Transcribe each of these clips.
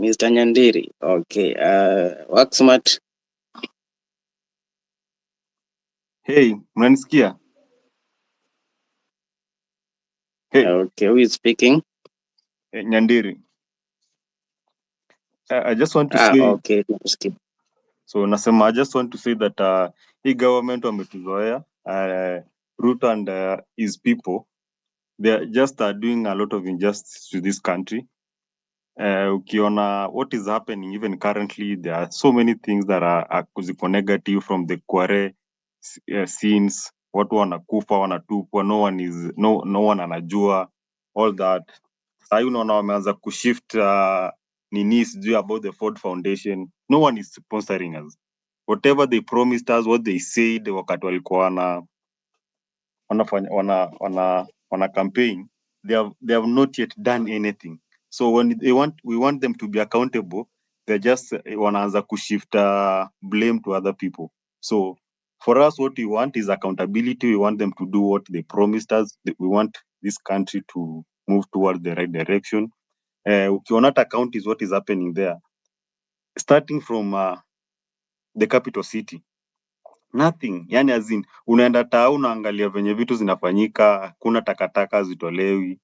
Mr. Nyandiri. Okay. Work smart. Hey, mnanisikia? Hey, Okay, who is speaking? Nyandiri. I just want to say, Okay. Tukusikia. so nasema, I just want to say that hii government wametuzoea, Ruto and his people, they are just doing a lot of injustice to this country. Ukiona what is happening even currently, there are so many things that are ziko negative from the Quarry scenes. Watu wanakufa, wanatupwa, no one anajua all that. Sahii unaona wameanza kushift nini sijui about the Ford Foundation. No one is sponsoring us. Whatever they promised us, what they said wakati walikuwa wana campaign, they have not yet done anything. So when we want them to be accountable, they just wanaanza kushift blame to other people. So for us, what we want is accountability. We want them to do what they promised us. We want this country to move towards the right direction. Ukiona hata counties, what is happening there, starting from the capital city, nothing. Yani as in, unaenda town unaangalia venye vitu zinafanyika, hakuna takataka zitolewi,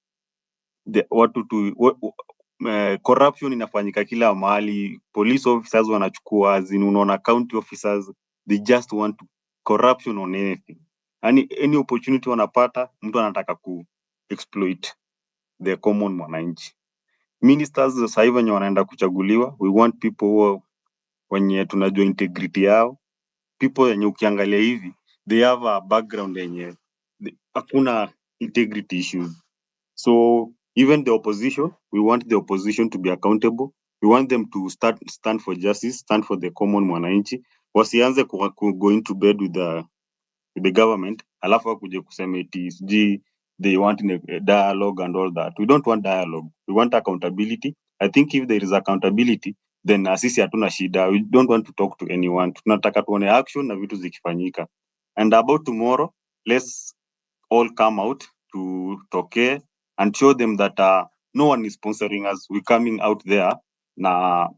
corruption inafanyika kila mahali, police officers wanachukua, as in unaona county officers, they just want corruption on anything. Yani any opportunity wanapata, mtu anataka ku exploit the common mwananchi. Ministers sasa hivi wenye wanaenda kuchaguliwa, we want people wenye tunajua integrity yao, people wenye ukiangalia hivi they have a background yenye hakuna integrity issues. So even the opposition, we want the opposition to be accountable. We want them to stand for justice, stand for the common mwananchi. Wasianze go into bed with the government alafu wakuje kusema eti sijui they want a dialogue and all that. We don't want dialogue. We want accountability. I think if there is accountability, then sisi hatuna shida. We don't want to talk to anyone. Tunataka tuone action na vitu zikifanyika. And about tomorrow, let's all come out to Tokyo and show them that no one is sponsoring us. We're coming out there na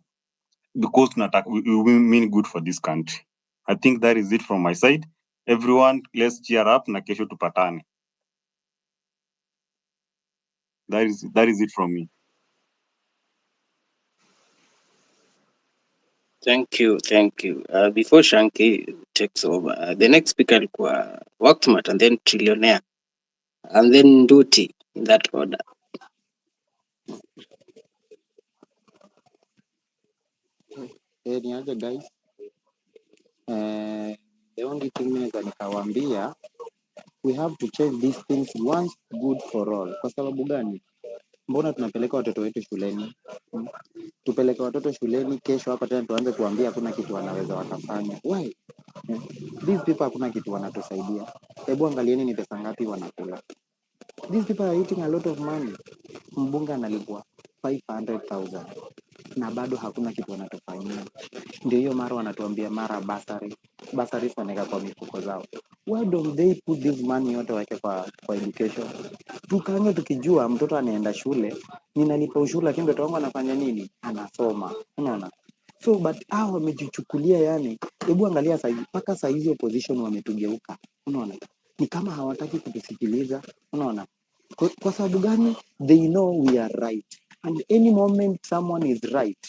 because we mean good for this country. I think that is it from my side. Everyone, let's cheer up na kesho tupatane. That is it from me. Thank you. Before Shanky takes over, the next speaker alikuwa Work smart and then Trillionaire and then Nduti in that order. Ni aje guys? The only thing naweza nikawaambia, we have to change these things once good for all. Kwa sababu gani? Mbona tunapeleka watoto wetu shuleni? Tupeleke watoto shuleni, kesho hapa tena tuanze kuambia hakuna kitu wanaweza wakafanya. Why? These people hakuna kitu wanatusaidia. Hebu angalieni ni pesa ngapi wanakula. These people are eating a lot of money. Mbunge analipwa 500,000 na bado hakuna kitu wanatufanyia. Ndio hiyo mara wanatuambia mara basari wanaweka kwa mifuko zao. Why don't they put this money yote wake kwa education? Tukaange tukijua mtoto anaenda shule, ninalipa ushuru lakini mtoto wangu anafanya nini? Anasoma. Unaona? So but hao wamejichukulia yani, hebu angalia sasa mpaka saa hizi opposition wametugeuka. Unaona? Ni kama hawataki kutusikiliza. Unaona? Kwa sababu gani? They know we are right. And any moment someone is right,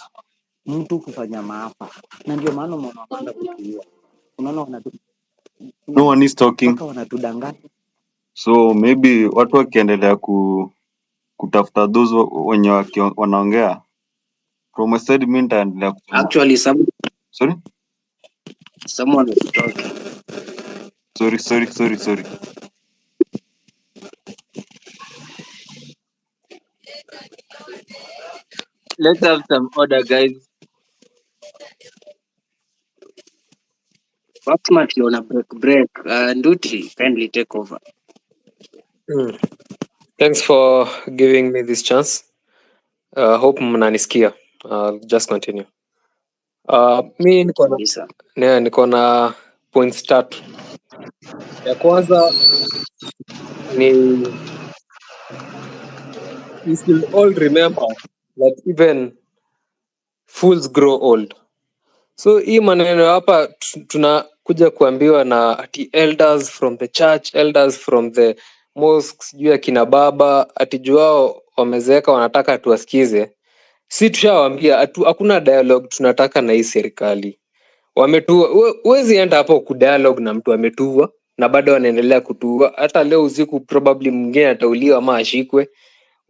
mtu kufanya maafa. Na ndio maana wanapanda kutulia. Unaona No one is talking. Mpaka wanatudanganya. So maybe watu wakiendelea kutafuta those wenye wanaongea. From a side mimi nitaendelea Actually, Sorry? someone is talking. Sorry. Let's have some order, guys. Work smart, you're on a break. Nduti, kindly take over. Thanks for giving me this chance. Hope mnanisikia. Just continue. Mi niko na points tatu. Ya kwanza ni we should all remember that even fools grow old. So hii maneno hapa tunakuja kuambiwa na ati elders from the church, elders from the mosque, sijui akina baba, ati juao wamezeeka wanataka tuwasikize. Si tushawaambia hakuna dialogue tunataka na hii serikali. Wametua, huwezi enda hapo kudialogue na mtu ametua na bado wanaendelea kutua. Hata leo usiku probably mwingine atauliwa ama ashikwe.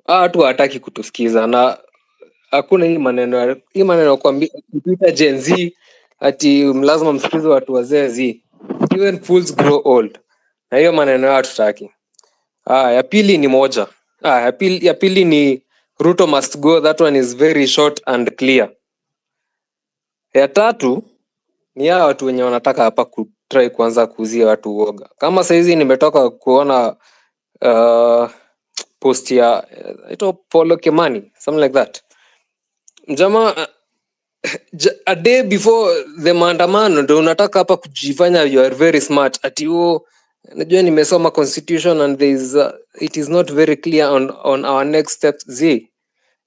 Watu hawataki kutusikiza na hakuna hii maneno kuambia kutuita Gen Z ati lazima msikize watu wazee Z. Even fools grow old. Na hiyo maneno hatutaki. Ya pili ni moja. Ya pili ni Ruto must go. That one is very short and clear. Ya tatu ni hawa watu wenye wanataka hapa kutry kuanza kuuzia watu uoga. Kama saizi nimetoka kuona post ya ito Polo Kimani, something like that. Mjama a day before the maandamano ndio unataka hapa kujifanya you are very smart ati najua nimesoma constitution and there is it is not very clear on our next steps.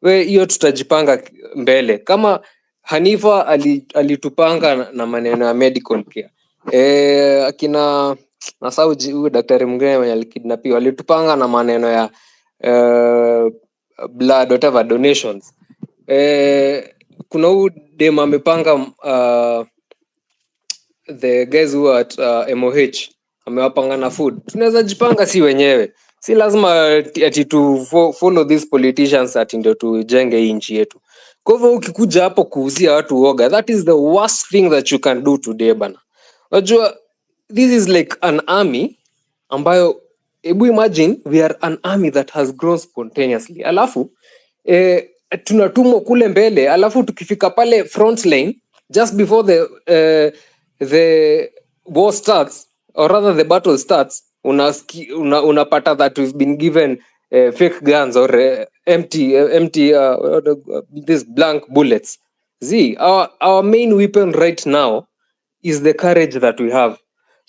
We hiyo tutajipanga mbele. Kama Hanifa alitupanga na maneno ya medical care. Akina nasahau huyu daktari mwingine mwenye alikidnapiwa alitupanga na maneno ya blood whatever donations. Kuna huyu dem amepanga the guys who at MOH amewapanga na food. Tunaweza jipanga si wenyewe. Si lazima ati to follow these politicians ati ndio tujenge hii nchi yetu. Kwa hivyo ukikuja hapo kuuzia watu uoga, that is the worst thing that you can do today bana. Unajua this is like an army ambayo hebu imagine we are an army that has grown spontaneously. Alafu tunatumwa kule mbele, alafu tukifika pale front line just before the war starts or rather the battle starts, unapata that we've been given fake guns or empty these blank bullets. Our main weapon right now is the courage that we have.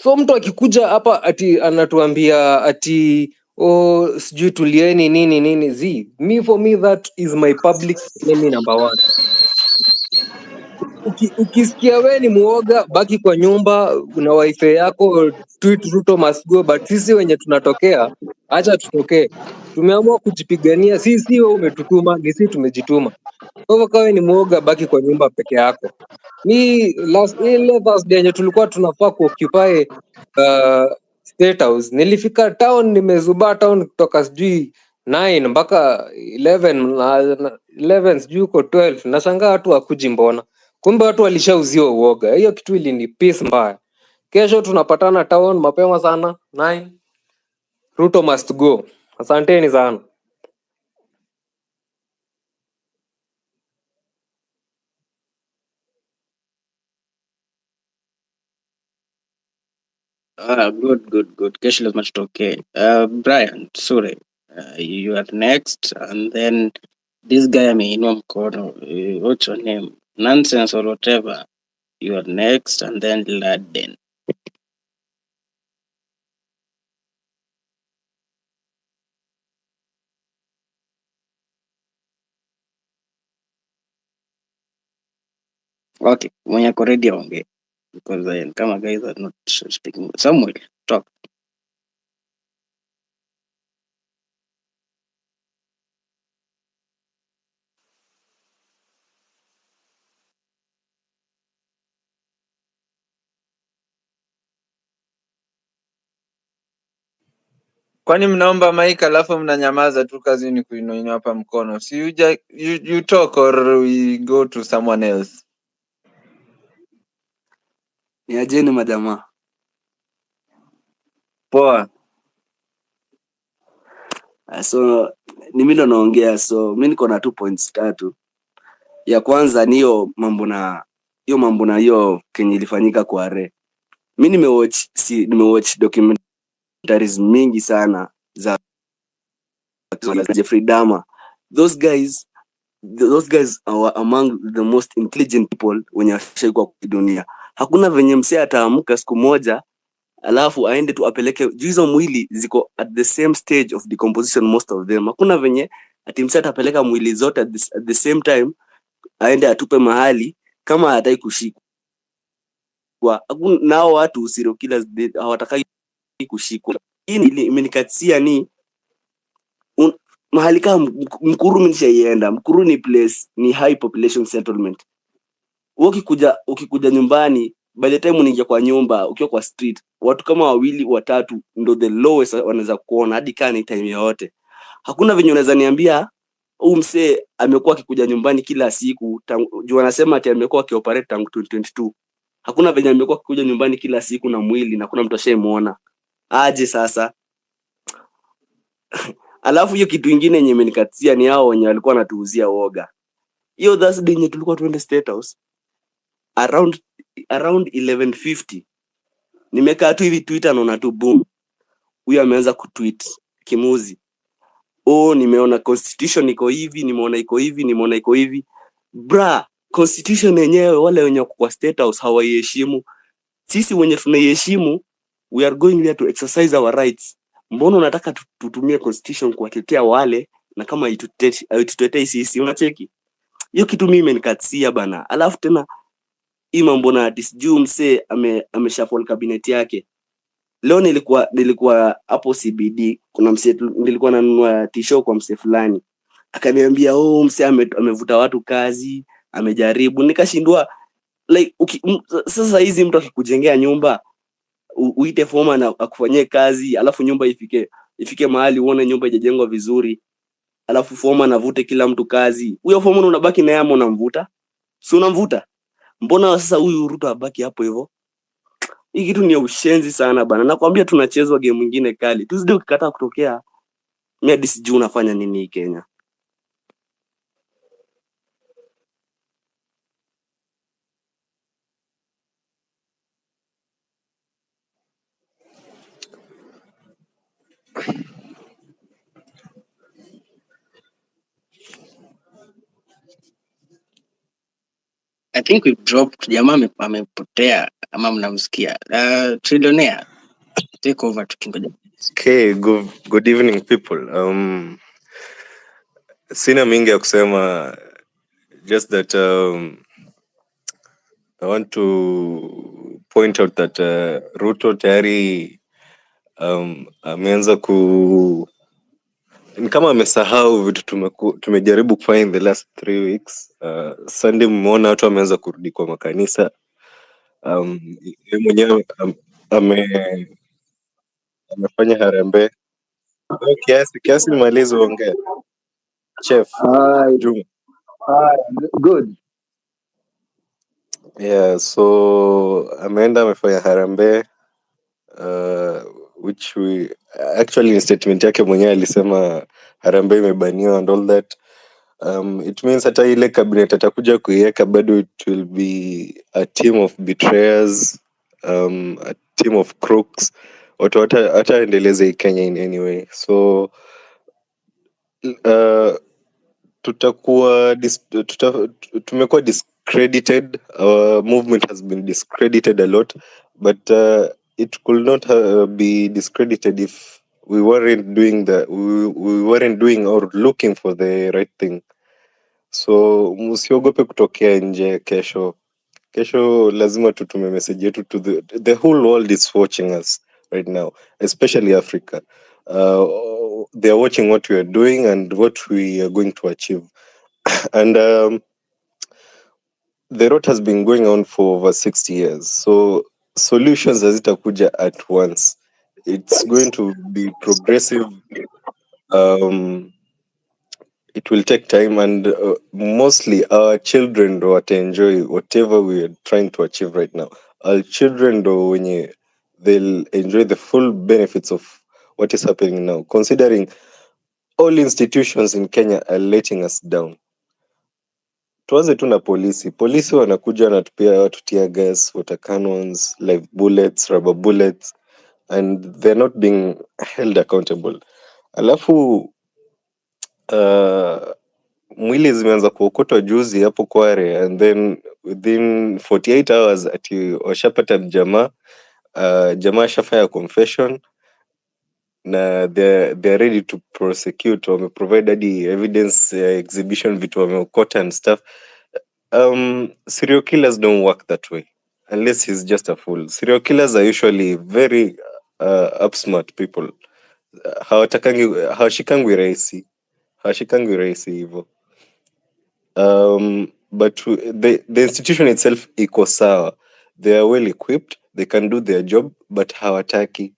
So mtu akikuja hapa ati anatuambia ati sijui tulieni nini. For me that is my public enemy number one. Ukisikia we ni muoga, baki kwa nyumba una wifi yako, tweet Ruto must go, but sisi wenye tunatokea acha tutokee. Tumeamua kujipigania, sisi wewe umetutuma, sisi tumejituma. Kwa hivyo kawe ni muoga, baki kwa nyumba peke yako. Ile Thursday yenye tulikuwa tunafaa kuoccupy State House, nilifika town, nimezubaa town kutoka sijui 9 mpaka 11 sijui uko 12. Nashangaa watu wakuji mbona. Kumbe watu walishauziwa uoga. Hiyo kitu ni peace mbaya. Kesho tunapatana town mapema sana 9. Ruto must go. Asanteni sana. Good. Kesho lazima tutokee. Brian, sorry. You are next, and then this guy ameinua mkono. What's your name? Nonsense or whatever. You are next, and then Laden. Okay, mwenye ako ready aongee. Because kama guys are not speaking. Samuel, talk. Kwani mnaomba mic alafu mnanyamaza tu, kazi ni kuinua hapa mkono? Si you talk or we go to someone else. Ni ajeni majamaa. Poa. So ni mimi ndo naongea, so mimi niko na 2 points tatu. Ya kwanza ni hiyo mambo na hiyo Kenya ilifanyika kwa Re. Mimi nimewatch documentaries mingi sana za Jeffrey Dahmer. Those guys are among the most intelligent people wenye washaikuwa kwa dunia. Hakuna venye msee ataamka siku moja alafu aende tu apeleke hizo mwili ziko at the same stage of decomposition most of them. Hakuna venye ati msee atapeleka mwili zote at the same time aende atupe mahali kama hataki kushikwa. Hakuna nao watu serial killers hawataki kushikwa. Hii imenikatia ni mahali kama Mukuru. Mimi nishaienda Mukuru, ni place, ni high population settlement. Ukikuja nyumbani, by the time unaingia kwa nyumba, ukiwa kwa street, watu kama 2 3 ndo the lowest wanaweza kuona hadi kana time yote. Hakuna venye unaweza niambia huyu msee amekuwa akikuja nyumbani kila siku juu anasema ati amekuwa akioperate tangu 2022. Hakuna venye amekuwa akikuja nyumbani kila siku na mwili na kuna mtu ashayemuona. Aje sasa. Alafu hiyo kitu kingine yenye imenikatia ni hao wenye walikuwa wanatuuzia woga. Hiyo Thursday yenye tulikuwa tuende State House around 11:50. Nimekaa tu hivi Twitter naona tu boom. Huyo ameanza kutweet kimuzi. Nimeona constitution iko hivi, nimeona iko hivi, nimeona iko hivi. Bra, constitution yenyewe wale wenye kwa State House hawaiheshimu. Sisi wenye tunaiheshimu, we are going there to exercise our rights. Mbona unataka tutumie constitution kuwatetea wale na kama itutetei sisi? Unacheki? Hiyo kitu mimi imenikatia bana. Alafu tena hii mambo na disjuu msee ameshuffle cabinet yake. Leo nilikuwa hapo CBD, kuna msee nilikuwa nanunua t-shirt kwa msee fulani. Akaniambia msee amevuta watu kazi, amejaribu. Nikashindwa like sasa hizi mtu akikujengea nyumba uite foreman na akufanyie kazi, alafu nyumba ifike mahali uone nyumba haijajengwa vizuri, alafu foreman avute kila mtu kazi. Huyo foreman unabaki naye ama unamvuta? Si unamvuta? Mbona sasa huyu Ruto abaki hapo hivyo? Hii kitu ni ushenzi sana bana. Nakwambia tunachezwa game nyingine kali. Tuzidi ukikataa kutokea. Mimi hadi sijui unafanya nini Kenya. I think we dropped jamaa amepotea ama mnamsikia. Trillionaire, take over tukingoja. Okay, good evening people. Sina mingi ya kusema, just that I want to point out that Ruto tayari ameanza ni kama amesahau vitu tumejaribu kufanya in the last 3 weeks. Sunday mmeona watu wameanza kurudi kwa makanisa. Yeye mwenyewe amefanya harambee. Kiasi nimalize ongea. Chef Juma. Good. Yeah, so ameenda amefanya harambee, which we actually in statement yake mwenyewe alisema harambee imebaniwa and all that. It means hata ile cabinet atakuja kuiweka bado it will be a team of betrayers, a team of crooks. Watu hataendeleza Kenya in any way. So tumekuwa discredited. Our movement has been discredited a lot, but it could not be discredited if we weren't doing or looking for the right thing. So msiogope kutokea nje kesho lazima tutume message yetu to the whole world is watching us right now, especially Africa. They are watching what we are doing and what we are going to achieve. And the road has been going on for over 60 years. So solutions hazitakuja at once. It's going to be progressive. It will take time, and mostly our children do enjoy whatever we are trying to achieve right now. Our children they'll enjoy the full benefits of what is happening now, considering all institutions in Kenya are letting us down. Tuanze tu na polisi wanakuja wanatupia watu tear gas, water cannons, live bullets, rubber bullets, and they're not being held accountable. Alafu mwili zimeanza kuokotwa juzi hapo Kware, and then within 48 hours ati washapata jamaa shafanya confession na they're ready to prosecute. Wameprovide hadi evidence exhibition vitu wameokota and stuff. Serial killers don't work that way unless he's just a fool. Serial killers are usually very upsmart people. Hawashikangwi rahisi hivyo. But the institution itself iko sawa. They are well equipped, they can do their job, but hawataki.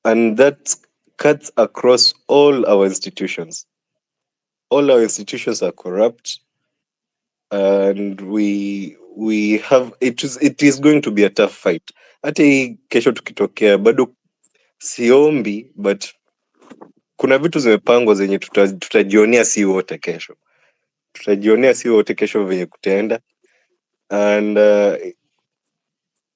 And that cuts across all our institutions. All our institutions are corrupt, and we have it is going to be a tough fight. Hata hii kesho tukitokea bado siombi, but kuna vitu zimepangwa zenye tutajionea si wote kesho. Tutajionea si wote kesho venye kutaenda. And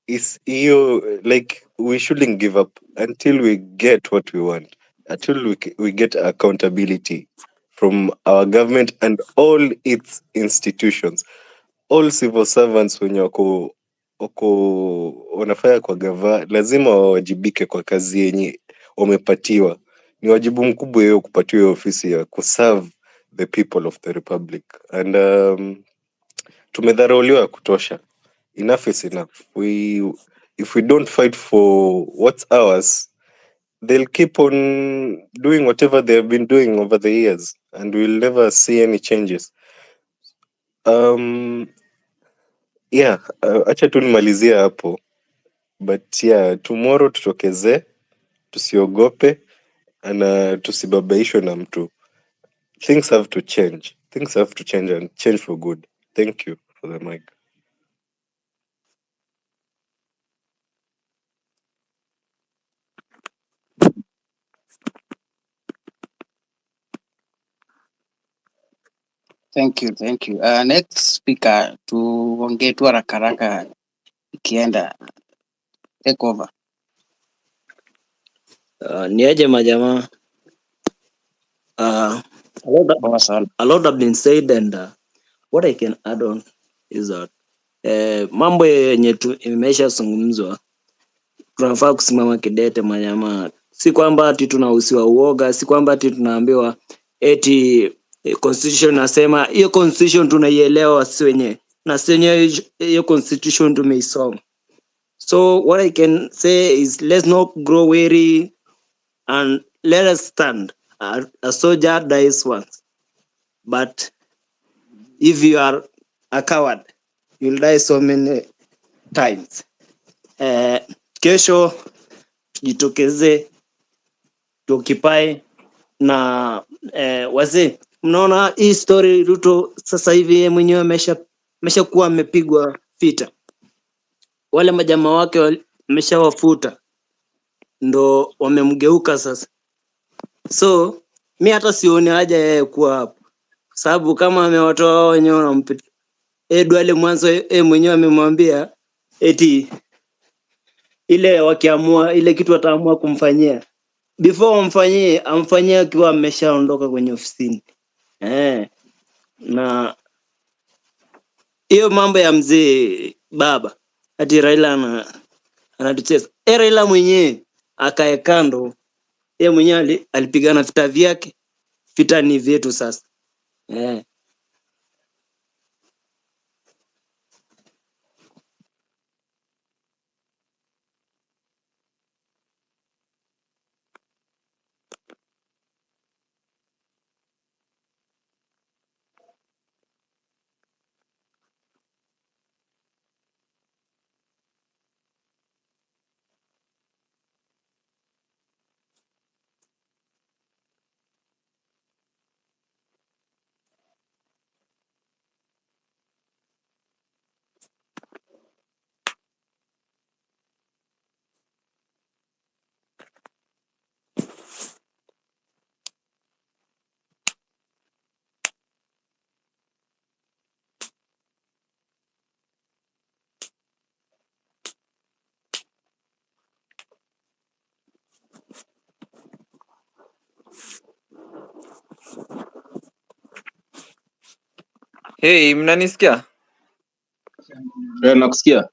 is hiyo, like, we shouldn't give up until we get what we want, until we get accountability from our government and all its institutions. All civil servants wenye wako wanafanya kwa gava lazima wawajibike kwa kazi yenye wamepatiwa. Ni wajibu mkubwa hiyo kupatiwa hiyo ofisi ya kuserve the people of the republic. And tumedharauliwa kutosha. Enough is enough. If we don't fight for what's ours, they'll keep on doing whatever they have been doing over the years, and we'll never see any changes. Yeah, acha tu nimalizie hapo, but yeah, tomorrow tutokeze, tusiogope, na tusibabaishwe na mtu. Things have to change and change for good. Thank you for the mic. Thank you. Next speaker tuongee tu haraka ikienda. Take over. Niaje majamaa. A lot have been said, and what I can add on is that mambo yenye imesha zungumzwa tunafaa kusimama kidete majamaa. Si kwamba ati tunahusiwa uoga, si kwamba ati tunaambiwa eti constitution nasema hiyo constitution tunaielewa sisi wenyewe, na sisi wenyewe hiyo constitution tumeisoma. So what I can say is, let's not grow weary and let us stand. A soldier dies once, but if you are a coward, you'll die so many times. Kesho jitokeze tukipai na wazee. Mnaona hii story, Ruto sasa hivi yeye mwenyewe ameshakuwa amepigwa vita. Wale majamaa wake ameshawafuta, ndo wamemgeuka sasa. So mi hata sioni haja yeye kuwa hapo, sababu kama amewatoa wao wenyewe wanampita. Duale mwanzo mwenyewe amemwambia eti ile wakiamua ile kitu wataamua kumfanyia, before amfanyie akiwa ameshaondoka kwenye ofisini. Na hiyo mambo ya mzee baba ati Raila anatucheza. Raila mwenyewe akae kando, yeye mwenyewe alipigana vita vyake, vita ni vyetu sasa. Hey, mnanisikia? Nakusikia.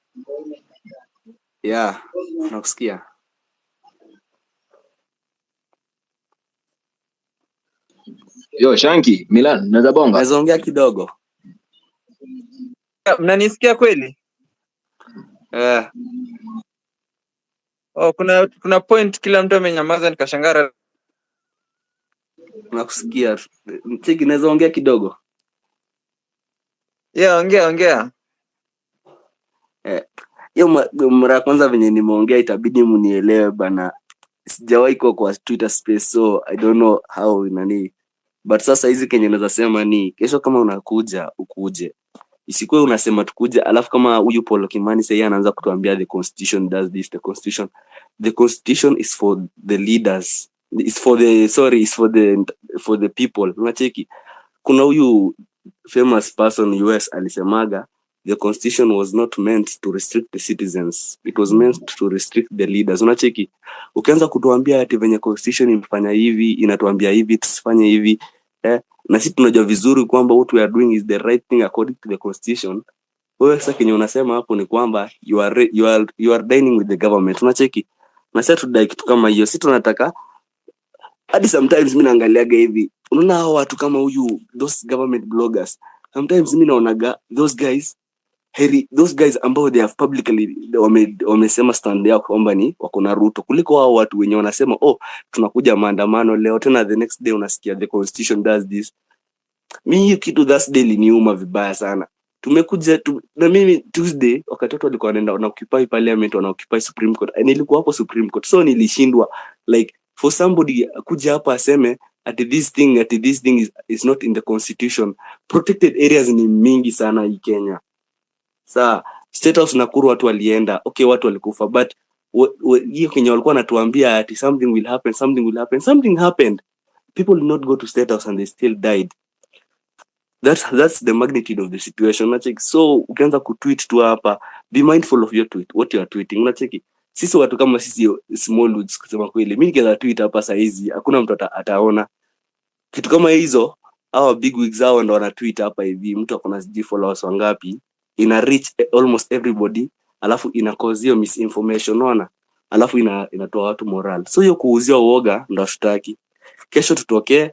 Yeah, nakusikia. Yo, Shanky, Milan, naweza bonga? Naweza ongea kidogo. Mnanisikia kweli? Oh, kuna point kila mtu amenyamaza nikashangara. Nakusikia. Cheki naweza ongea kidogo? Yeah, ongea. Hiyo mara kwanza venye nimeongea itabidi mnielewe bana. Sijawahi kwa Twitter space, so I don't know how nani. But sasa hizi Kenya naweza sema ni kesho kama unakuja ukuje. Isikuwe unasema tukuje alafu kama huyu Paul Kimani sasa anaanza kutuambia the constitution does this, the constitution is for the leaders, is for the people. Unacheki kuna huyu famous person US alisemaga the constitution was not meant to restrict the citizens, it was meant to restrict the leaders. Unacheki ukianza kutuambia ati venye constitution imefanya hivi inatuambia hivi tusifanye hivi na sisi tunajua vizuri kwamba what we are doing is the right thing according to the constitution. Wewe sasa kenye unasema hapo ni kwamba you are dining with the government. Unacheki na sasa tudai kitu kama hiyo. Sisi tunataka hadi sometimes mimi naangaliaga hivi, unaona hao watu kama huyu those government bloggers, sometimes mimi naonaga those guys ambao they have publicly wamesema stand yao kwamba ni wako na Ruto, kuliko hao watu wenye wanasema tunakuja maandamano leo, tena the next day unasikia the constitution does this. Mimi kitu that daily niuma vibaya sana. Tumekuja na mimi Tuesday wakati watu walikuwa wanaenda na occupy parliament, na occupy Supreme Court, nilikuwa hapo Supreme Court, so nilishindwa like for somebody kuja hapa aseme at this thing is not in the constitution. Protected areas ni mingi sana hii Kenya. Saa State House Nakuru watu walienda, okay, watu walikufa, but hiyo Kenya walikuwa wanatuambia ati something will happen, something happened. People did not go to State House and they still died. That's the magnitude of the situation. Unacheki, so ukianza kutweet tu hapa, be mindful of your tweet, what you are tweeting. Unacheki, sisi watu kama sisi small woods, kusema kweli, mimi nikianza tweet hapa saa hizi hakuna mtu ataona kitu kama hizo. Hawa big wigs hao ndo wana tweet hapa hivi, mtu akona followers wangapi, ina reach almost everybody, alafu ina cause hiyo misinformation, unaona, alafu inatoa watu moral. So hiyo kuuzia uoga ndo hatutaki. Kesho tutokee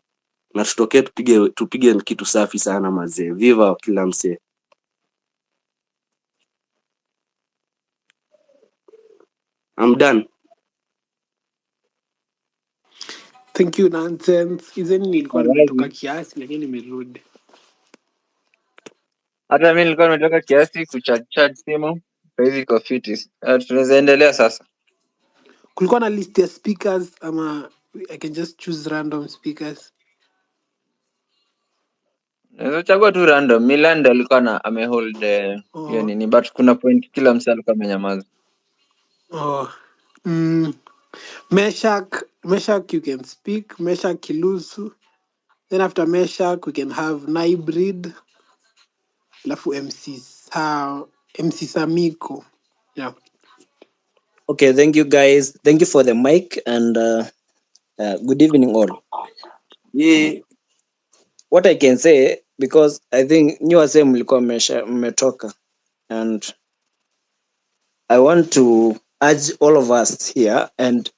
tupige kitu safi sana mazee. Viva kila msee. I'm done. Thank you nonsense. Izeni nilikuwa nimetoka kiasi lakini nimerudi. Hata mimi nilikuwa nimetoka kiasi kuchat simu. Hivi kwa fitis. Tunaweza endelea sasa. Kulikuwa na list ya speakers ama I can just choose random speakers? Naweza chagua tu random. Milan alikuwa na amehold hiyo nini, but kuna point kila msee alikuwa amenyamaza. Meshak, you can speak. Meshak Kilusu. Then after Meshak, we can have Nybrid. Alafu MC Samiko. Yeah. Okay, thank you guys. Thank you for the mic and good evening all. Yeah. What I can say, because I think new wase mlikuwa mmetoka, and I want to urge all of us here and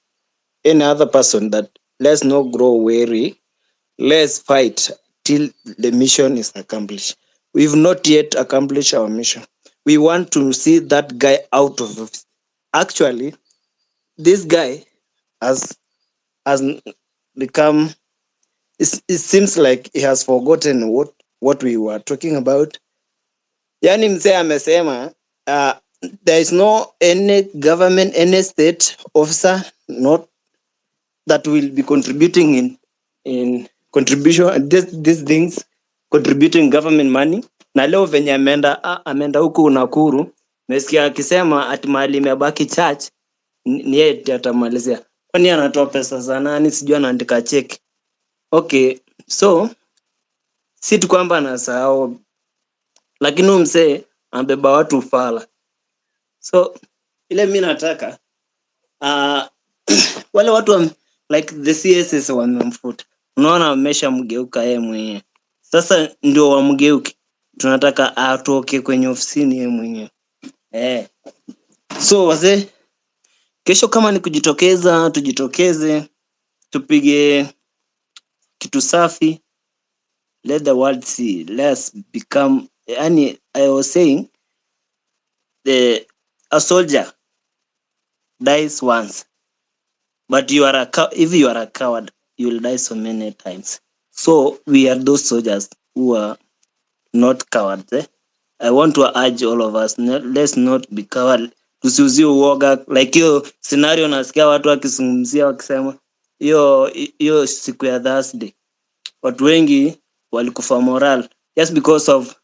any other person that let's not grow weary. Let's fight till the mission is accomplished. We've not yet accomplished our mission. We want to see that guy out of office. Actually, this guy has become, it seems like he has forgotten what we were talking about. Yani mzee amesema there is no any government, any state officer not that will be contributing in contribution these things, contributing government money. Na leo venye ameenda huku Nakuru, nasikia akisema ati mahali imebaki church ni yeye atamalizia. Kwani anatoa pesa za nani? Sijui anaandika check. Okay, so si tu kwamba anasahau, lakini mzee ambeba watu ufala. So ile mimi nataka wale watu like the CSS wamemfuta. Unaona ameshamgeuka yeye mwenyewe. Sasa ndio wamgeuke. Tunataka atoke kwenye ofisini yeye mwenyewe. So wazee, kesho kama ni kujitokeza, tujitokeze, tupige kitu safi. Let the world see. Let's become, yani I was saying a soldier dies once, but if you are a coward, you will die so many times. So we are those soldiers who are not cowards. I want to urge all of us, let's not be coward. Tusiuzie uoga like hiyo scenario nasikia watu wakizungumzia wakisema hiyo siku ya Thursday watu wengi walikufa moral just because of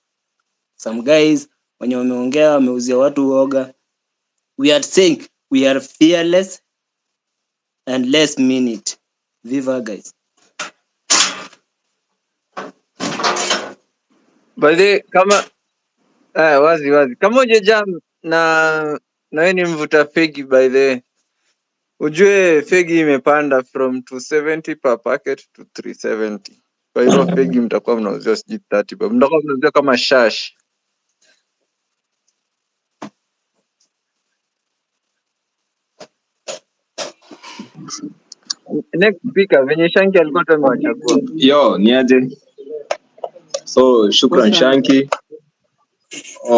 some guys wenye wameongea wameuzia watu uoga. We are saying we are fearless and let's mean it. Viva guys. By the way, kama wazi kama hujajam na wewe ni mvuta fegi, by the way, ujue fegi imepanda from 270 per packet to 370. Kwa hivyo fegi mtakuwa mnauzia sijui 30 bob, mtakuwa mnauzia kama shash. Next speaker venye Shanki alikuwa tumewachagua. Yo, niaje? So, shukran What's up? Shanki.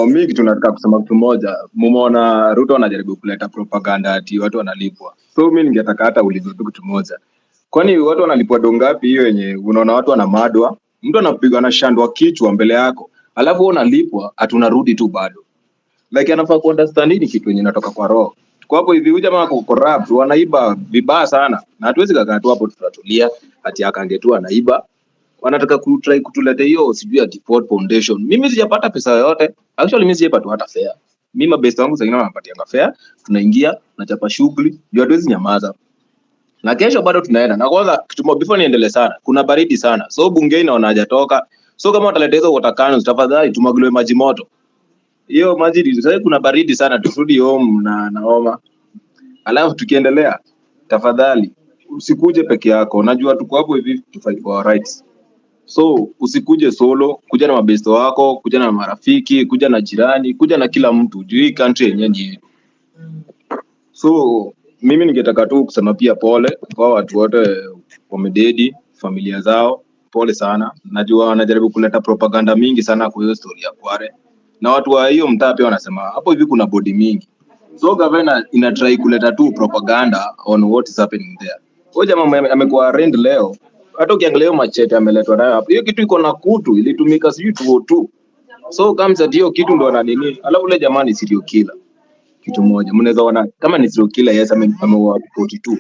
Mi kitu nataka kusema kitu moja. Mumeona Ruto anajaribu kuleta propaganda ati watu wanalipwa. So, mi ningetaka hata ulize tu kitu moja. Kwani watu wanalipwa dongapi hiyo yenye unaona watu wanamadwa? Mtu anapigwa na shandwa kichwa mbele yako. Alafu wewe unalipwa atunarudi tu bado. Like anafaa kuunderstand nini kitu yenye inatoka kwa roho. Kwa hapo hivi huyu jamaa ako corrupt, wanaiba vibaya sana. Na hatuwezi kakaa tu hapo tutatulia ati akangetua anaiba. Wanataka kutry kutuleta hiyo sijui ya default foundation. Mimi sijapata pesa yoyote. Actually mimi sijapata hata fare. Mimi mabest wangu sasa wanapatia fare, tunaingia na chapa shughuli, ndio hatuwezi nyamaza. Na kesho bado tunaenda. Na kwanza kitu before niendelee sana, kuna baridi sana. So bungeni naona hajatoka. So kama wataleta hizo water cannons tafadhali tumwagiwe maji moto. Hiyo maji sasa kuna baridi sana, turudi home na homa. Alafu tukiendelea tafadhali usikuje peke yako. Najua tuko hapo hivi to fight for our rights. So usikuje solo, kuja na mabesto wako, kuja na marafiki, kuja na jirani, kuja na kila mtu. Juu hii country yenyewe ni. So mimi ningetaka tu kusema pia pole kwa watu wote wamededi, familia zao, pole sana. Najua wanajaribu kuleta propaganda mingi sana kwa hiyo story ya Kware. Na watu wa hiyo mtaa pia wanasema hapo hivi kuna body mingi. So governor ina try kuleta tu propaganda on what is happening there. Huyo jamaa amekuwa arraigned leo. Hata ukiangalia machete ameletwa nayo hapo. Hiyo kitu iko na kutu, ilitumika sijui 202. So kama hiyo kitu ndo ana nini? Alafu yule jamaa ni serial killer. Kitu moja mnaweza ona kama ni serial killer, yes, ameua 42.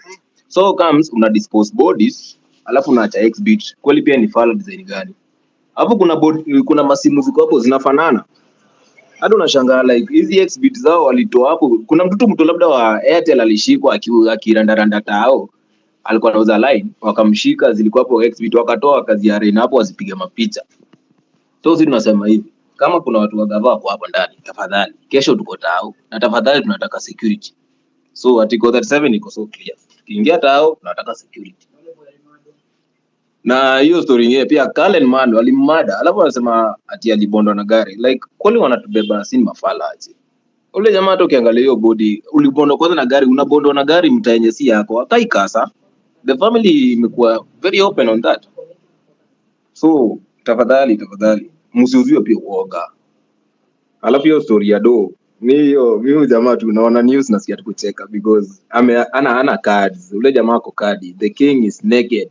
So comes una dispose bodies alafu unaacha exhibit. Kweli pia ni fala design gani? Hapo kuna masimu ziko hapo zinafanana. Hadi unashangaa like hizi exhibit zao walitoa hapo. Kuna mtu labda wa Airtel alishikwa akirandaranda tao. Alikuwa anauza line, wakamshika, zilikuwa hapo exhibit, wakatoa kazi ya arena hapo wasipiga mapicha. So sisi tunasema hivi, kama kuna watu wagava kwa hapo ndani, tafadhali kesho tuko tao na tafadhali tunataka security. So article 37 iko so clear. Tukiingia tao tunataka security. Na hiyo story nyingine pia Kalen Man walimada, alafu anasema ati alibondwa na gari. Like kwani wanatubeba sini mafala aje? Ule jamaa hata ukiangalia hiyo body, ulibondwa kwanza na gari, unabondwa na gari mtaenye si yako. Akai kasa. The family imekuwa very open on that. So tafadhali msiuziwe pia uoga. Alafu hiyo story ya do mimi jamaa tu naona news nasikia tu kucheka because ana cards. Ule jamaa ako kadi. The king is naked.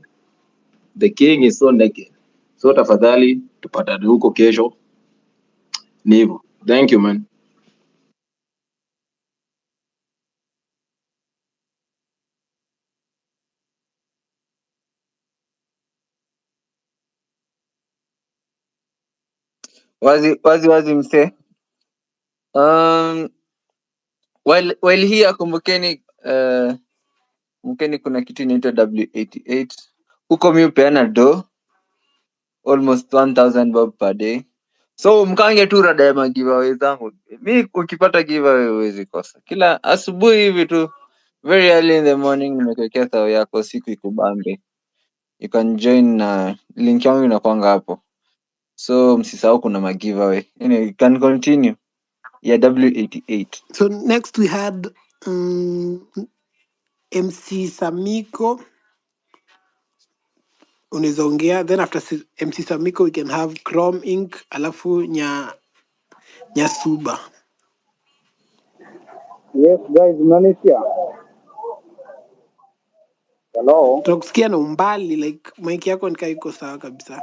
The king is so naked. So tafadhali tupatane huko kesho. Ni hivyo. Thank you man. Wazi mse. While here kumbukeni kuna kitu inaitwa W88. Huko mimi upeana do almost 1000 bob per day. So mkange tu rada ya giveaway zangu. Mimi ukipata giveaway huwezi kosa. Kila asubuhi hivi tu very early in the morning nimekuwekea sao yako siku ikubambe. You can join na link yangu inakuanga hapo. So msisahau kuna giveaway. Anyway, you can continue. Yeah, W88. So next we had MC Samiko. Unaweza then after MC Samiko we can have Chrome Inc. Alafu Nyasuba. Yes, guys, mnanisikia? Hello? Tunakusikia na umbali, like mic yako nikaa iko sawa kabisa.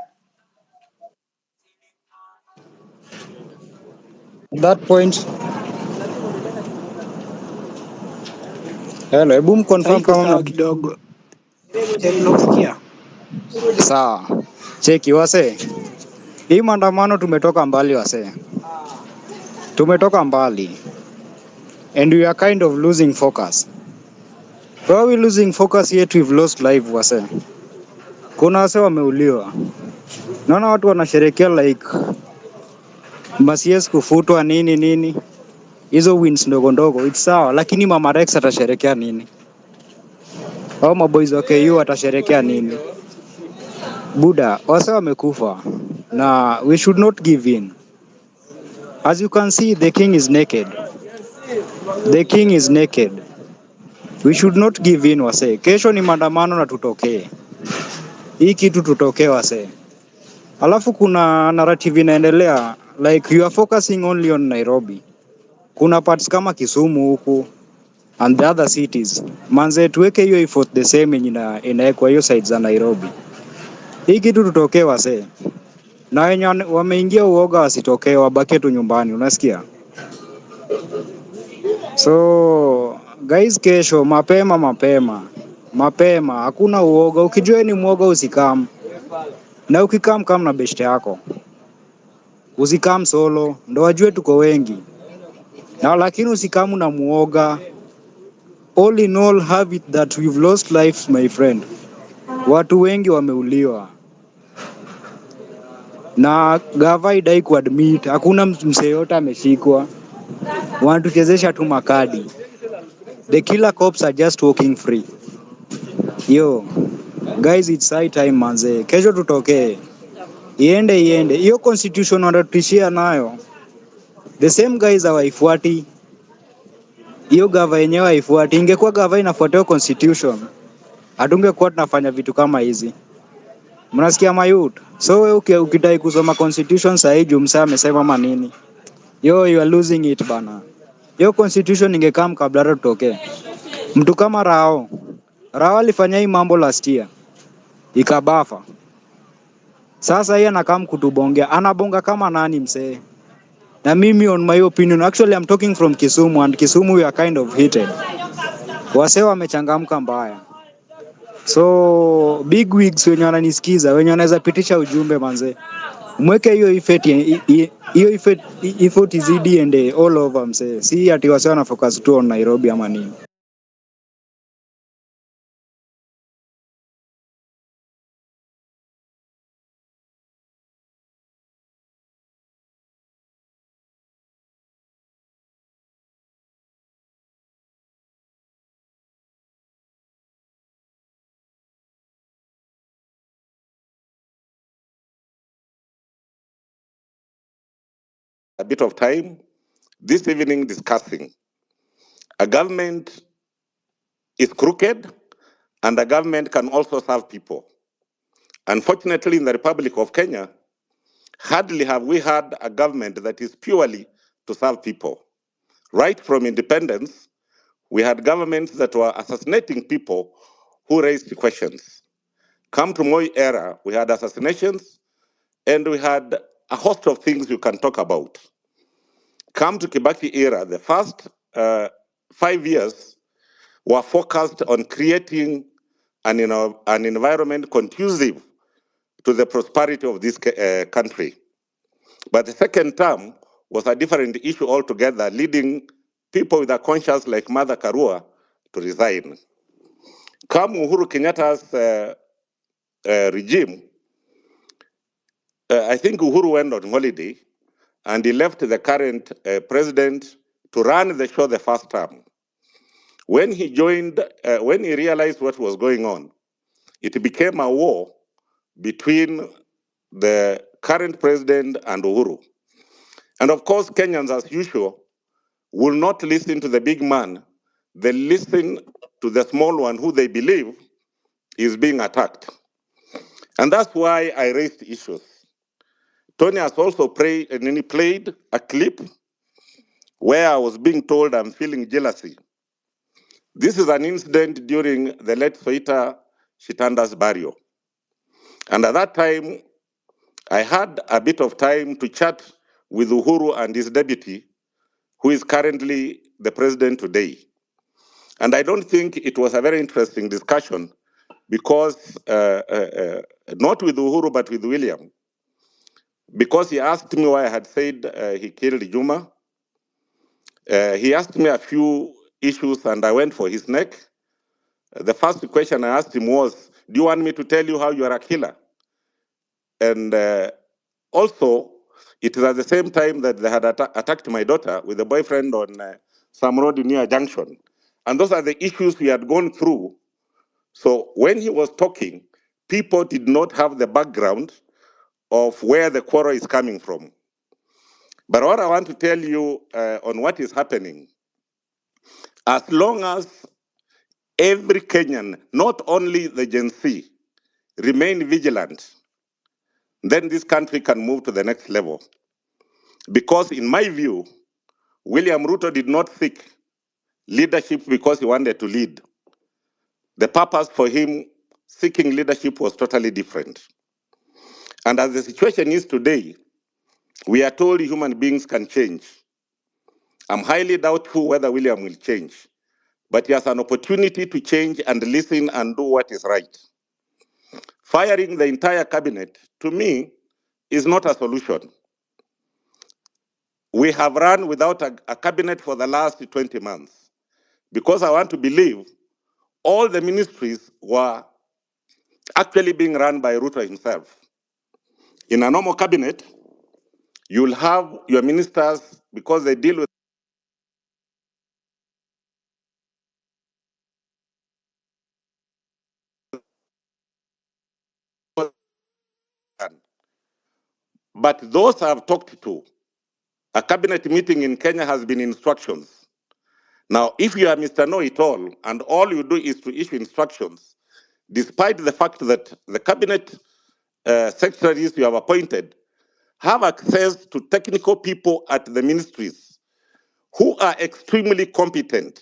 That point. Hello, hebu Sasa mconfirm iko kama sawa mna... kidogo. Tunakusikia. Sawa. Cheki wase. Hii maandamano tumetoka mbali wase. Tumetoka mbali. And we are kind of losing focus. Why are we losing focus yet we've lost life wase? Kuna wase wameuliwa. Naona watu wanasherehekea like Masies kufutwa nini nini. Hizo wins ndogo ndogo. It's sawa. Lakini Mama Rex atasherehekea nini? Au maboys wa KU atasherehekea nini? Buda, wase wamekufa. Na we should not give in. As you can see, the king is naked. The king is naked. We should not give in wase. Kesho ni maandamano na tutokee. Hii kitu tutokee wase. Alafu kuna narrative inaendelea like you are focusing only on Nairobi. Kuna parts kama Kisumu huku and the other cities. Manze tuweke hiyo effort the same yenye inawekwa hiyo sides za Nairobi. Hii kitu tutokee wase. Na wenye wameingia uoga wasitokee, wabaki tu nyumbani, unasikia? So guys, kesho mapema, hakuna uoga. Ukijua ni muoga usikam, na ukikam kama na best yako, usikam solo, ndo wajue tuko wengi. Na lakini usikamu na muoga. All in all, have it that we've lost lives, my friend. Watu wengi wameuliwa na gava idai kuadmit hakuna msee yote ameshikwa, wanatuchezesha tu makadi. The killer cops are just walking free. Yo guys, it's high time manze, kesho tutokee, iende hiyo constitution wanatutishia nayo. The same guys hawaifuati hiyo, gava yenyewe haifuati. Ingekuwa gava inafuata constitution, hatungekuwa tunafanya vitu kama hizi. Mnasikia mayut? So wewe ukidai kusoma constitution saa hii Jumsa amesema manini, yo you are losing it bana. Hiyo constitution ingekam kabla hata tutokee. Mtu kama Rao alifanya hii mambo last year ikabafa. Sasa yeye anakam kutubongea, anabonga kama nani msee? Na mimi on my opinion, actually I'm talking from Kisumu, and Kisumu we are kind of heated. Wasee wamechangamka mbaya. So big wigs wenye wananisikiza, wenye wanaweza pitisha ujumbe manze, mweke hiyo effort izidi ende all over msee. Si ati wasee wana focus tu on Nairobi ama nini. A bit of time this evening discussing a government is crooked and a government can also serve people. Unfortunately, in the Republic of Kenya, hardly have we had a government that is purely to serve people. Right from independence, we had governments that were assassinating people who raised questions. Come to Moi era, we had assassinations and we had a host of things you can talk about. Come to Kibaki era, the first 5 years were focused on creating an environment conducive to the prosperity of this country. But the second term was a different issue altogether, leading people with a conscience like Mother Karua to resign. Come Uhuru Kenyatta's regime, I think Uhuru went on holiday and he left the current president to run the show the first term. When he joined, when he realized what was going on, it became a war between the current president and Uhuru. And of course, Kenyans, as usual, will not listen to the big man. They listen to the small one who they believe is being attacked. And that's why I raised issues. Tony has also played a clip where I was being told I'm feeling jealousy. This is an incident during the late Soita Shitanda's burial. And at that time, I had a bit of time to chat with Uhuru and his deputy, who is currently the president today. And I don't think it was a very interesting discussion because, not with Uhuru, but with William. Because he asked me why I had said he killed Juma. He asked me a few issues and I went for his neck. The first question I asked him was, do you want me to tell you how you are a killer? And also, it is at the same time that they had attacked my daughter with a boyfriend on some road near Junction. And those are the issues we had gone through. So when he was talking, people did not have the background of where the quarrel is coming from. But what I want to tell you on what is happening, as long as every Kenyan, not only the Gen Z, remain vigilant, then this country can move to the next level. Because in my view, William Ruto did not seek leadership because he wanted to lead. The purpose for him seeking leadership was totally different. And as the situation is today, we are told human beings can change. I'm highly doubtful whether William will change, but he has an opportunity to change and listen and do what is right. Firing the entire cabinet, to me, is not a solution. We have run without a cabinet for the last 20 months because I want to believe all the ministries were actually being run by Ruto himself. In a normal cabinet, you'll have your ministers, because they deal with but those I've talked to, a cabinet meeting in Kenya has been instructions. Now, if you are Mr. Know-it-all and all you do is to issue instructions, despite the fact that the cabinet secretaries you have appointed have access to technical people at the ministries who are extremely competent.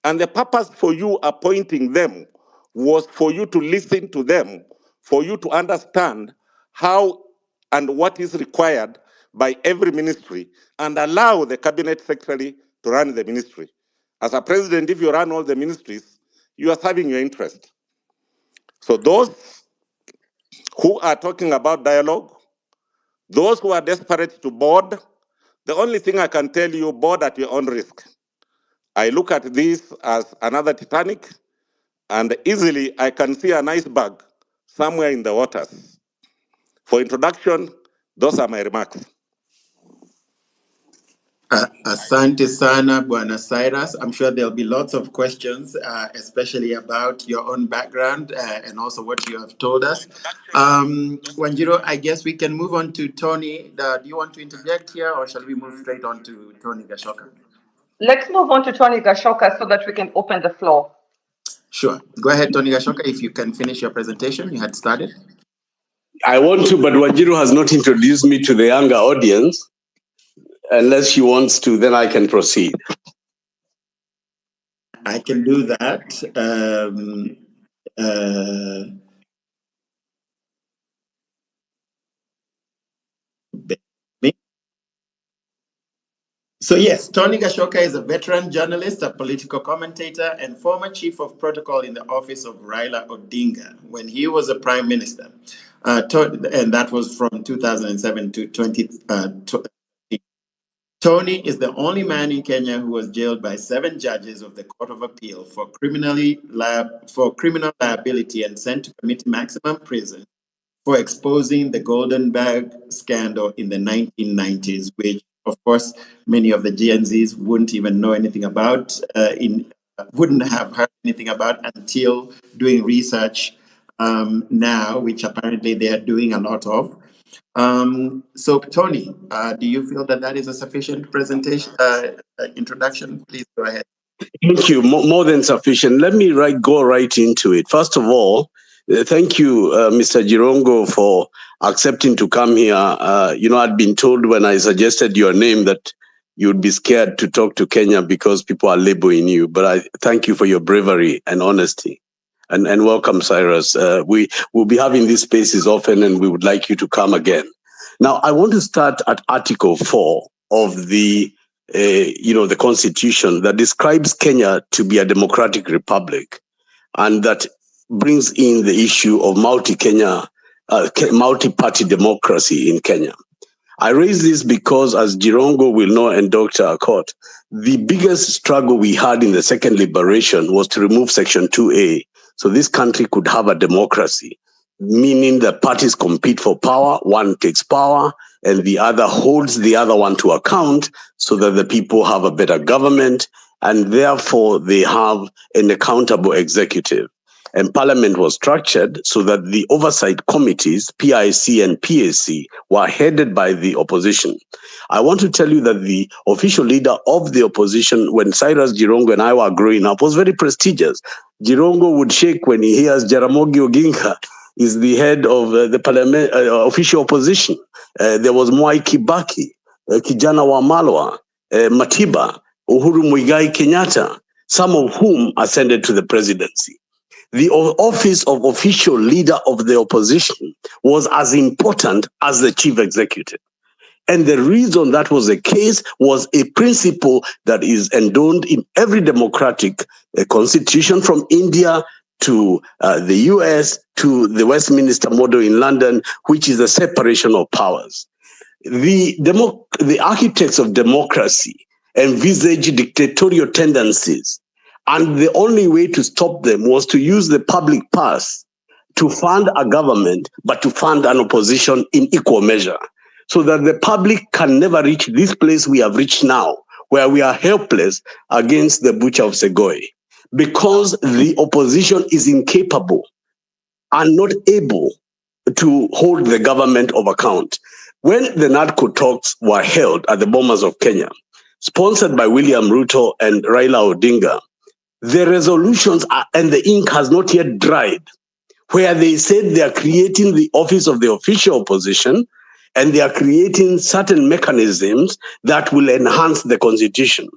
And the purpose for you appointing them was for you to listen to them, for you to understand how and what is required by every ministry, and allow the cabinet secretary to run the ministry. As a president, if you run all the ministries, you are serving your interest. So those who are talking about dialogue, those who are desperate to board, the only thing I can tell you, board at your own risk. I look at this as another Titanic, and easily I can see an iceberg somewhere in the waters. For introduction, those are my remarks. Asante sana, Bwana Cyrus. I'm sure there'll be lots of questions, especially about your own background and also what you have told us. Wanjiro, I guess we can move on to Tony. Do you want to interject here, or shall we move straight on to Tony Gashoka? Let's move on to Tony Gashoka so that we can open the floor. Sure. Go ahead, Tony Gashoka, if you can finish your presentation. You had started. I want to, but Wanjiru has not introduced me to the younger audience. Unless she wants to, then I can proceed. I can do that. So yes, Tony Gashoka is a veteran journalist, a political commentator, and former chief of protocol in the office of Raila Odinga when he was a prime minister. And that was from 2007 to 2020. Tony is the only man in Kenya who was jailed by 7 judges of the Court of Appeal for criminal liability and sent to commit maximum prison for exposing the Golden Bag scandal in the 1990s, which, of course, many of the GNZs wouldn't even know anything about, wouldn't have heard anything about until doing research now, which apparently they are doing a lot of. So, Tony, do you feel that that is a sufficient presentation, introduction? Please go ahead. Thank you. More than sufficient. Let me go right into it. First of all, Thank you, Mr. Jirongo, for accepting to come here. I'd been told when I suggested your name that you'd be scared to talk to Kenya because people are labeling you. But I thank you for your bravery and honesty. And welcome, Cyrus. We will be having these spaces often, and we would like you to come again. Now, I want to start at Article 4 of the Constitution that describes Kenya to be a democratic republic, and that brings in the issue of multi-party democracy in Kenya. I raise this because, as Jirongo will know and Dr. Akot, the biggest struggle we had in the second liberation was to remove Section 2A, so this country could have a democracy, meaning that parties compete for power, one takes power, and the other holds the other one to account so that the people have a better government, and therefore they have an accountable executive. And Parliament was structured so that the oversight committees, PIC and PAC, were headed by the opposition. I want to tell you that the official leader of the opposition, when Cyrus Jirongo and I were growing up, was very prestigious. Jirongo would shake when he hears Jaramogi Oginga is the head of the parliament, official opposition. There was Mwai Kibaki, Kijana Wamalwa, Matiba, Uhuru Muigai Kenyatta, some of whom ascended to the presidency. The office of official leader of the opposition was as important as the chief executive. And the reason that was the case was a principle that is endowed in every democratic constitution, from India to the US to the Westminster model in London, which is the separation of powers. The architects of democracy envisage dictatorial tendencies, and the only way to stop them was to use the public purse to fund a government, but to fund an opposition in equal measure, so that the public can never reach this place we have reached now, where we are helpless against the butcher of Segoi, because the opposition is incapable and not able to hold the government of account. When the NADCO talks were held at the Bomas of Kenya, sponsored by William Ruto and Raila Odinga, the resolutions and the ink has not yet dried, where they said they are creating the office of the official opposition and they are creating certain mechanisms that will enhance the constitution.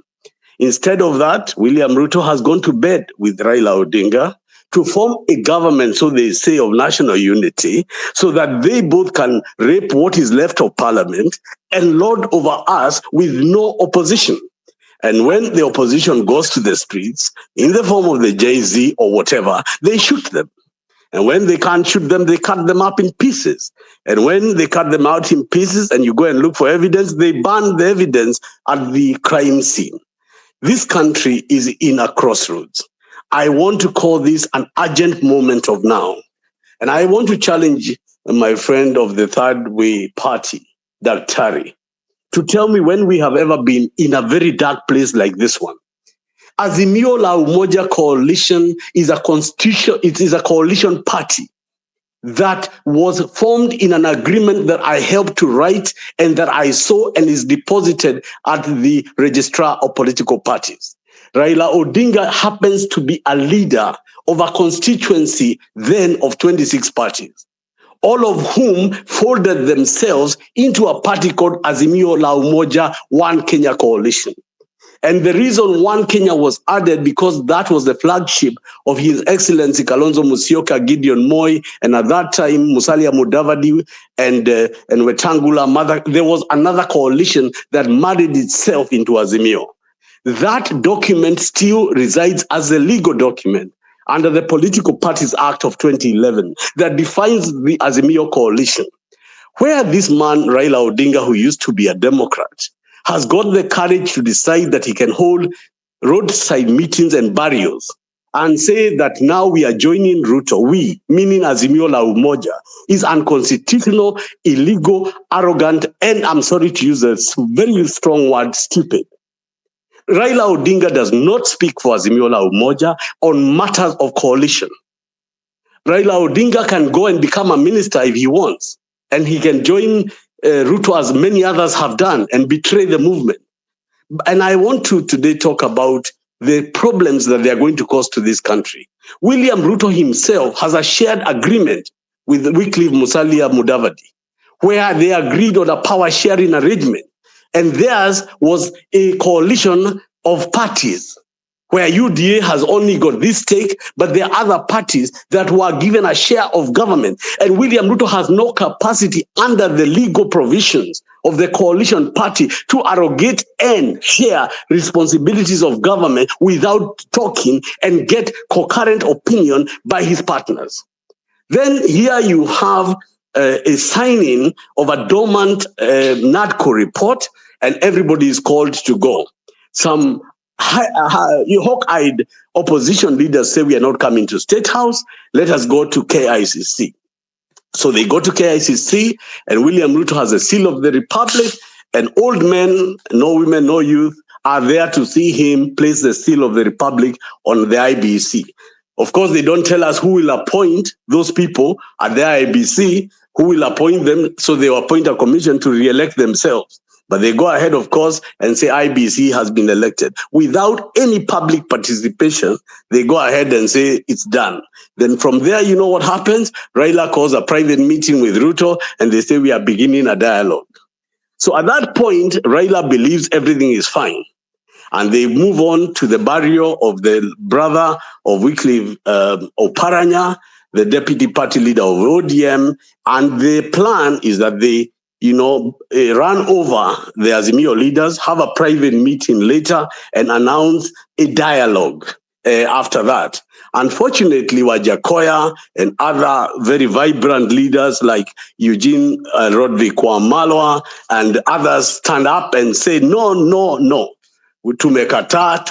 Instead of that, William Ruto has gone to bed with Raila Odinga to form a government, so they say, of national unity, so that they both can rape what is left of parliament and lord over us with no opposition. And when the opposition goes to the streets, in the form of the Jay-Z or whatever, they shoot them. And when they can't shoot them, they cut them up in pieces. And when they cut them out in pieces and you go and look for evidence, they burn the evidence at the crime scene. This country is in a crossroads. I want to call this an urgent moment of now. And I want to challenge my friend of the Third Way Party, Daktari, to tell me when we have ever been in a very dark place like this one. Azimio la Umoja coalition is a constitution, it is a coalition party that was formed in an agreement that I helped to write and that I saw and is deposited at the registrar of political parties. Raila Odinga happens to be a leader of a constituency then of 26 parties, all of whom folded themselves into a party called Azimio la Umoja One Kenya Coalition. And the reason One Kenya was added because that was the flagship of His Excellency Kalonzo Musyoka, Gideon Moi, and at that time Musalia Mudavadi and Wetangula. There was another coalition that married itself into Azimio. That document still resides as a legal document under the Political Parties Act of 2011 that defines the Azimio coalition, where this man, Raila Odinga, who used to be a Democrat, has got the courage to decide that he can hold roadside meetings and burials and say that now we are joining Ruto. We, meaning Azimio la Umoja, is unconstitutional, illegal, arrogant, and I'm sorry to use a very strong word, stupid. Raila Odinga does not speak for Azimio la Umoja on matters of coalition. Raila Odinga can go and become a minister if he wants, and he can join Ruto as many others have done and betray the movement. And I want to today talk about the problems that they are going to cause to this country. William Ruto himself has a shared agreement with Wycliffe Musalia Mudavadi, where they agreed on a power sharing arrangement. And theirs was a coalition of parties, where UDA has only got this stake, but there are other parties that were given a share of government. And William Ruto has no capacity under the legal provisions of the coalition party to arrogate and share responsibilities of government without talking and get concurrent opinion by his partners. Then here you have a signing of a dormant NADCO report, and everybody is called to go. Some hawk-eyed opposition leaders say we are not coming to State House, let us go to KICC. So they go to KICC, and William Ruto has a seal of the Republic, and old men, no women, no youth, are there to see him place the seal of the Republic on the IBC. Of course, they don't tell us who will appoint those people at the IBC, who will appoint them, so they will appoint a commission to re-elect themselves. But they go ahead, of course, and say IBC has been elected. Without any public participation, they go ahead and say it's done. Then from there, you know what happens? Raila calls a private meeting with Ruto, and they say we are beginning a dialogue. So at that point, Raila believes everything is fine. And they move on to the burial of the brother of Wycliffe Oparanya, the deputy party leader of ODM. And the plan is that they, run over the Azimio leaders, have a private meeting later, and announce a dialogue after that. Unfortunately, Wajakoya and other very vibrant leaders like Eugene Rodrick Wamalwa and others stand up and say, no, no, no. Tumekataa.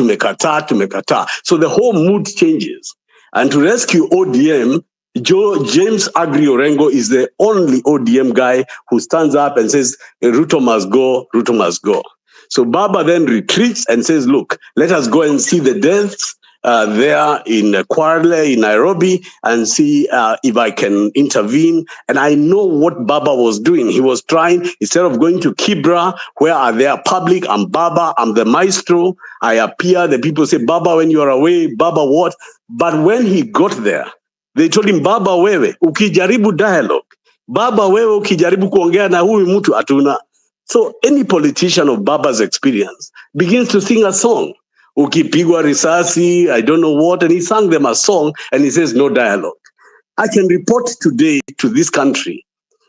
So the whole mood changes. And to rescue ODM, James Agri Orengo is the only ODM guy who stands up and says, Ruto must go, Ruto must go. So Baba then retreats and says, look, let us go and see the deaths there in Quarry, in Nairobi, and see if I can intervene. And I know what Baba was doing. He was trying, instead of going to Kibra, where are there public, I'm Baba, I'm the maestro, I appear, the people say, Baba, when you are away, Baba what? But when he got there, they told him, Baba wewe, ukijaribu dialogue, Baba wewe, ukijaribu kuongea na huyu mtu atuna. So any politician of Baba's experience begins to sing a song. Ukipigwa risasi, I don't know what, and he sang them a song, and he says, no dialogue. I can report today to this country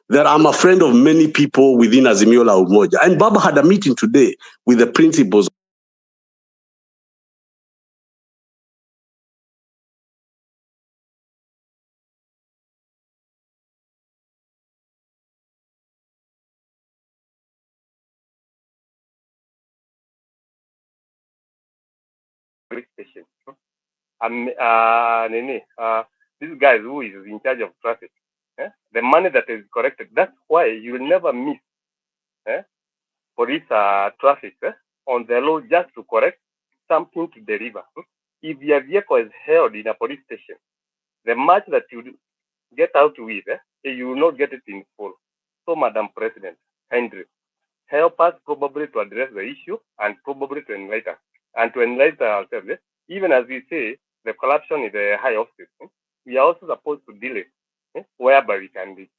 that I'm a friend of many people within Azimio la Umoja. And Baba had a meeting today with the principals. Station. This guy who is in charge of traffic, the money that is corrected, that's why you will never miss police traffic on the law just to correct something to deliver. If your vehicle is held in a police station, the much that you get out with, you will not get it in full. So, Madam President, Henry, help us probably to address the issue and probably to enlighten us. And to enlighten ourselves, even as we say, the corruption is a high office, we are also supposed to deal it, whereby we can be.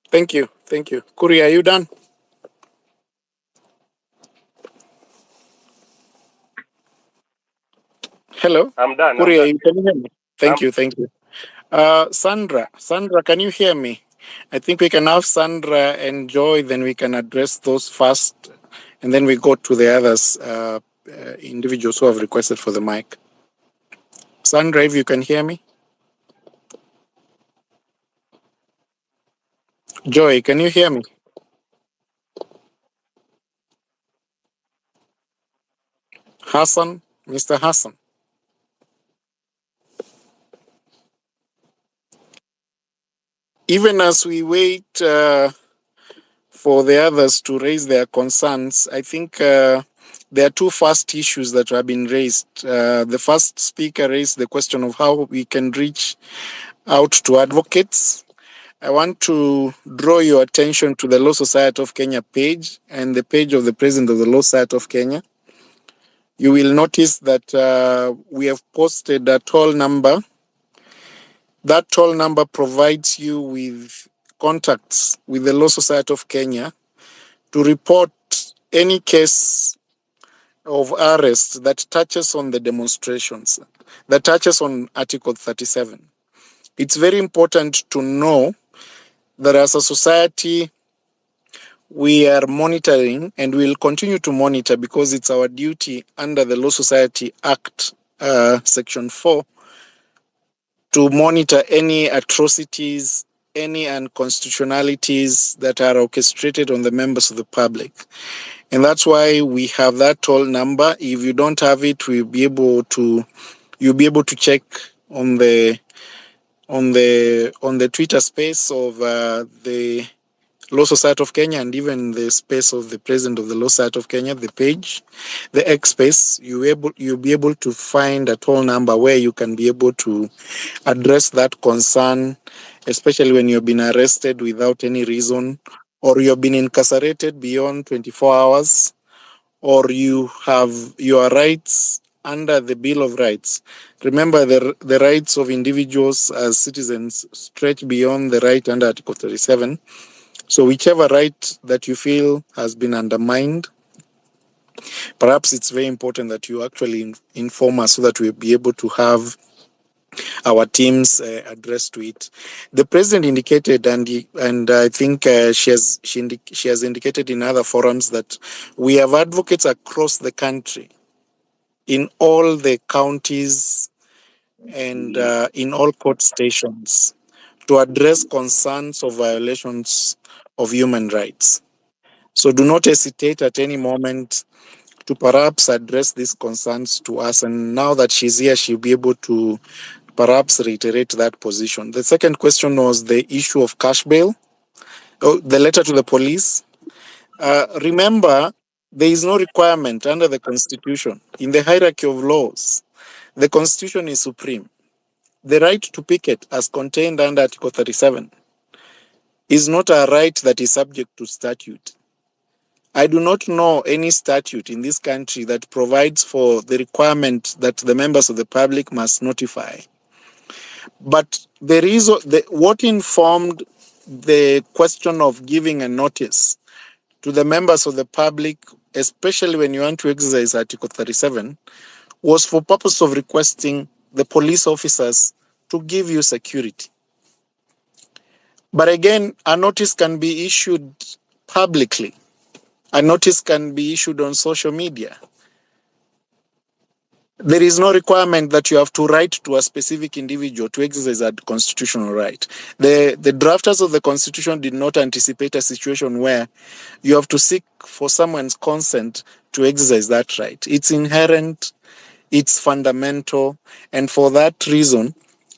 Thank you. Kuri, are you done? Hello? I'm done. Kuri, can you hear me? Thank you. Sandra, can you hear me? I think we can have Sandra and Joy, then we can address those first, and then we go to the others, individuals who have requested for the mic. Sandra, if you can hear me. Joy, can you hear me? Hassan, Mr. Hassan. Even as we wait for the others to raise their concerns, I think there are two first issues that have been raised. The first speaker raised the question of how we can reach out to advocates. I want to draw your attention to the Law Society of Kenya page and the page of the President of the Law Society of Kenya. You will notice that we have posted a toll number. That toll number provides you with contacts with the Law Society of Kenya to report any case of arrest that touches on the demonstrations, that touches on Article 37. It's very important to know that as a society, we are monitoring and will continue to monitor because it's our duty under the Law Society Act, Section 4, to monitor any atrocities, any unconstitutionalities that are orchestrated on the members of the public. And that's why we have that toll number. If you don't have it, you'll be able to check on the Twitter space of the Law Society of Kenya and even the space of the President of the Law Society of Kenya, the page, the X space. You'll be able to find a toll number where you can be able to address that concern, especially when you've been arrested without any reason, or you've been incarcerated beyond 24 hours, or you have your rights under the Bill of Rights. Remember, the rights of individuals as citizens stretch beyond the right under Article 37. So whichever right that you feel has been undermined, perhaps it's very important that you actually inform us so that we'll be able to have our teams address to it. The president indicated, and I think she has indicated in other forums, that we have advocates across the country, in all the counties and in all court stations, to address concerns of violations of human rights. So do not hesitate at any moment to perhaps address these concerns to us. And now that she's here, she'll be able to perhaps reiterate that position. The second question was the issue of cash bail, the letter to the police. Remember, there is no requirement under the Constitution. In the hierarchy of laws, the Constitution is supreme. The right to picket, as contained under Article 37, is not a right that is subject to statute. I do not know any statute in this country that provides for the requirement that the members of the public must notify. But there is what informed the question of giving a notice to the members of the public, especially when you want to exercise Article 37, was for purpose of requesting the police officers to give you security. But again, a notice can be issued publicly. A notice can be issued on social media. There is no requirement that you have to write to a specific individual to exercise that constitutional right. The drafters of the Constitution did not anticipate a situation where you have to seek for someone's consent to exercise that right. It's inherent, it's fundamental, and for that reason,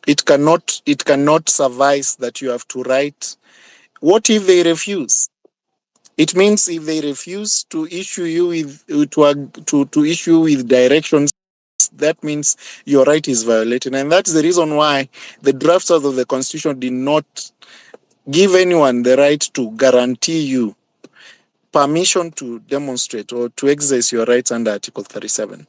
it cannot suffice that you have to write. What if they refuse? It means if they refuse to issue you with to issue with directions, that means your right is violated. And that's the reason why the drafters of the Constitution did not give anyone the right to guarantee you permission to demonstrate or to exercise your rights under Article 37.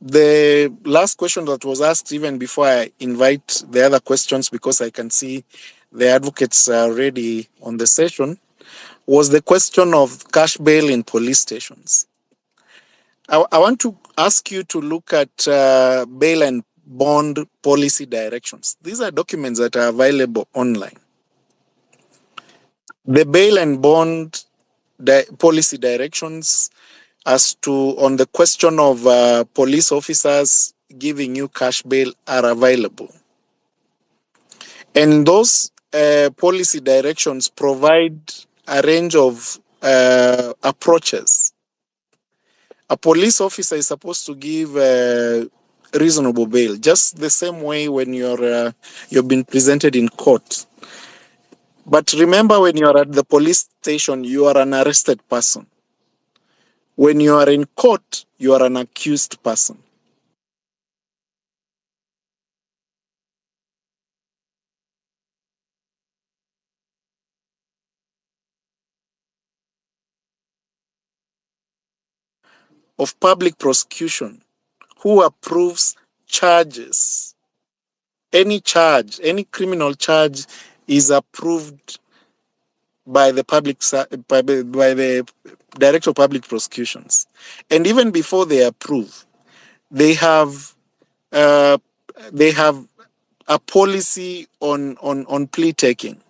The last question that was asked, even before I invite the other questions, because I can see the advocates are already on the session, was the question of cash bail in police stations. I want to ask you to look at bail and bond policy directions. These are documents that are available online. The bail and bond policy directions as to on the question of police officers giving you cash bail are available. And those policy directions provide a range of approaches. A police officer is supposed to give reasonable bail, just the same way when you've been presented in court. But remember, when you're at the police station, you are an arrested person. When you are in court, you are an accused person. of public prosecution who approves charges. Any charge, any criminal charge is approved by the by the Director of Public Prosecutions. And even before they approve, they have uh, a policy on plea taking.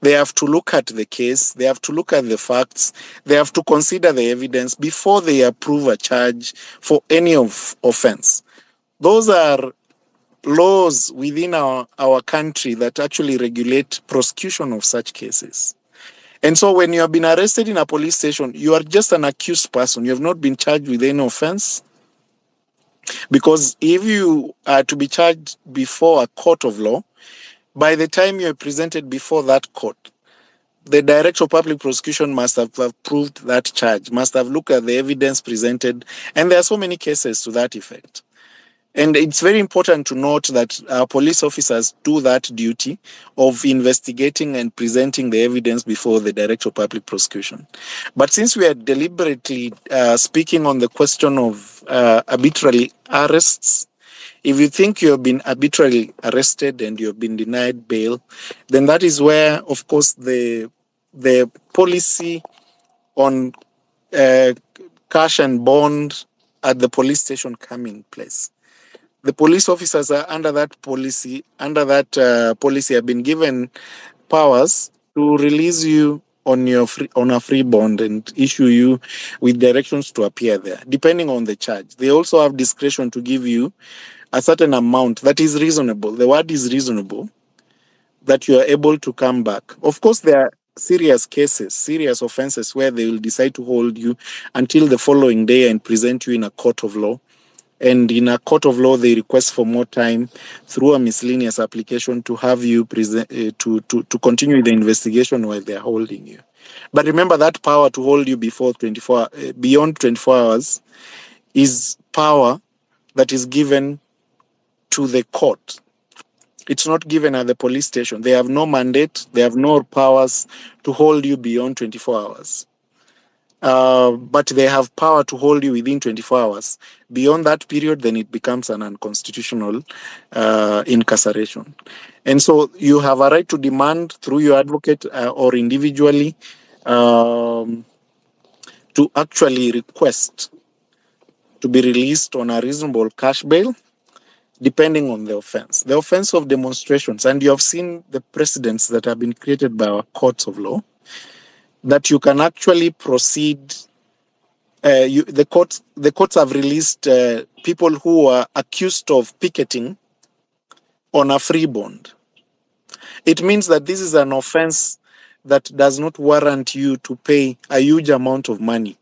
They have to look at the case, they have to look at the facts, they have to consider the evidence before they approve a charge for any offense. Those are laws within our country that actually regulate prosecution of such cases. And so when you have been arrested in a police station, you are just an accused person. You have not been charged with any offense. Because if you are to be charged before a court of law, by the time you are presented before that court, the Director of Public Prosecution must have approved that charge, must have looked at the evidence presented, and there are so many cases to that effect. And it's very important to note that our police officers do that duty of investigating and presenting the evidence before the Director of Public Prosecution. But since we are deliberately speaking on the question of arbitrary arrests, if you think you have been arbitrarily arrested and you have been denied bail, then that is where, of course, the policy on cash and bond at the police station come in place. The police officers are under that policy. Have been given powers to release you on a free bond and issue you with directions to appear there, depending on the charge. They also have discretion to give you a certain amount that is reasonable. The word is reasonable, that you are able to come back. Of course, there are serious cases, serious offenses where they will decide to hold you until the following day and present you in a court of law. And in a court of law, they request for more time through a miscellaneous application to have you to continue the investigation while they are holding you. But remember, that power to hold you beyond 24 hours is power that is given to the court. It's not given at the police station. They have no mandate. They have no powers to hold you beyond 24 hours. But they have power to hold you within 24 hours. Beyond that period, then it becomes an unconstitutional incarceration. And so you have a right to demand through your advocate or individually to actually request to be released on a reasonable cash bail, depending on the offense. The offense of demonstrations, and you have seen the precedents that have been created by our courts of law, that you can actually proceed. The courts have released people who are accused of picketing on a free bond. It means that this is an offense that does not warrant you to pay a huge amount of money.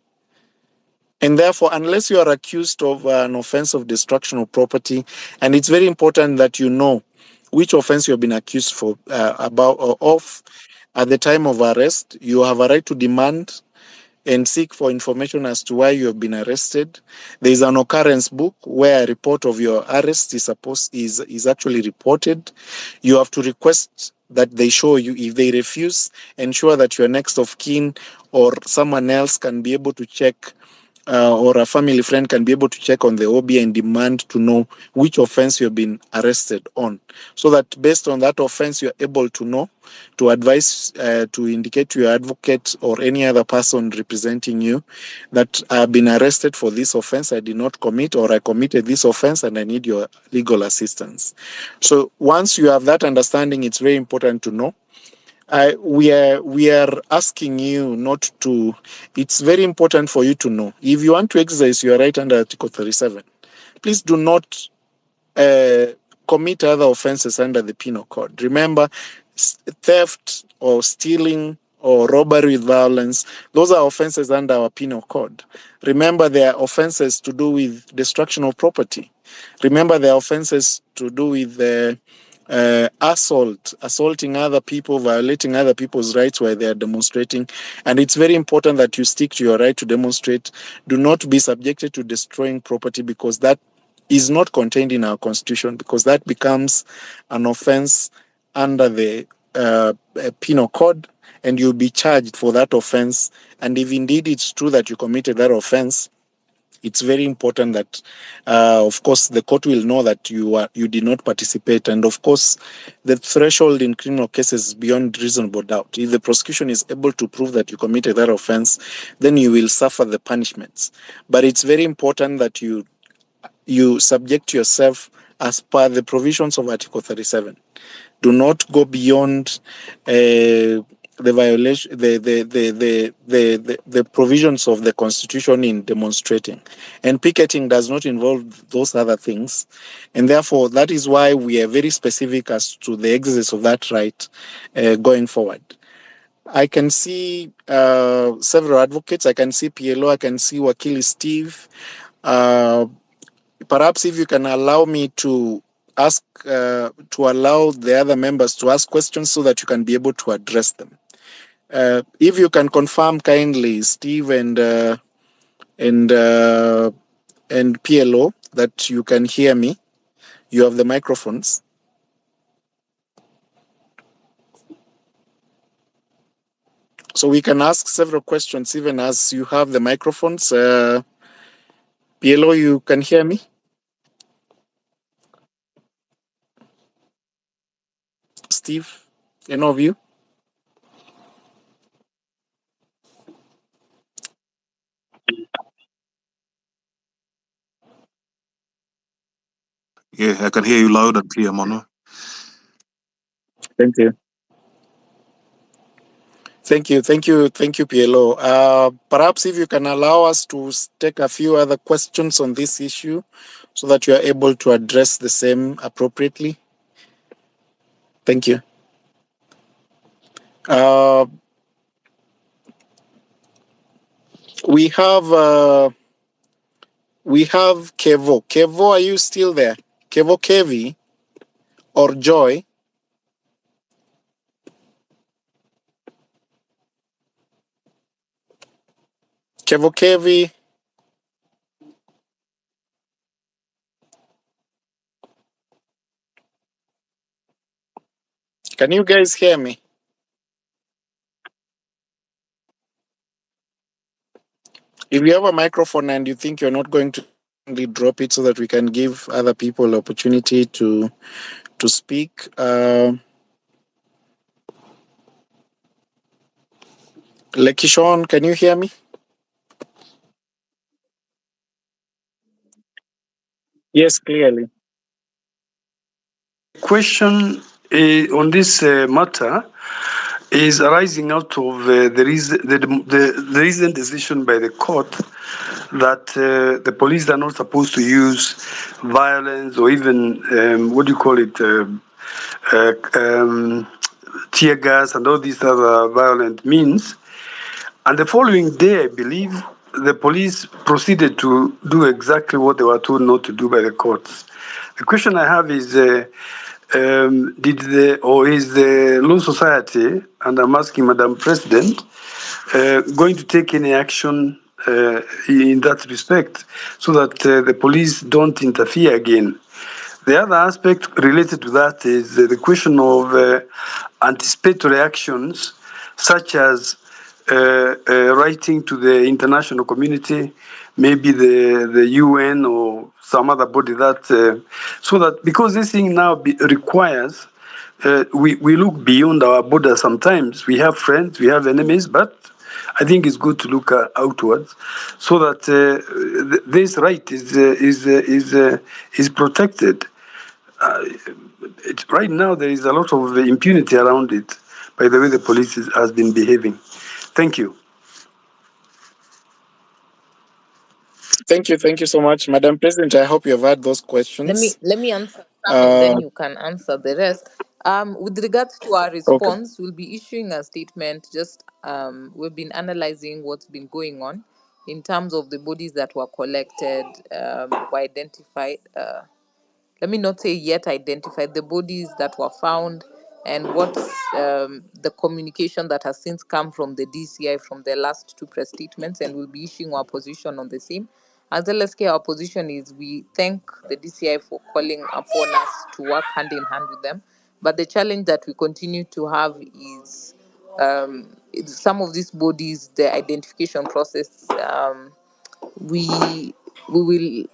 And therefore, unless you are accused of an offense of destruction of property, and it's very important that you know which offense you have been accused of at the time of arrest, you have a right to demand and seek for information as to why you have been arrested. There is an occurrence book where a report of your arrest is actually reported. You have to request that they show you. If they refuse, ensure that your next of kin or someone else can be able to check, or a family friend can be able to check on the OB and demand to know which offense you've been arrested on, so that based on that offense you're able to know, to advise, to indicate to your advocate or any other person representing you that I've been arrested for this offense, I did not commit, or I committed this offense and I need your legal assistance. So once you have that understanding, it's very important to know. We are asking you not to. It's very important for you to know. If you want to exercise your right under Article 37, please do not commit other offenses under the Penal Code. Remember, theft or stealing or robbery with violence, those are offenses under our Penal Code. Remember, there are offenses to do with destruction of property. Remember, there are offenses to do with assaulting other people, violating other people's rights while they are demonstrating. And it's very important that you stick to your right to demonstrate. Do not be subjected to destroying property, because that is not contained in our constitution, because that becomes an offense under the Penal Code, and you'll be charged for that offense. And if indeed it's true that you committed that offense, It's very important that, of course, the court will know that you did not participate, and of course, the threshold in criminal cases is beyond reasonable doubt. If the prosecution is able to prove that you committed that offense, then you will suffer the punishments. But it's very important that you subject yourself as per the provisions of Article 37. Do not go beyond the violation, the provisions of the Constitution in demonstrating. And picketing does not involve those other things. And therefore, that is why we are very specific as to the exercise of that right going forward. I can see several advocates. I can see PLO. I can see Wakili Steve. Perhaps if you can allow me to ask, to allow the other members to ask questions so that you can be able to address them. If you can confirm kindly, Steve and PLO, that you can hear me. You have the microphones. So we can ask several questions even as you have the microphones. PLO, you can hear me? Steve, any of you? Yeah, I can hear you loud and clear, Mano. Thank you. Thank you, PLO. Perhaps if you can allow us to take a few other questions on this issue so that you are able to address the same appropriately. Thank you. We have Kevo. Kevo, are you still there? Kevo Kevi or Joy? Kevo Kevi. Can you guys hear me? If you have a microphone and you think you're not going to drop it so that we can give other people opportunity to speak. Lekishon, can you hear me? Yes, clearly. Question on this matter is arising out of the recent decision by the court that the police are not supposed to use violence or even tear gas and all these other violent means. And the following day, I believe, the police proceeded to do exactly what they were told not to do by the courts. The question I have is, is the Law Society, and I'm asking Madam President, going to take any action in that respect so that the police don't interfere again? The other aspect related to that is the question of anticipatory actions, such as writing to the international community, maybe the UN or some other body that, so that because this thing now requires, we look beyond our borders sometimes. We have friends, we have enemies, but I think it's good to look outwards, so that this right is protected. Right now, there is a lot of impunity around it by the way the police has been behaving. Thank you. Thank you so much, Madam President. I hope you have had those questions. Let me answer some and then you can answer the rest. With regards to our response, we'll be issuing a statement. We've been analyzing what's been going on in terms of the bodies that were collected, were identified. Let me not say yet identified, the bodies that were found, and what's the communication that has since come from the DCI from the last two press statements, and we'll be issuing our position on the same. As LSK, our position is we thank the DCI for calling upon us to work hand in hand with them. But the challenge that we continue to have is some of these bodies, the identification process, we we will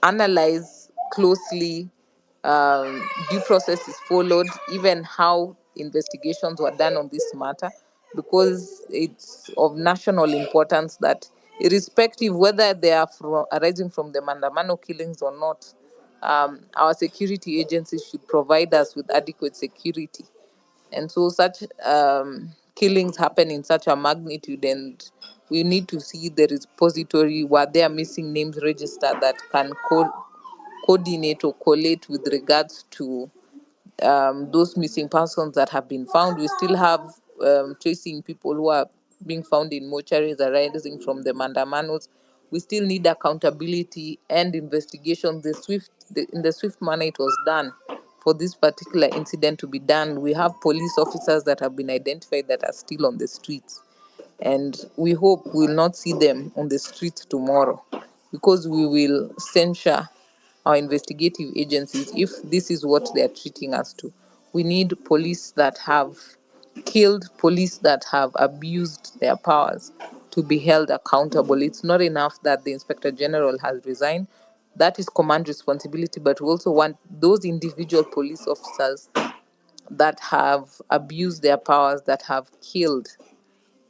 analyze closely due process is followed, even how investigations were done on this matter, because it's of national importance that, irrespective whether they are arising from the Maandamano killings or not, our security agencies should provide us with adequate security. And so such killings happen in such a magnitude, and we need to see the repository where there are missing names register that can coordinate or collate with regards to those missing persons that have been found. We still have tracing people who are being found in mortuaries arising from the Mandamanos. We still need accountability and investigation. In the swift manner it was done for this particular incident to be done. We have police officers that have been identified that are still on the streets, and we hope we will not see them on the streets tomorrow, because we will censure our investigative agencies if this is what they are treating us to. We need police that have killed, police that have abused their powers, to be held accountable. It's not enough that the Inspector General has resigned. That is command responsibility, but we also want those individual police officers that have abused their powers, that have killed,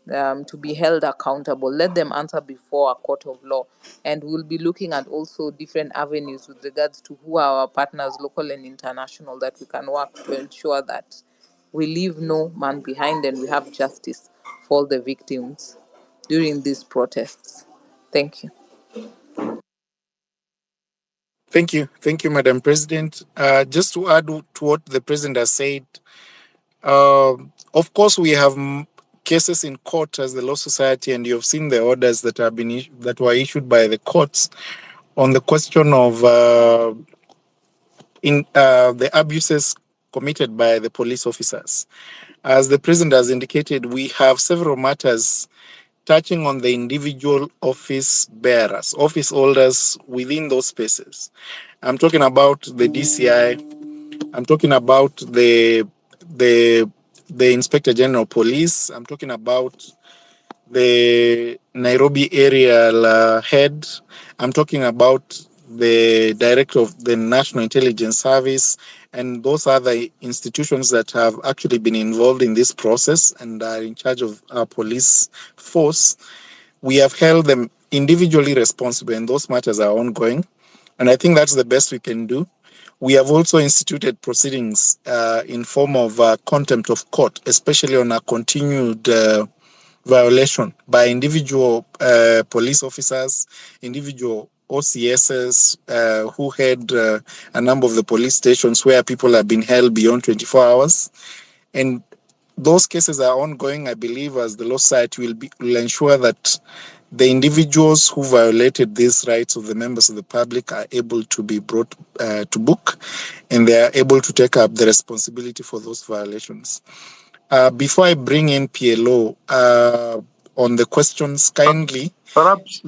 to be held accountable. Let them answer before a court of law. And we'll be looking at also different avenues with regards to who are our partners, local and international, that we can work to ensure that we leave no man behind and we have justice for all the victims during these protests. Thank you. Thank you, Madam President. Just to add to what the President has said, of course, we have cases in court as the Law Society, and you have seen the orders that have been that were issued by the courts on the question of the abuses committed by the police officers. As the President has indicated, we have several matters touching on the individual office bearers, office holders within those spaces. I'm talking about the DCI. I'm talking about the Inspector General of Police. I'm talking about the Nairobi area head. I'm talking about the director of the National Intelligence Service, and those other institutions that have actually been involved in this process and are in charge of our police force. We have held them individually responsible, and those matters are ongoing. And I think that's the best we can do. We have also instituted proceedings in form of contempt of court, especially on a continued violation by individual police officers, individual OCSs who had a number of the police stations where people have been held beyond 24 hours. And those cases are ongoing. I believe as the Law Society will ensure that the individuals who violated these rights of the members of the public are able to be brought to book, and they are able to take up the responsibility for those violations. Before I bring in PLO on the questions, kindly, Perhaps,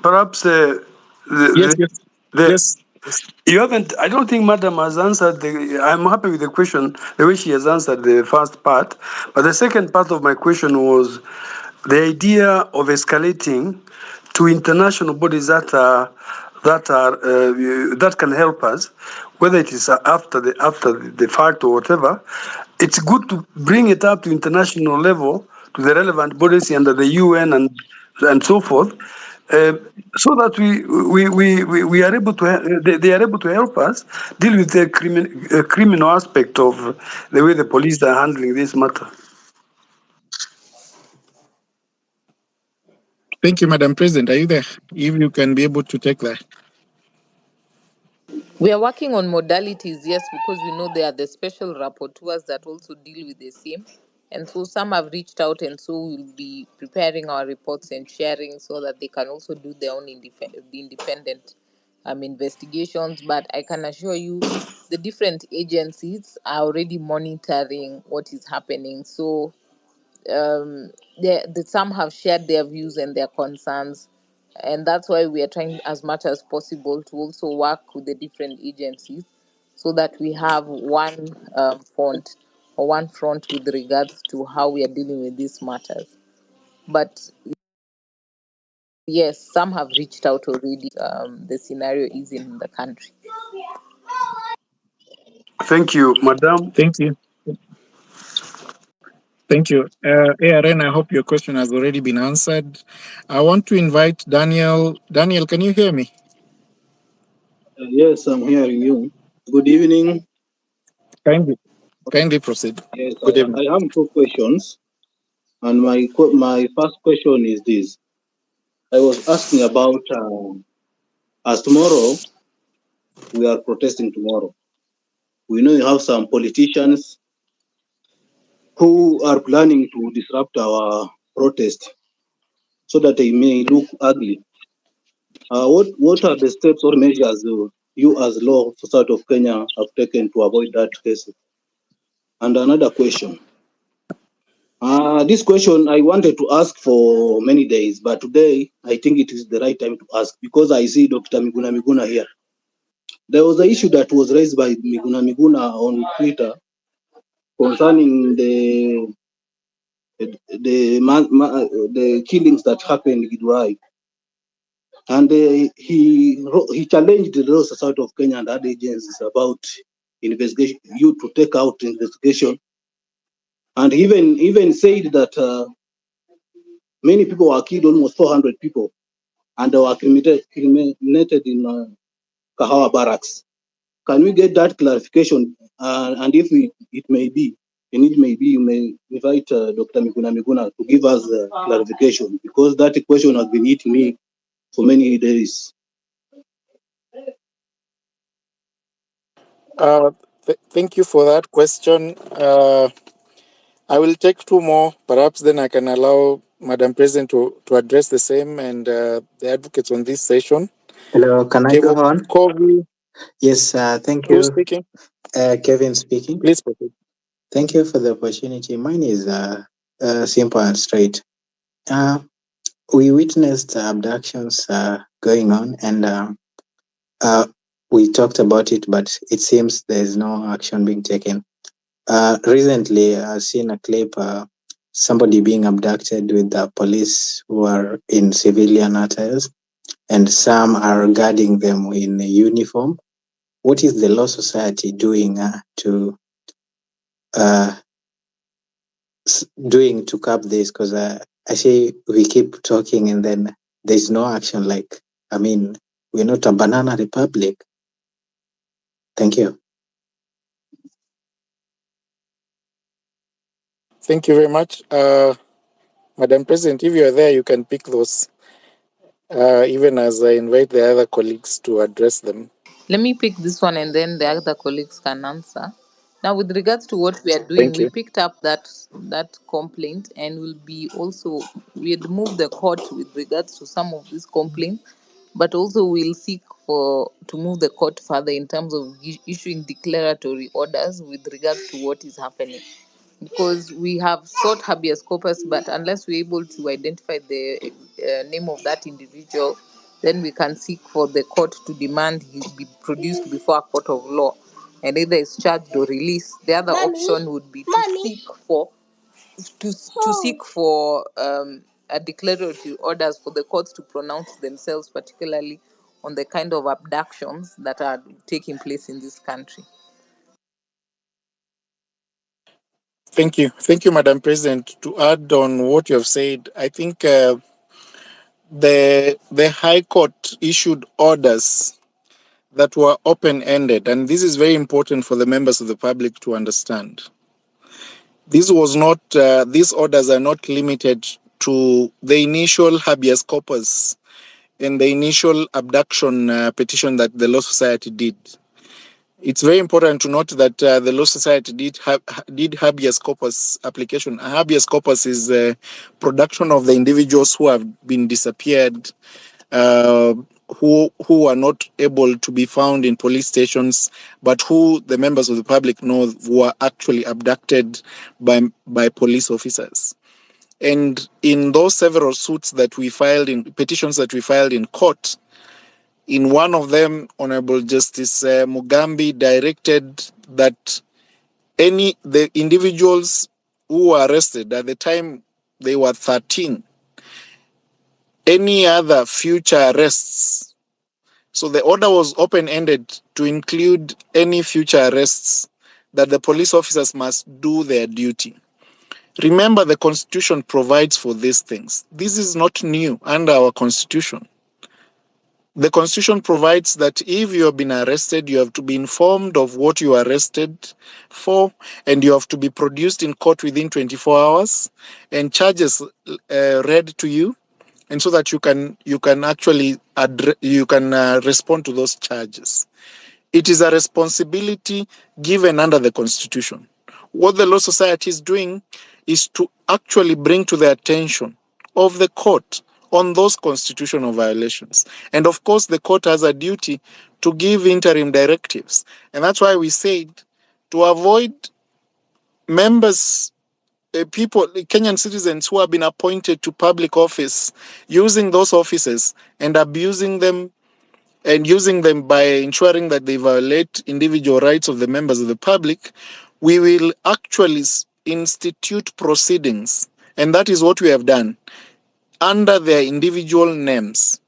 perhaps yes, the yes. you haven't. I don't think Madam has answered the. I'm happy with the question, the way she has answered the first part, but the second part of my question was the idea of escalating to international bodies that can help us, whether it is after the fact or whatever. It's good to bring it up to international level, to the relevant bodies under the UN and so forth, so that we are able to they are able to help us deal with the criminal aspect of the way the police are handling this matter. Thank you, Madam President. Are you there? If you can be able to take that. We are working on modalities, yes, because we know there are the special rapporteurs that also deal with the same. And so some have reached out, and so we'll be preparing our reports and sharing so that they can also do their own independent investigations. But I can assure you the different agencies are already monitoring what is happening. So some have shared their views and their concerns, and that's why we are trying as much as possible to also work with the different agencies so that we have one front or one front with regards to how we are dealing with these matters. But Yes, some have reached out already. The scenario is in the country. Thank you, Madam. Thank you. Thank you. ARN, I hope your question has already been answered. I want to invite Daniel. Daniel, can you hear me? Yes, I'm hearing you. Good evening. Kindly proceed. Yes, Good evening. I have two questions, and my first question is this: I was asking about as tomorrow we are protesting tomorrow. We know you have some politicians who are planning to disrupt our protest so that they may look ugly. What are the steps or measures you as law society of Kenya have taken to avoid that case? And another question. This question I wanted to ask for many days, but today I think it is the right time to ask because I see Dr. Miguna here. There was an issue that was raised by Miguna on Twitter concerning the killings that happened in Githurai. And he challenged the Law Society of Kenya and other agencies about investigation, you to take out investigation, and even said that many people were killed, almost 400 people, and they were cremated in Kahawa barracks. Can we get that clarification? And if it may be, you may invite Dr. Miguna to give us clarification because that question has been eating me for many days. Thank you for that question. I will take two more. Perhaps then I can allow Madam President to address the same and the advocates on this session. Hello, can I go on? Kobe. Yes, thank Who's you. speaking? Kevin speaking. Please proceed. Thank you for the opportunity. Mine is simple and straight. We witnessed abductions going on, and we talked about it, but it seems there is no action being taken. Recently, I've seen a clip, somebody being abducted with the police who are in civilian attires, and some are guarding them in uniform. What is the Law Society doing to curb this? Because I say we keep talking and then there's no action. Like, I mean, we're not a banana republic. Thank you. Thank you very much. Madam President, if you are there, you can pick those, even as I invite the other colleagues to address them. Let me pick this one and then the other colleagues can answer. Now, with regards to what we are doing, Thank we you. picked up that complaint and we had moved the court with regards to some of these complaints, but also we'll seek to move the court further in terms of issuing declaratory orders with regards to what is happening. Because we have sought habeas corpus, but unless we're able to identify the name of that individual, then we can seek for the court to demand he be produced before a court of law and either is charged or released. The other option would be to seek for a declaratory orders for the courts to pronounce themselves, particularly on the kind of abductions that are taking place in this country. Thank you. Thank you, Madam President. To add on what you have said, I think the High Court issued orders that were open-ended, and this is very important for the members of the public to understand. This was not; these orders are not limited to the initial habeas corpus and the initial abduction petition that the Law Society did. It's very important to note that the Law Society did habeas corpus application. A habeas corpus is production of the individuals who have been disappeared, who are not able to be found in police stations, but who the members of the public know were actually abducted by police officers. And in those several suits that we filed in petitions that we filed in court, in one of them, Honorable Justice Mugambi directed that the individuals who were arrested at the time, they were 13, any other future arrests. So the order was open-ended to include any future arrests that the police officers must do their duty. Remember, the Constitution provides for these things. This is not new under our Constitution. The Constitution provides that if you have been arrested, you have to be informed of what you are arrested for, and you have to be produced in court within 24 hours, and charges read to you, and so that you can actually respond to those charges. It is a responsibility given under the Constitution. What the Law Society is doing is to actually bring to the attention of the court on those constitutional violations. And of course, the court has a duty to give interim directives. And that's why we said to avoid members, people, Kenyan citizens who have been appointed to public office, using those offices and abusing them and using them by ensuring that they violate individual rights of the members of the public, we will actually institute proceedings. And that is what we have done under their individual names.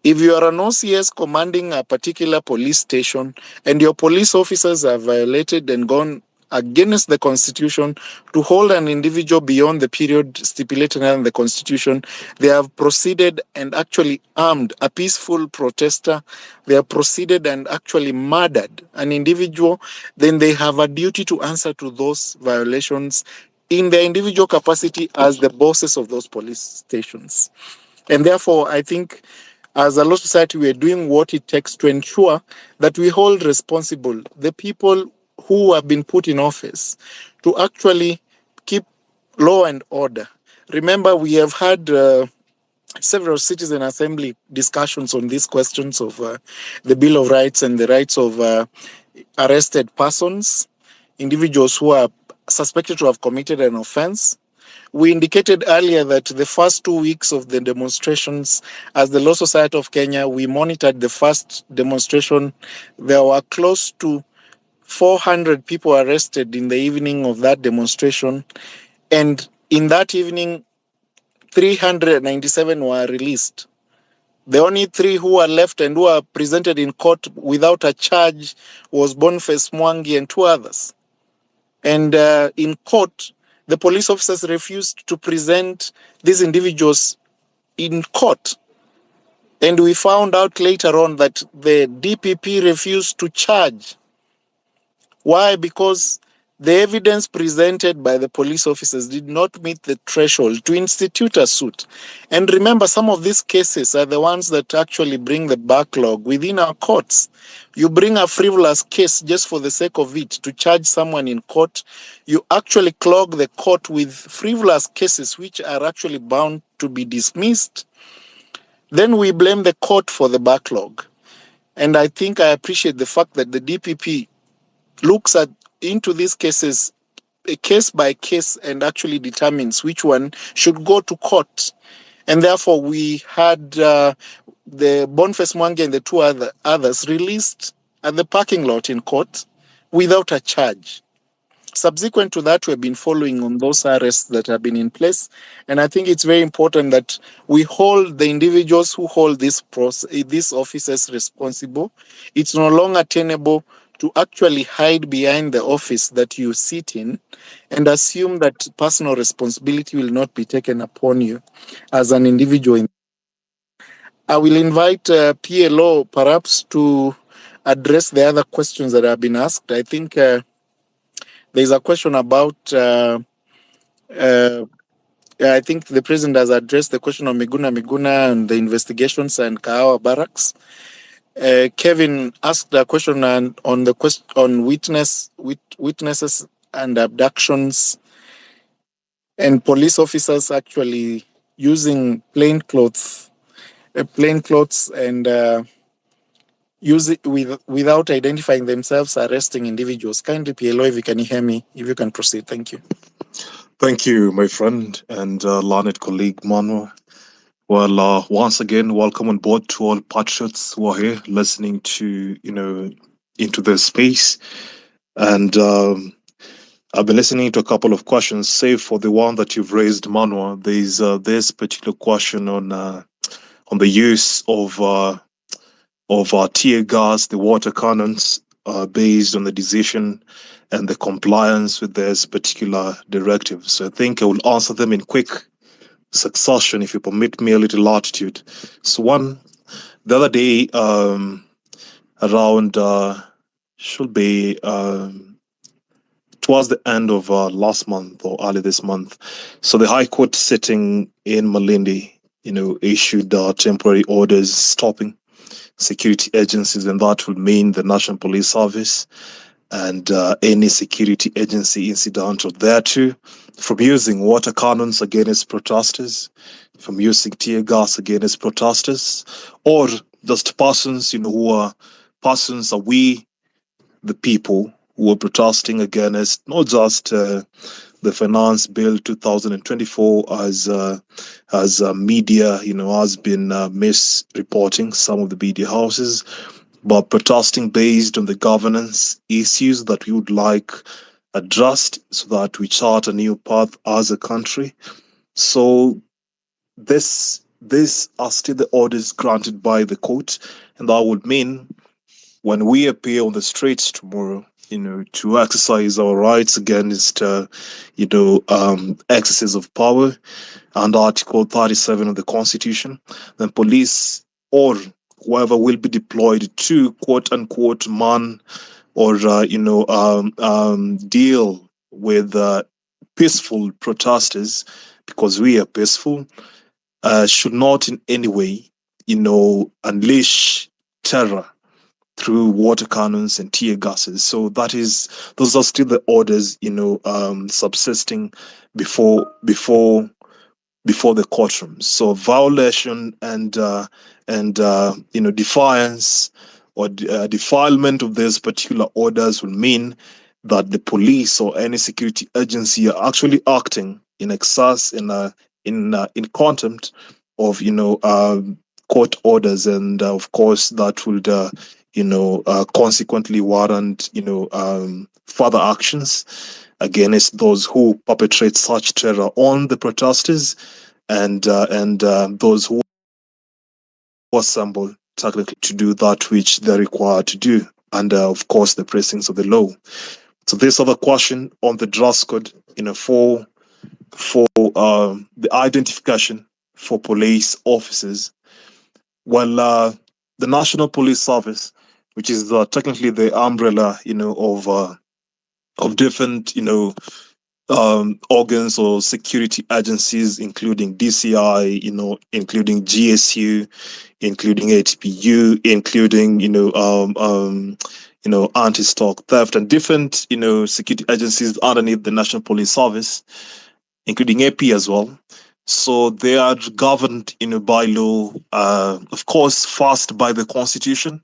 If you are an OCS commanding a particular police station and your police officers have violated and gone against the Constitution to hold an individual beyond the period stipulated in the Constitution, they have proceeded and actually armed a peaceful protester. They have proceeded and actually murdered an individual. Then they have a duty to answer to those violations in their individual capacity as the bosses of those police stations. And therefore, I think as a law society, we are doing what it takes to ensure that we hold responsible the people who have been put in office to actually keep law and order. Remember, we have had several citizen assembly discussions on these questions of the Bill of Rights and the rights of arrested persons, individuals who are suspected to have committed an offense. We indicated earlier that the first 2 weeks of the demonstrations, as the Law Society of Kenya, we monitored the first demonstration. There were close to 400 people arrested in the evening of that demonstration. And in that evening, 397 were released. The only 3 who were left and who were presented in court without a charge was Boniface Mwangi and 2 others. And in court, the police officers refused to present these individuals in court. And we found out later on that the DPP refused to charge. Why? Because the evidence presented by the police officers did not meet the threshold to institute a suit. And remember, some of these cases are the ones that actually bring the backlog within our courts. You bring a frivolous case just for the sake of it to charge someone in court. You actually clog the court with frivolous cases which are actually bound to be dismissed. Then we blame the court for the backlog. And I think I appreciate the fact that the DPP looks into these cases case by case and actually determines which one should go to court. And therefore, we had the Boniface Mwangi and the 2 others released at the parking lot in court without a charge. Subsequent to that, we've been following on those arrests that have been in place. And I think it's very important that we hold the individuals who hold these offices responsible. It's no longer tenable to actually hide behind the office that you sit in and assume that personal responsibility will not be taken upon you as an individual. I will invite PLO perhaps to address the other questions that have been asked. I think there's a question about, I think the president has addressed the question of Miguna and the investigations and Kahawa barracks. Kevin asked a question on the question on witnesses and abductions and police officers actually using plain clothes and use it without identifying themselves, arresting individuals. Kindly, PLO, if you can hear me, if you can proceed. Thank you. Thank you, my friend and learned colleague Manuel. Well, once again, welcome on board to all patriots who are here listening to, into the space. And I've been listening to a couple of questions, save for the one that you've raised, Manwa. There's this particular question on the use of tear gas, the water cannons, based on the decision and the compliance with this particular directive. So I think I will answer them in quick succession, if you permit me a little latitude. So one, the other day, around should be towards the end of last month or early this month. So the High Court sitting in Malindi, issued temporary orders stopping security agencies, and that would mean the National Police Service and any security agency incidental thereto, from using water cannons against protesters, from using tear gas against protesters, or just persons, who are persons are we, the people who are protesting against not just the Finance Bill 2024 as media, has been misreporting some of the media houses, but protesting based on the governance issues that we would like addressed so that we chart a new path as a country. So these are still the orders granted by the court, and that would mean when we appear on the streets tomorrow, to exercise our rights against, excesses of power and Article 37 of the Constitution, then police or whoever will be deployed to quote unquote man or deal with peaceful protesters, because we are peaceful, should not in any way unleash terror through water cannons and tear gases. So those are still the orders subsisting before the courtroom. So violation and defiance or defilement of these particular orders will mean that the police or any security agency are actually acting in excess, in contempt of court orders, and of course that would consequently warrant further actions against those who perpetrate such terror on the protesters and those who assemble technically to do that which they're required to do under, of course, the precincts of the law. So this other question on the dress code, for the identification for police officers. Well, the National Police Service, which is technically the umbrella, of different, organs or security agencies, including DCI, including GSU, including ATPU, including anti-stock theft, and different security agencies underneath the National Police Service, including AP as well. So they are governed by law, of course, first by the Constitution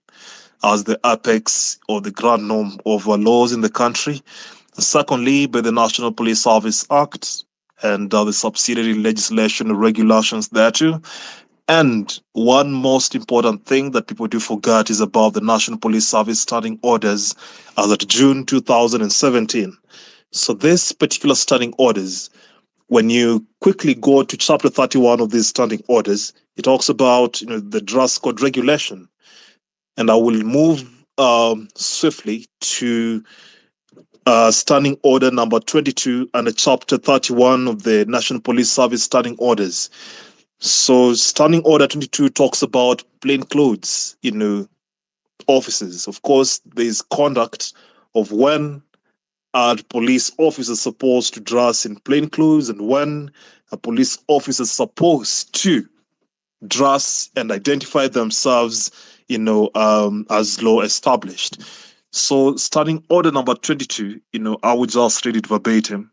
as the apex or the grand norm of laws in the country. Secondly, by the National Police Service Act and the subsidiary legislation and regulations thereto. And one most important thing that people do forget is about the National Police Service standing orders as of June 2017. So this particular standing orders, when you quickly go to chapter 31 of these standing orders, it talks about the dress code regulation. And I will move swiftly to standing order number 22 and chapter 31 of the National Police Service standing orders. So standing order 22 talks about plainclothes, officers. Of course, there is conduct of when are police officers supposed to dress in plainclothes and when a police officer is supposed to dress and identify themselves, as law established. So standing order number 22, I would just read it verbatim.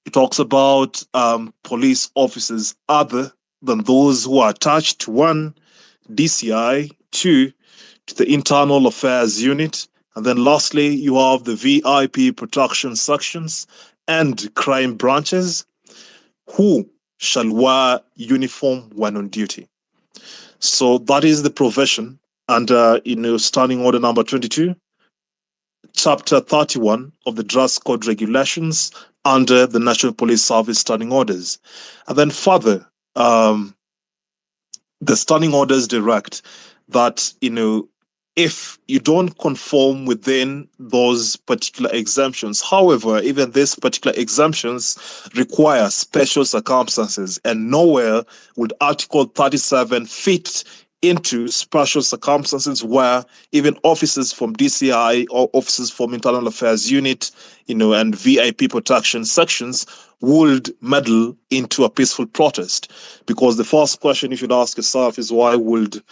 It talks about police officers other than those who are attached to 1, DCI, 2, to the Internal Affairs Unit, and then lastly, you have the VIP protection sections and crime branches who shall wear uniform when on duty. So that is the provision under, standing order number 22. Chapter 31 of the Dress Code Regulations under the National Police Service Standing Orders. And then further, the standing orders direct that, if you don't conform within those particular exemptions, however, even these particular exemptions require special circumstances, and nowhere would Article 37 fit into special circumstances where even officers from DCI or officers from Internal Affairs Unit, and VIP protection sections would meddle into a peaceful protest. Because the first question you should ask yourself is, why would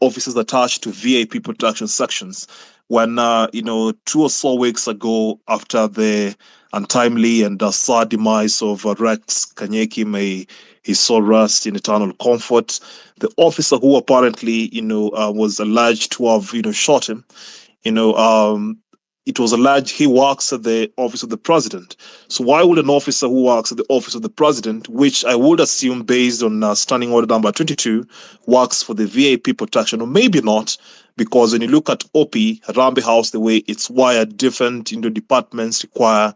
officers attached to VIP protection sections when 2 or so weeks ago, after the untimely and sad demise of Rex Kanyeki, may his soul rest in eternal comfort, the officer who apparently was alleged to have shot him, it was alleged he works at the office of the president. So why would an officer who works at the office of the president, which I would assume based on Standing Order number 22, works for the VIP protection, or maybe not, because when you look at OP, Harambee House, the way it's wired, different departments require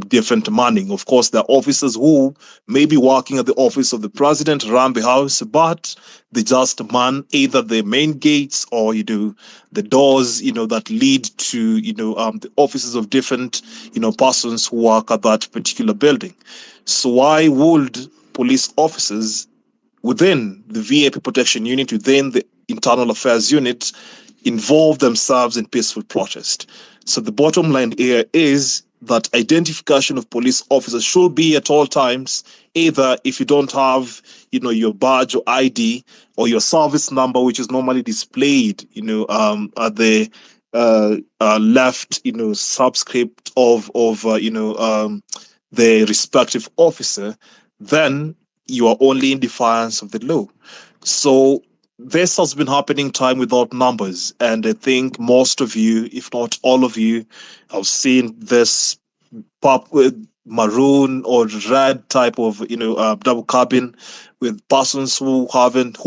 different manning. Of course, there are officers who may be working at the office of the president, Harambee House, but they just man either the main gates or the doors that lead to the offices of different persons who work at that particular building. So why would police officers within the VIP protection unit, within the Internal Affairs Unit, involve themselves in peaceful protest? So the bottom line here is that identification of police officers should be at all times, either if you don't have your badge or ID or your service number, which is normally displayed at the left subscript of the respective officer, then you are only in defiance of the law. So this has been happening time without numbers, and I think most of you, if not all of you, have seen this pop with maroon or red type of double cabin with persons who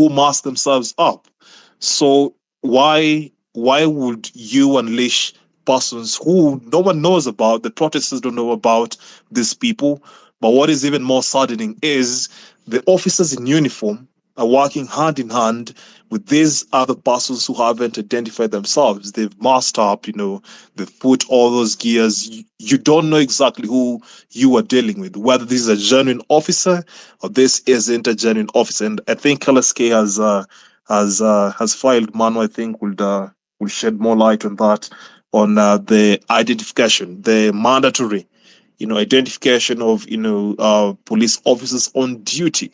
mask themselves up. So why would you unleash persons who no one knows about? The protesters don't know about these people. But what is even more saddening is the officers in uniform are working hand in hand with these other persons who haven't identified themselves. They've masked up, they've put all those gears. You don't know exactly who you are dealing with, whether this is a genuine officer or this isn't a genuine officer. And I think LSK has filed. Manu, I think, will shed more light on that, on the identification, the mandatory identification of police officers on duty.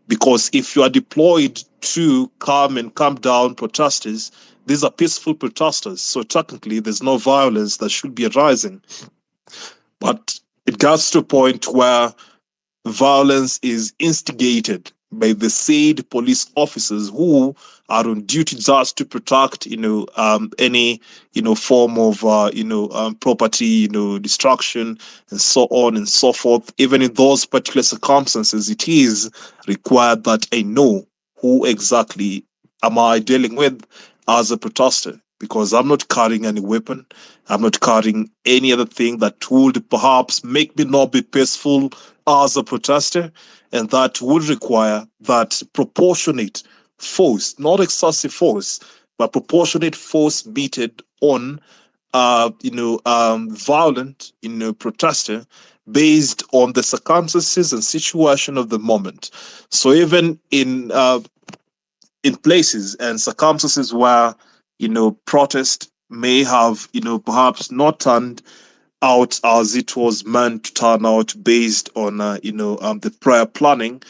Because if you are deployed to calm down protesters, these are peaceful protesters, so technically there's no violence that should be arising. But it gets to a point where violence is instigated by the said police officers who are on duty just to protect any form of property destruction and so on and so forth. Even in those particular circumstances, it is required that I know who exactly am I dealing with as a protester, because I'm not carrying any weapon. I'm not carrying any other thing that would perhaps make me not be peaceful as a protester, and that would require that proportionate force, not excessive force, but proportionate force meted on violent protester based on the circumstances and situation of the moment. So even in places and circumstances where protest may have perhaps not turned out as it was meant to turn out based on the prior planning,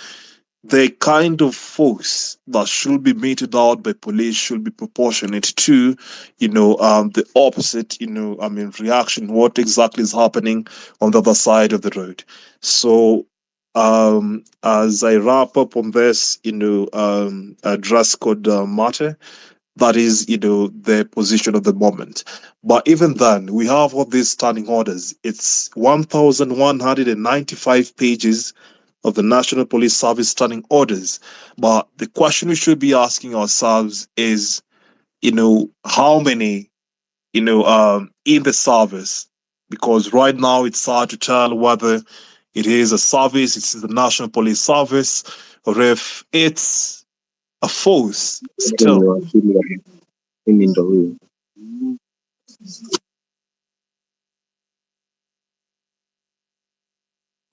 the kind of force that should be meted out by police should be proportionate to the opposite reaction, what exactly is happening on the other side of the road. So as I wrap up on this dress code matter, that is the position of the moment. But even then, we have all these standing orders. It's 1,195 pages of the National Police Service standing orders. But the question we should be asking ourselves is, how many in the service, because right now it's hard to tell whether it is a service, it's the National Police Service, or if it's a force still.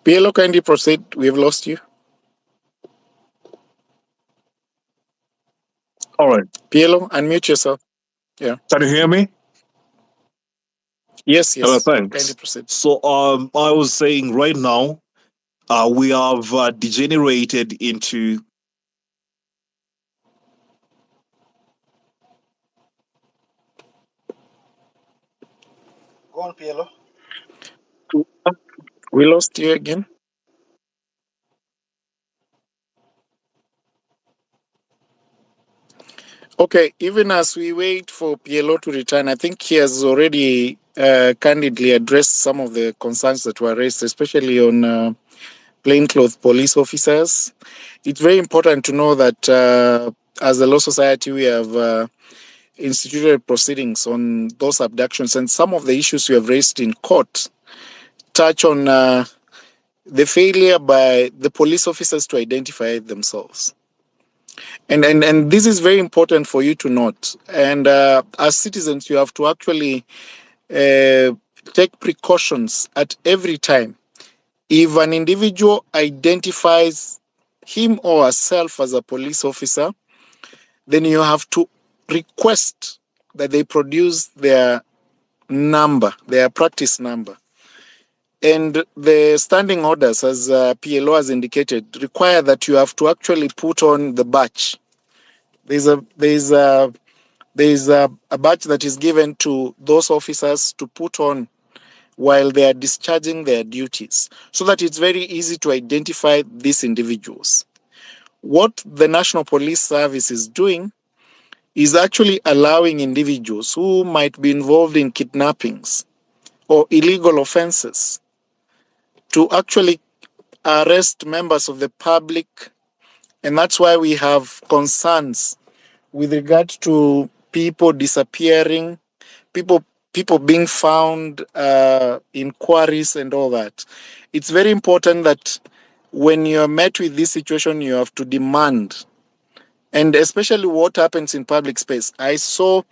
PLO, kindly proceed. We have lost you. All right. PLO, unmute yourself. Yeah. Can you hear me? Yes, Hello, yes. Kindly thanks. proceed. So I was saying right now, we have degenerated into Go on, PLO. We lost you again. Okay, even as we wait for PLO to return, I think he has already candidly addressed some of the concerns that were raised, especially on plainclothes police officers. It's very important to know that as a law society, we have instituted proceedings on those abductions, and some of the issues you have raised in court touch on the failure by the police officers to identify themselves. And this is very important for you to note. And as citizens, you have to actually take precautions at every time. If an individual identifies him or herself as a police officer, then you have to request that they produce their number, their practice number. And the standing orders, as PLO has indicated, require that you have to actually put on the badge. There's a badge that is given to those officers to put on while they are discharging their duties, so that it's very easy to identify these individuals. What the National Police Service is doing is actually allowing individuals who might be involved in kidnappings or illegal offenses to actually arrest members of the public. And that's why we have concerns with regard to people disappearing, people being found in quarries and all that. It's very important that when you're met with this situation, you have to demand, and especially what happens in public space. I saw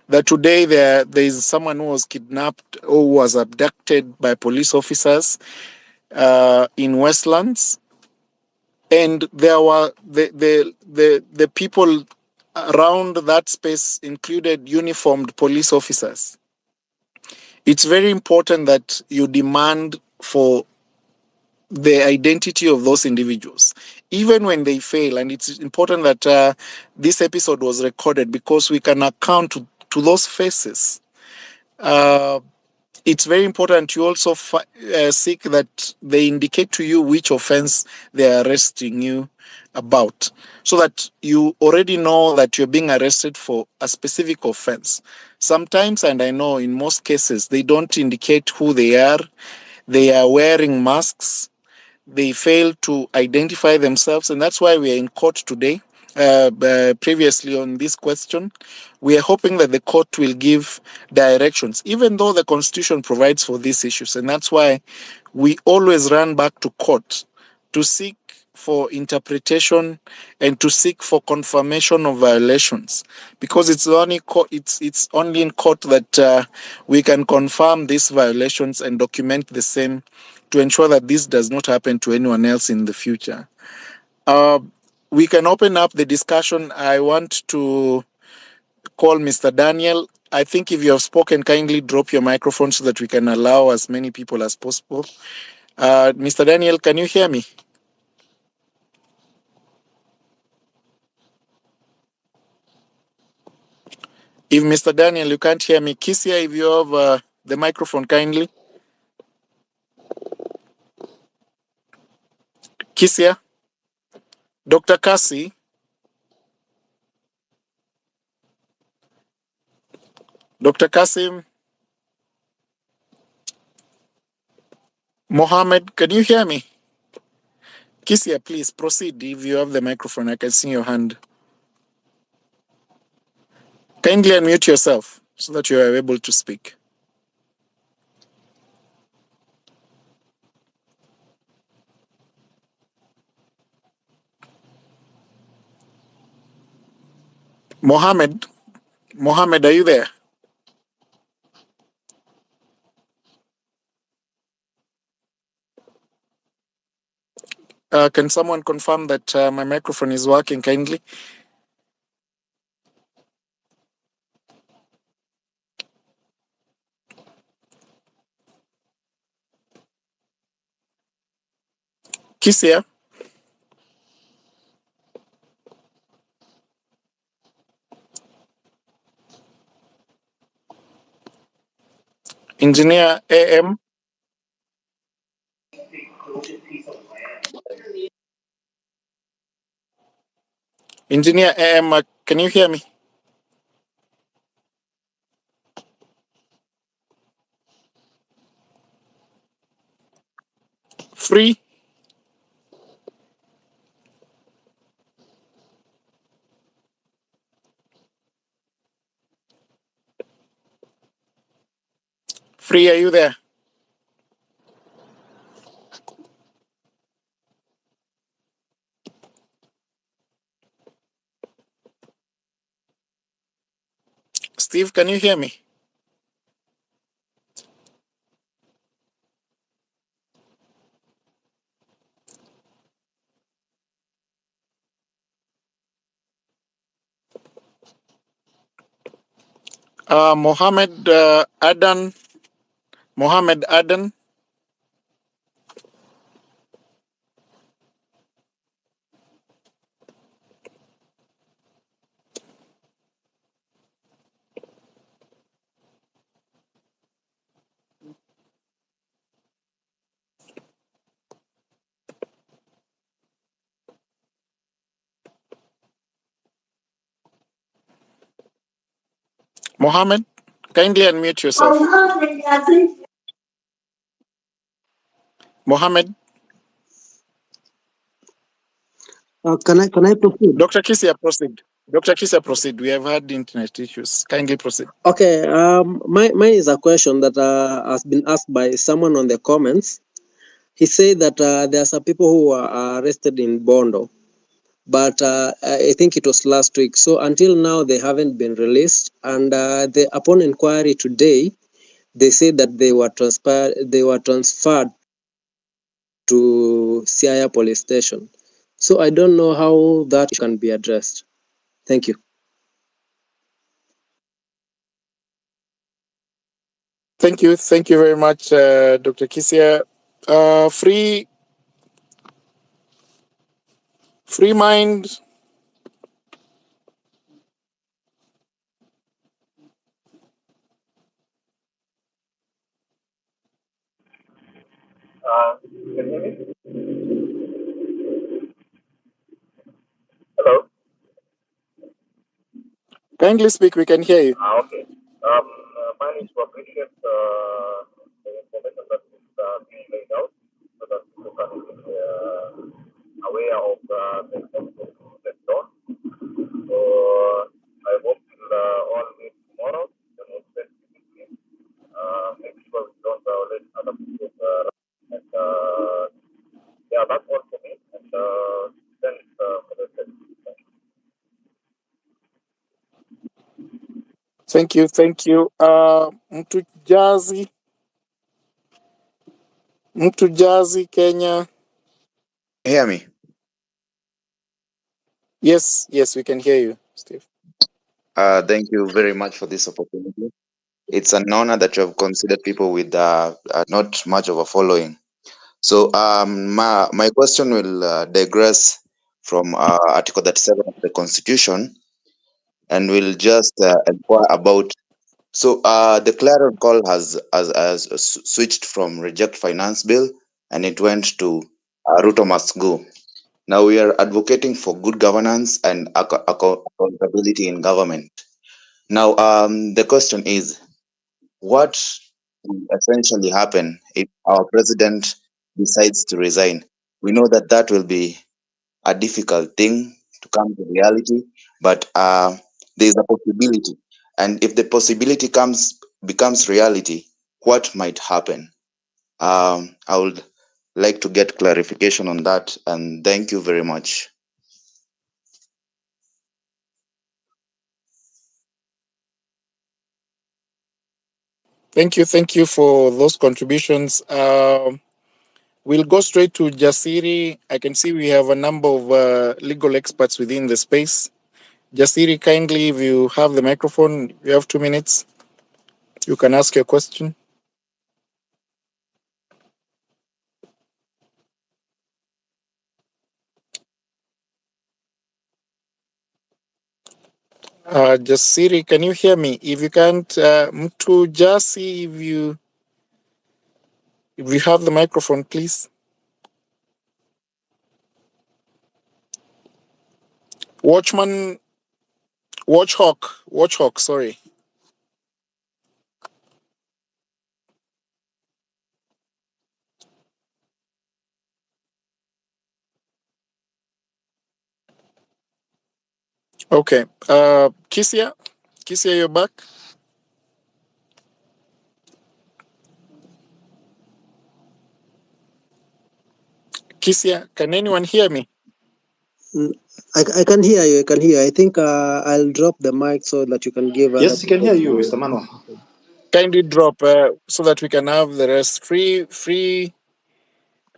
that today there is someone who was kidnapped or was abducted by police officers in Westlands, and there were the people around that space included uniformed police officers. It's very important that you demand for the identity of those individuals, even when they fail. And it's important that this episode was recorded because we can account to those faces. It's very important you also seek that they indicate to you which offense they are arresting you about, so that you already know that you're being arrested for a specific offense. Sometimes, and I know in most cases, they don't indicate who they are. They are wearing masks. They fail to identify themselves, and that's why we are in court today. Previously on this question, we are hoping that the court will give directions, even though the Constitution provides for these issues. And that's why we always run back to court to seek for interpretation and to seek for confirmation of violations, because it's only it's only in court that we can confirm these violations and document the same to ensure that this does not happen to anyone else in the future. We can open up the discussion. I want to call Mr. Daniel. I think if you have spoken, kindly drop your microphone so that we can allow as many people as possible. Mr. Daniel, can you hear me? If Mr. Daniel, you can't hear me, Kisia, if you have the microphone, kindly. Kisia? Dr. Kasi? Dr. Kasim? Mohammed, can you hear me? Kisia, please proceed if you have the microphone. I can see your hand. Kindly unmute yourself. so that you are able to speak. Mohammed, are you there? Can someone confirm that my microphone is working kindly? Kisia? Engineer AM? Engineer AM, can you hear me? Free? Free, are you there? Steve, can you hear me? Mohammed Adan? Mohammed Adan? Mohammed, kindly unmute yourself. Mohammed? Can I proceed? Dr. Kisia, proceed. Dr. Kisia, proceed. We have had internet issues. Kindly proceed. Okay. Mine is a question that has been asked by someone on the comments. He said that there are some people who are arrested in Bondo, but I think it was last week. So until now, they haven't been released. And upon inquiry today, they said that they were transferred to Siaya police station. So I don't know how that can be addressed. Thank you. Thank you. Thank you very much, Dr. Kisia. Free mind. Can you hear me? Hello? Kindly speak. We can hear you. Okay. Mine is to appreciate the information that is being laid out so that people can be aware of things that get done. So I hope we'll all meet tomorrow. Then we'll spend make sure we don't violate other people's and yeah, that's all for me. And then for the session. Thank you. Thank you. Mtu Jazi, Kenya. Hear me? Yes, we can hear you, Steve. Thank you very much for this opportunity. It's an honor that you have considered people with not much of a following. So my question will digress from Article 37 of the Constitution, and will just inquire about. So the clarion call has switched from reject finance bill, and it went to Ruto must go. Now we are advocating for good governance and accountability in government. Now the question is, what will essentially happen if our president decides to resign? We know that that will be a difficult thing to come to reality, but there is a possibility. And if the possibility becomes reality, what might happen? I would like to get clarification on that, and thank you very much. Thank you for those contributions. We'll go straight to Jasiri. I can see we have a number of legal experts within the space. Jasiri, kindly, if you have the microphone, you have 2 minutes. You can ask your question. Jasiri, can you hear me? If you can't, Mtu Jasi, if you have the microphone, please. Watchhawk, sorry. Okay. Kisia, you're back. Kisia, can anyone hear me? I can hear you. I can hear. I think I'll drop the mic so that you can give other Yes, we can people hear you, to. Mr. Manuel. Kindly drop so that we can have the rest. Free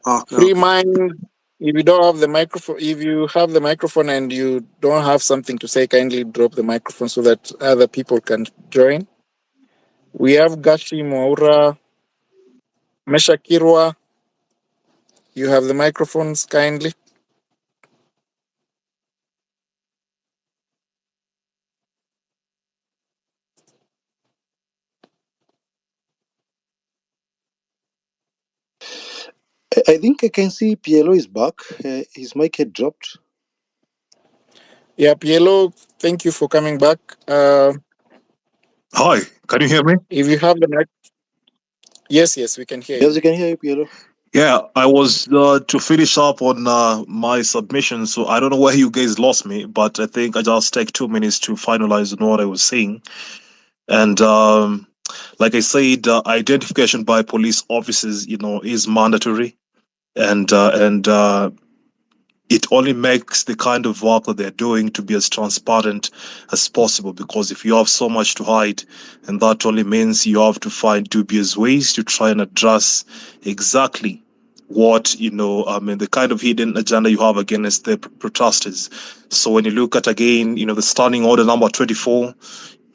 Okay. mind. If you don't have the microphone, if you have the microphone and you don't have something to say, kindly drop the microphone so that other people can join. We have Gashi Mwaura, Meshakirwa. You have the microphones, kindly. I think I can see PLO is back. His mic had dropped. Yeah, Pielo, thank you for coming back. Hi, can you hear me? If you have the mic, yes, we can hear Yes, you. we can hear you, PLO. Yeah, I was to finish up on my submission, so I don't know where you guys lost me, but I think I just take 2 minutes to finalize on what I was saying. And like I said, identification by police officers, is mandatory, and it only makes the kind of work that they're doing to be as transparent as possible. Because if you have so much to hide, and that only means you have to find dubious ways to try and address exactly what the kind of hidden agenda you have against the protesters. So when you look at again, the standing order number 24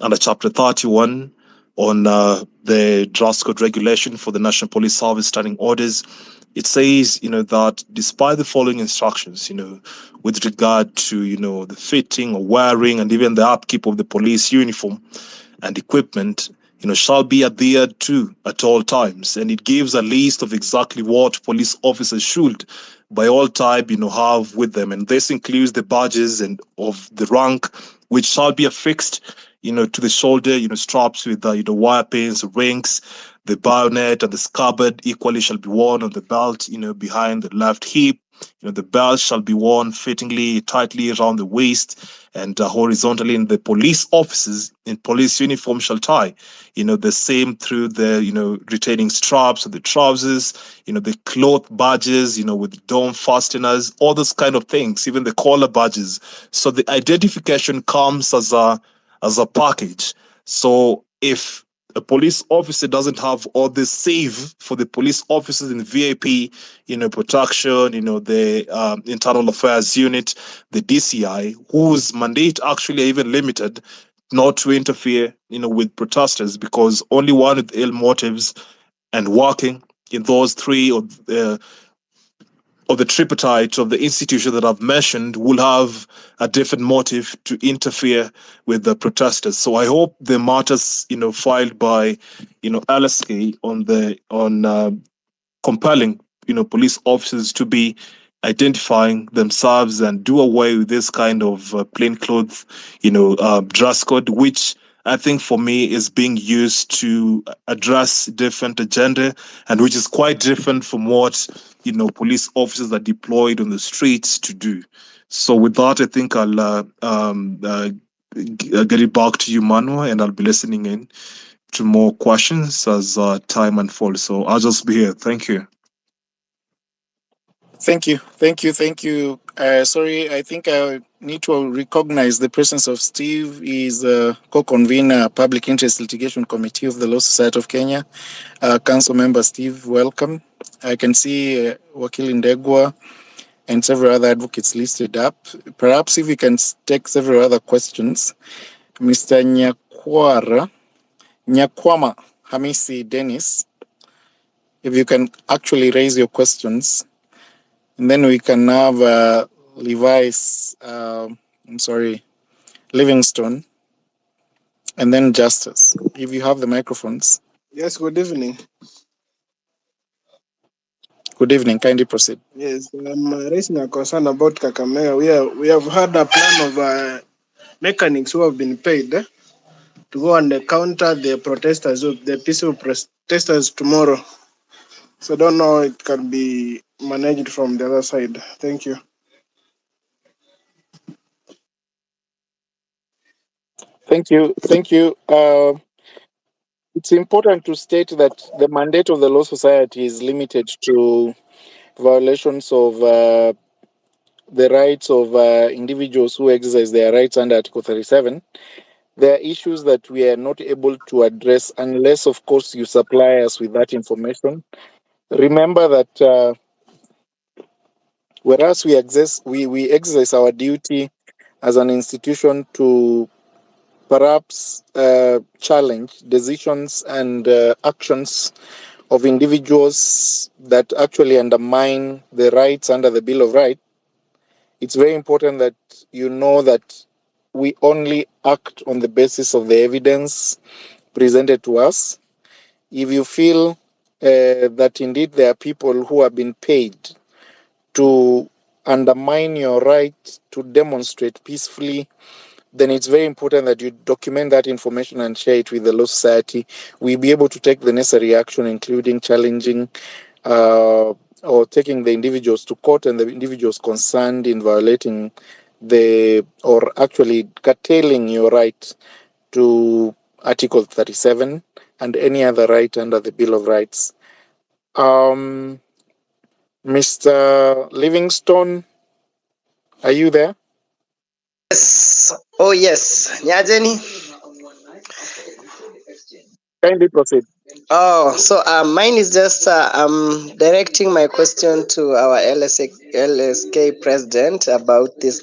under chapter 31 on the dress code regulation for the National Police Service standing orders, it says, that despite the following instructions, with regard to, the fitting or wearing and even the upkeep of the police uniform and equipment, shall be adhered to at all times. And it gives a list of exactly what police officers should, by all time, have with them. And this includes the badges and of the rank, which shall be affixed, to the shoulder, straps with, wire pins, rings. The bayonet and the scabbard equally shall be worn on the belt, behind the left hip. The belt shall be worn fittingly, tightly around the waist and horizontally. In the police officers in police uniform shall tie, the same through the, retaining straps of the trousers, the cloth badges, with dome fasteners, all those kind of things, even the collar badges. So the identification comes as a package. So if a police officer doesn't have all this save for the police officers in VIP, protection, the internal affairs unit, the DCI, whose mandate actually are even limited not to interfere, with protesters, because only one with ill motives and working in those three of the tripartite of the institution that I've mentioned will have a different motive to interfere with the protesters. So I hope the matters, filed by, LSK on compelling, police officers to be identifying themselves and do away with this kind of plainclothes, dress code, which I think for me is being used to address different agenda, and which is quite different from what police officers are deployed on the streets to do. So with that, I think I'll get it back to you, Manuel, and I'll be listening in to more questions as time unfolds. So I'll just be here. Thank you. Thank you. Sorry, I think I need to recognize the presence of Steve. He's a co-convener, Public Interest Litigation Committee of the Law Society of Kenya. Council member Steve, welcome. I can see Wakil Ndegwa and several other advocates listed up. Perhaps if we can take several other questions. Mr. Nyakwama Hamisi Dennis, if you can actually raise your questions, and then we can have Livingston, and then Justice. If you have the microphones. Yes, good evening. Good evening, kindly proceed. Yes, I'm raising a concern about Kakamega. We have had a plan of mechanics who have been paid to go and counter the protesters, the peaceful protesters tomorrow. So I don't know how it can be managed from the other side. Thank you. Thank you. It's important to state that the mandate of the Law Society is limited to violations of the rights of individuals who exercise their rights under Article 37. There are issues that we are not able to address unless, of course, you supply us with that information. Remember that whereas we exercise our duty as an institution to perhaps challenge decisions and actions of individuals that actually undermine the rights under the Bill of Rights, it's very important that you know that we only act on the basis of the evidence presented to us. If you feel that indeed there are people who have been paid to undermine your right to demonstrate peacefully, then it's very important that you document that information and share it with the Law Society. We'll be able to take the necessary action, including challenging or taking the individuals to court and the individuals concerned in violating or actually curtailing your right to Article 37 and any other right under the Bill of Rights. Mr. Livingston, are you there? Yes. Oh, yes. Nyajeni. Kindly proceed. Oh, so mine is just I'm directing my question to our LSK president about this.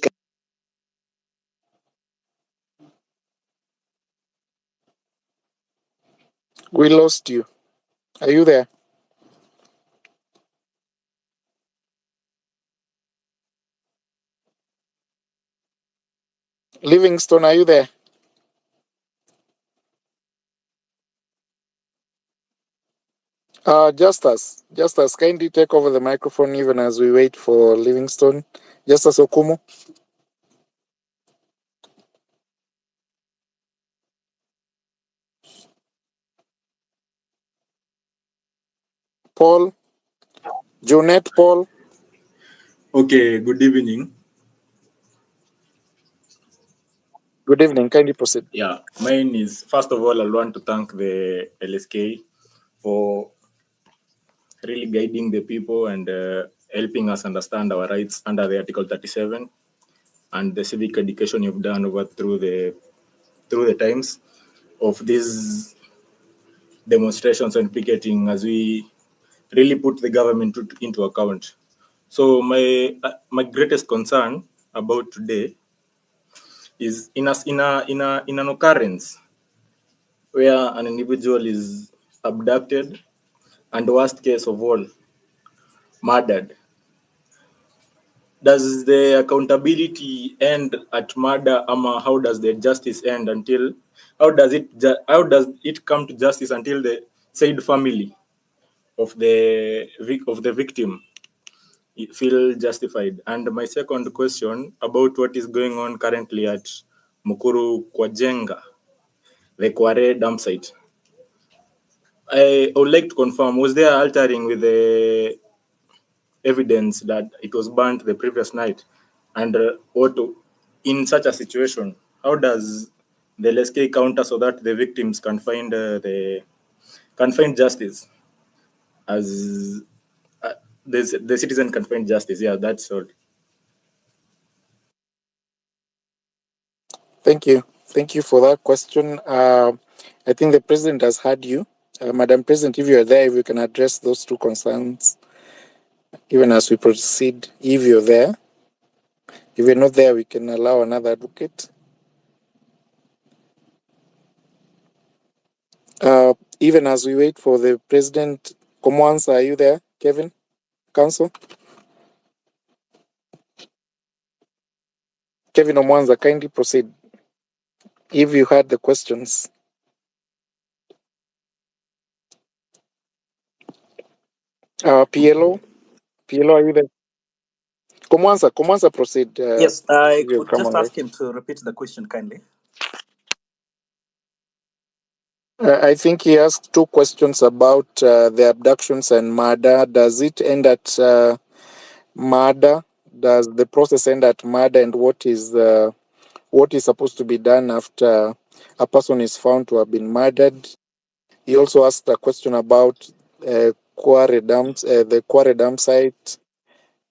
We lost you. Are you there? Livingston, are you there? Justice, kindly take over the microphone even as we wait for Livingston. Justice Okumu. Paul. Jonette Paul. Okay, good evening. Good evening, kindly proceed. Yeah, mine is, first of all, I want to thank the LSK for really guiding the people and helping us understand our rights under the Article 37 and the civic education you've done over through the times of these demonstrations and picketing as we really put the government into account. So my greatest concern about today is in an occurrence where an individual is abducted and, worst case of all, murdered. Does the accountability end at murder, or how does the justice end until? How does it come to justice until the said family of the victim feel justified? And my second question about what is going on currently at Mukuru Kwajenga, the Quarry dump site. I would like to confirm, was there altering with the evidence that it was burnt the previous night? And in such a situation, how does the LSK counter so that the victims can find justice as the citizen can find justice? Yeah, that's all. Thank you. Thank you for that question. I think the president has heard you. Madam President, if you are there, if you can address those two concerns, even as we proceed, if you're there. If you're not there, we can allow another advocate. Even as we wait for the president, Komwansa, are you there? Kevin? Council? Kevin Omwanza, kindly proceed. If you heard the questions. PLO? PLO, are you there? Komwansa, proceed. Yes, I if you could come just on, ask him to repeat the question kindly. I think he asked two questions about the abductions and murder. Does it end at murder? Does the process end at murder? And what is supposed to be done after a person is found to have been murdered? He also asked a question about quarry dams, the quarry dam site,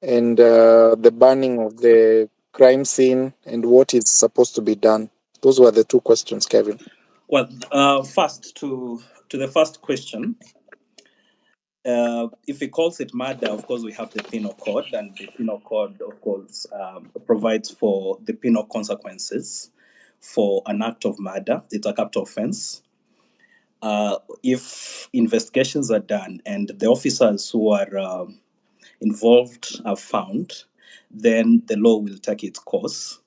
and the burning of the crime scene, and what is supposed to be done. Those were the two questions, Kevin. Well, first to the first question, if he calls it murder, of course we have the penal code, and the penal code, of course, provides for the penal consequences for an act of murder. It's a capital offense. If investigations are done and the officers who are involved are found, then the law will take its course.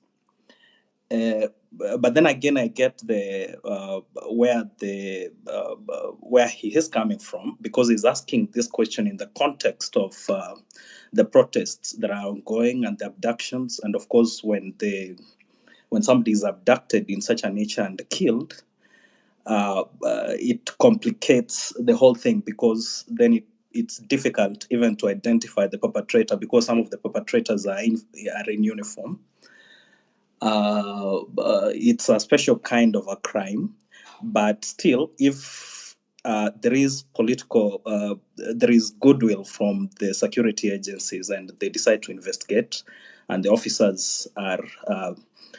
But then again, I get the where he is coming from, because he's asking this question in the context of the protests that are ongoing and the abductions, and of course when somebody is abducted in such a nature and killed, it complicates the whole thing, because then it's difficult even to identify the perpetrator, because some of the perpetrators are in uniform. It's a special kind of a crime, but still, if there is there is goodwill from the security agencies and they decide to investigate and the officers are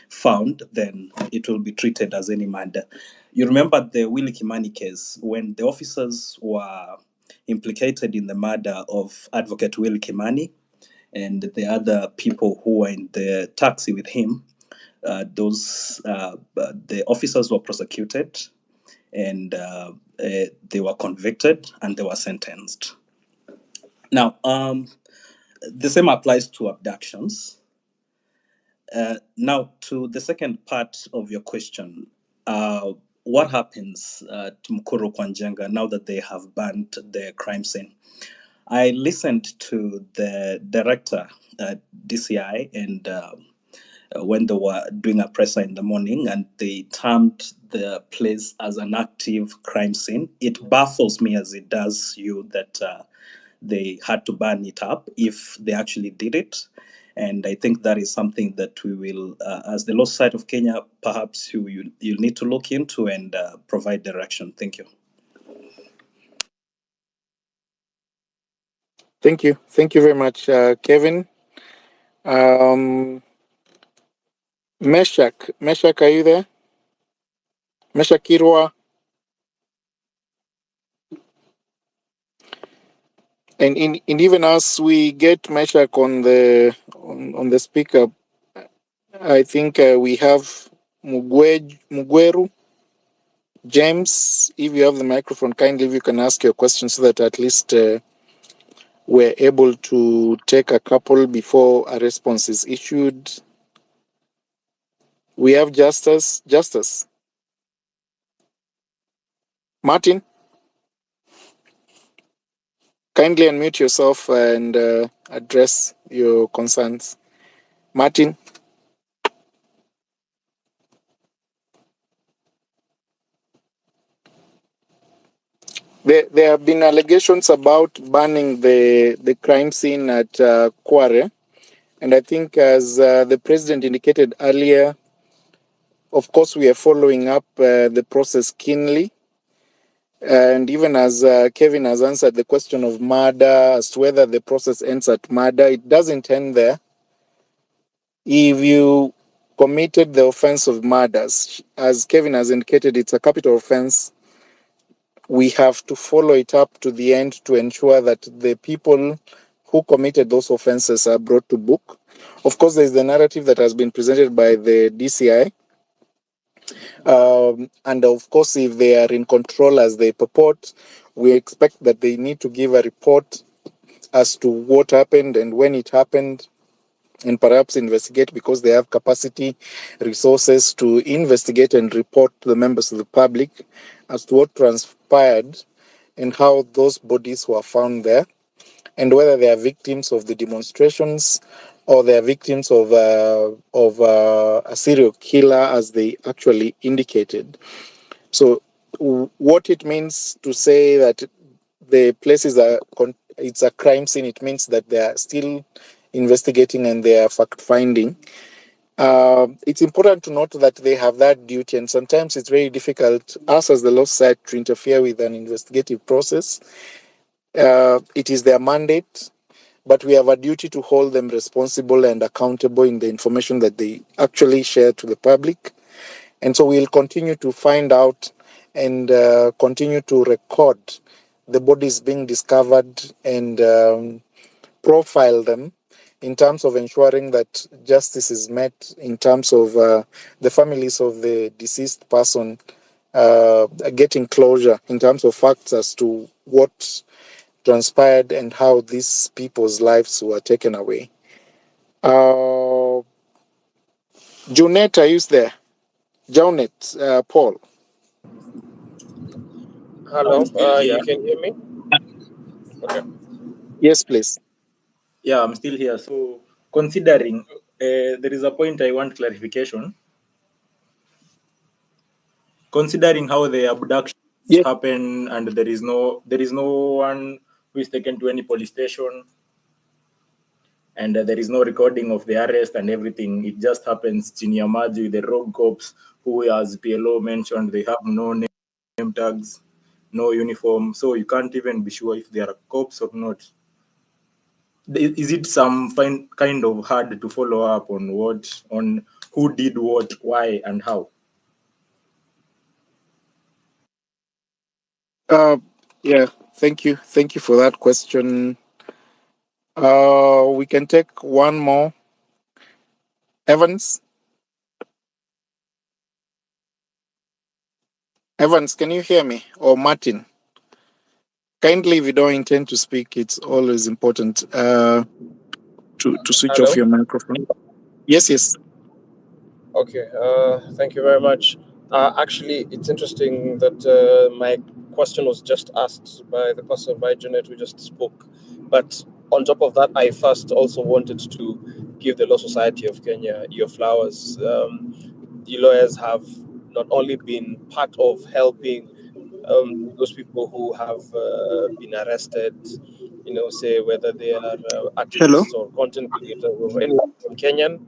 found, then it will be treated as any murder. You remember the Willy Kimani case, when the officers were implicated in the murder of Advocate Willy Kimani and the other people who were in the taxi with him. The officers were prosecuted and they were convicted and they were sentenced. Now, the same applies to abductions. Now, to the second part of your question, what happens to Mukuru kwa Njenga now that they have banned the crime scene? I listened to the director at DCI and when they were doing a presser in the morning, and they termed the place as an active crime scene. It baffles me as it does you that they had to burn it up if they actually did it. And I think that is something that we will, as the law society of Kenya, perhaps you'll need to look into and provide direction. Thank you. Thank you. Thank you very much, Kevin. Meshach, are you there? Meshach Kirwa. And even as we get Meshach on the speaker, I think we have Mugweru. James, if you have the microphone, kindly if you can ask your question so that at least we're able to take a couple before a response is issued. We have Justice. Martin, kindly unmute yourself and address your concerns. Martin. There have been allegations about banning the crime scene at Quarry, and I think as the president indicated earlier, Of course, we are following up the process keenly. And even as Kevin has answered the question of murder, as to whether the process ends at murder, it doesn't end there. If you committed the offense of murders, as Kevin has indicated, it's a capital offense. We have to follow it up to the end to ensure that the people who committed those offenses are brought to book. Of course, there's the narrative that has been presented by the DCI. And of course, if they are in control as they purport, we expect that they need to give a report as to what happened and when it happened, and perhaps investigate, because they have capacity, resources to investigate and report to the members of the public as to what transpired and how those bodies were found there, and whether they are victims of the demonstrations or they are victims of a serial killer, as they actually indicated. So, what it means to say that the place is it's a crime scene, it means that they are still investigating and they are fact finding. It's important to note that they have that duty, and sometimes it's very difficult, us as the law society, to interfere with an investigative process. It is their mandate, but we have a duty to hold them responsible and accountable in the information that they actually share to the public. And so we'll continue to find out and continue to record the bodies being discovered and profile them in terms of ensuring that justice is met, in terms of the families of the deceased person getting closure in terms of facts as to what transpired and how these people's lives were taken away. Junet, are you there? Jaunet, Paul. Hello, Still here. you can hear me? Okay. Yes, please. Yeah, I'm still here. So, considering there is a point I want clarification. Considering how the abductions happen and there is no one who is taken to any police station, and there is no recording of the arrest and everything. It just happens chini ya maji with the rogue cops who, as PLO mentioned, they have no name tags, no uniform, so you can't even be sure if they are cops or not. Is it some kind of hard to follow up on who did what, why, and how? Yeah, thank you for that question. We can take one more. Evans, can you hear me? Or Martin? Kindly, if you don't intend to speak, it's always important to switch off Hello? your microphone. Yes. Okay, thank you very much. Actually, it's interesting that my question was just asked by the person, by Janet, who just spoke. But on top of that, I first also wanted to give the Law Society of Kenya your flowers. The lawyers have not only been part of helping those people who have been arrested, say whether they are Hello. activists or content creators or anyone from Kenyan,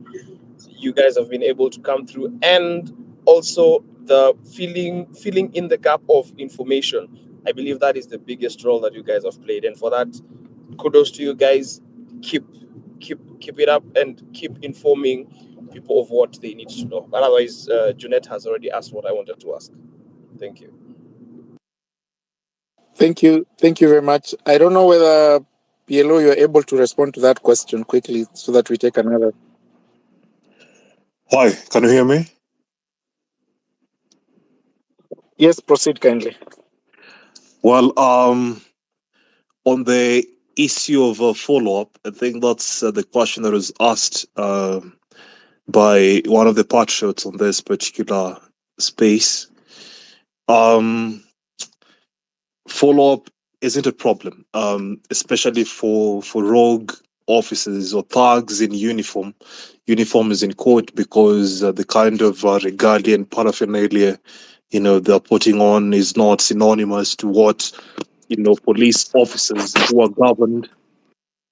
you guys have been able to come through, and also the filling in the gap of information. I believe that is the biggest role that you guys have played, and for that, kudos to you guys. Keep it up and keep informing people of what they need to know. Otherwise, Junet has already asked what I wanted to ask. Thank you. Thank you very much. I don't know whether PLO you're able to respond to that question quickly so that we take another. Hi, can you hear me? Yes, proceed kindly. Well, on the issue of follow-up, I think that's the question that was asked by one of the patriots on this particular space. Follow-up isn't a problem, especially for rogue officers or thugs in uniform. Uniform is in quote because the kind of regalia and paraphernalia, they're putting on is not synonymous to what, police officers who are governed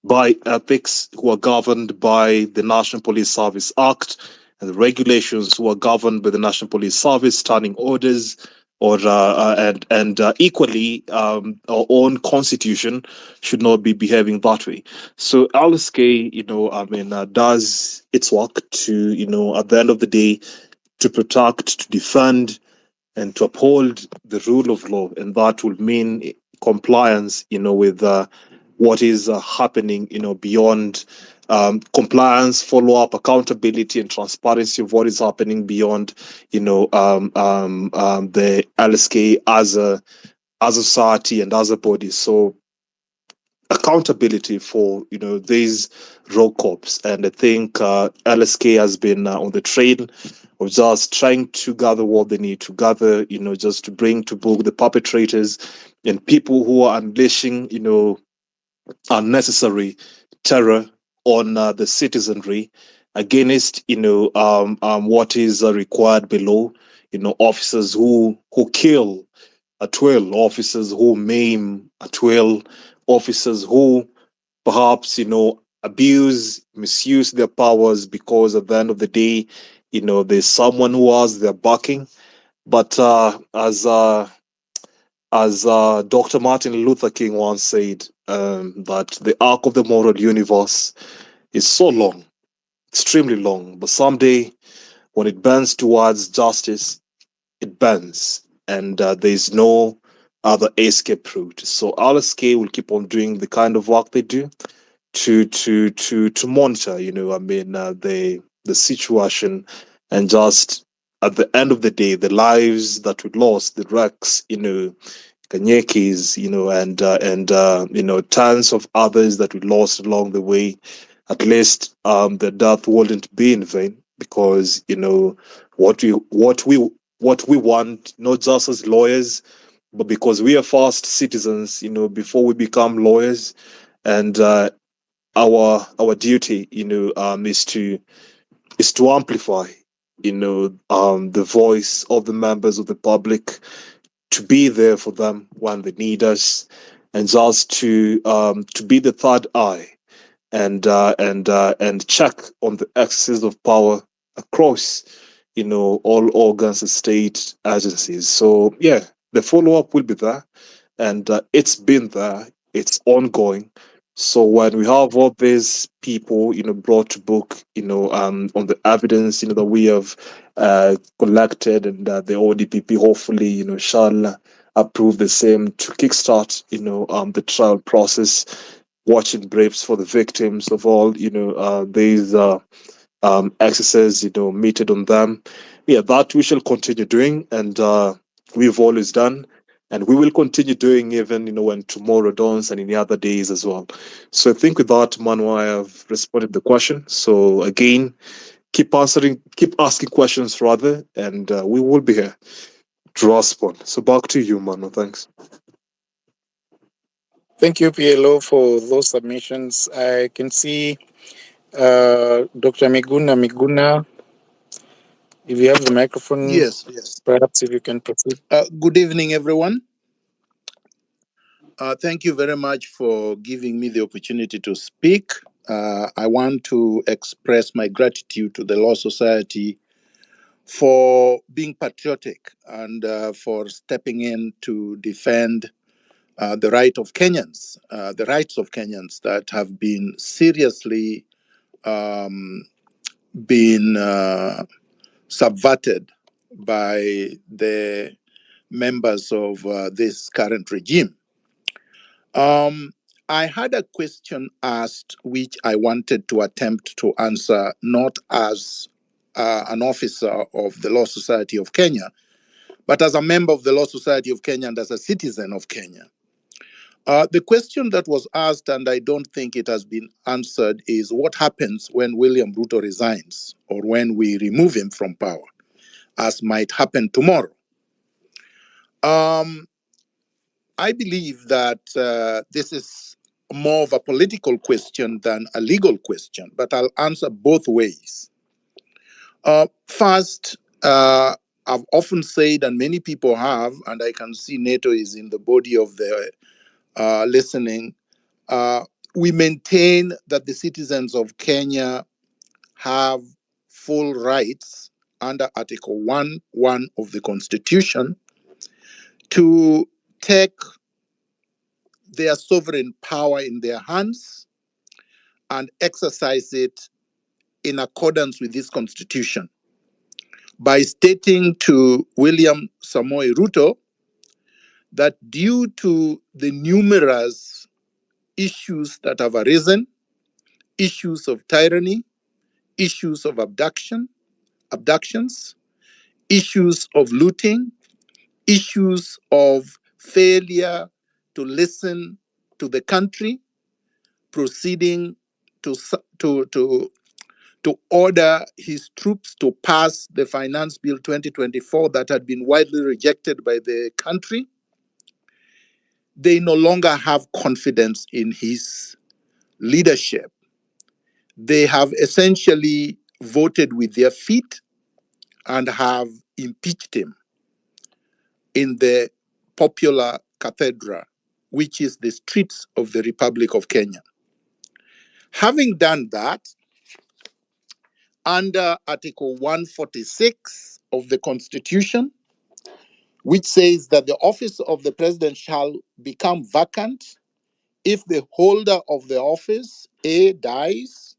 by ethics, who are governed by the National Police Service Act, and the regulations who are governed by the National Police Service, standing orders, or and equally, our own constitution should not be behaving that way. So LSK, does its work to, at the end of the day, to protect, to defend, and to uphold the rule of law, and that will mean compliance, with what is happening, beyond compliance, follow up, accountability, and transparency of what is happening beyond, the LSK as a society and as a body. So accountability for these road cops, and I think LSK has been on the trail of just trying to gather what they need to gather, just to bring to book the perpetrators and people who are unleashing unnecessary terror on the citizenry against what is required below, officers who kill at will, officers who maim at will, officers who perhaps abuse, misuse their powers, because at the end of the day, there's someone who has their backing. But as Dr. Martin Luther King once said, that the arc of the moral universe is so long, extremely long, but someday when it bends towards justice, it bends, and there's no other escape route. So RSK will keep on doing the kind of work they do to monitor, the situation, and just at the end of the day, the lives that we lost, the wrecks, Kanyekis, and tons of others that we lost along the way. At least the death wouldn't be in vain, because what we want, not just as lawyers, but because we are first citizens, before we become lawyers, and our duty, is to amplify, the voice of the members of the public, to be there for them when they need us, and just to be the third eye, and check on the excesses of power across, all organs and state agencies. So yeah, the follow up will be there, and it's been there. It's ongoing. So when we have all these people, brought to book, on the evidence, that we have collected, and the ODPP hopefully, shall approve the same to kickstart, the trial process, watching briefs for the victims of all, these excesses, meted on them. Yeah, that we shall continue doing, and we've always done, and we will continue doing, even when tomorrow dawns, and in the other days as well. So I think with that, Manu, I have responded to the question. So again, keep asking questions rather, and we will be here to respond. So back to you, Manu. Thanks. Thank you, PLO, for those submissions. I can see Dr. Miguna, if you have the microphone, Yes. perhaps if you can proceed. Good evening, everyone. Thank you very much for giving me the opportunity to speak. I want to express my gratitude to the Law Society for being patriotic and for stepping in to defend the right of Kenyans, the rights of Kenyans that have been seriously subverted by the members of this current regime. I had a question asked which I wanted to attempt to answer, not as an officer of the Law Society of Kenya, but as a member of the Law Society of Kenya and as a citizen of Kenya. The question that was asked, and I don't think it has been answered, is what happens when William Ruto resigns or when we remove him from power, as might happen tomorrow. I believe that this is more of a political question than a legal question, but I'll answer both ways. First, I've often said, and many people have, and I can see NATO is in the body of the listening, we maintain that the citizens of Kenya have full rights under Article 1(1) of the Constitution to take their sovereign power in their hands and exercise it in accordance with this Constitution by stating to William Samoei Ruto that due to the numerous issues that have arisen, issues of tyranny, issues of abductions, issues of looting, issues of failure to listen to the country, proceeding to order his troops to pass the Finance Bill 2024 that had been widely rejected by the country. They no longer have confidence in his leadership. They have essentially voted with their feet and have impeached him in the popular cathedral, which is the streets of the Republic of Kenya. Having done that, under Article 146 of the Constitution, which says that the office of the president shall become vacant if the holder of the office, A, dies,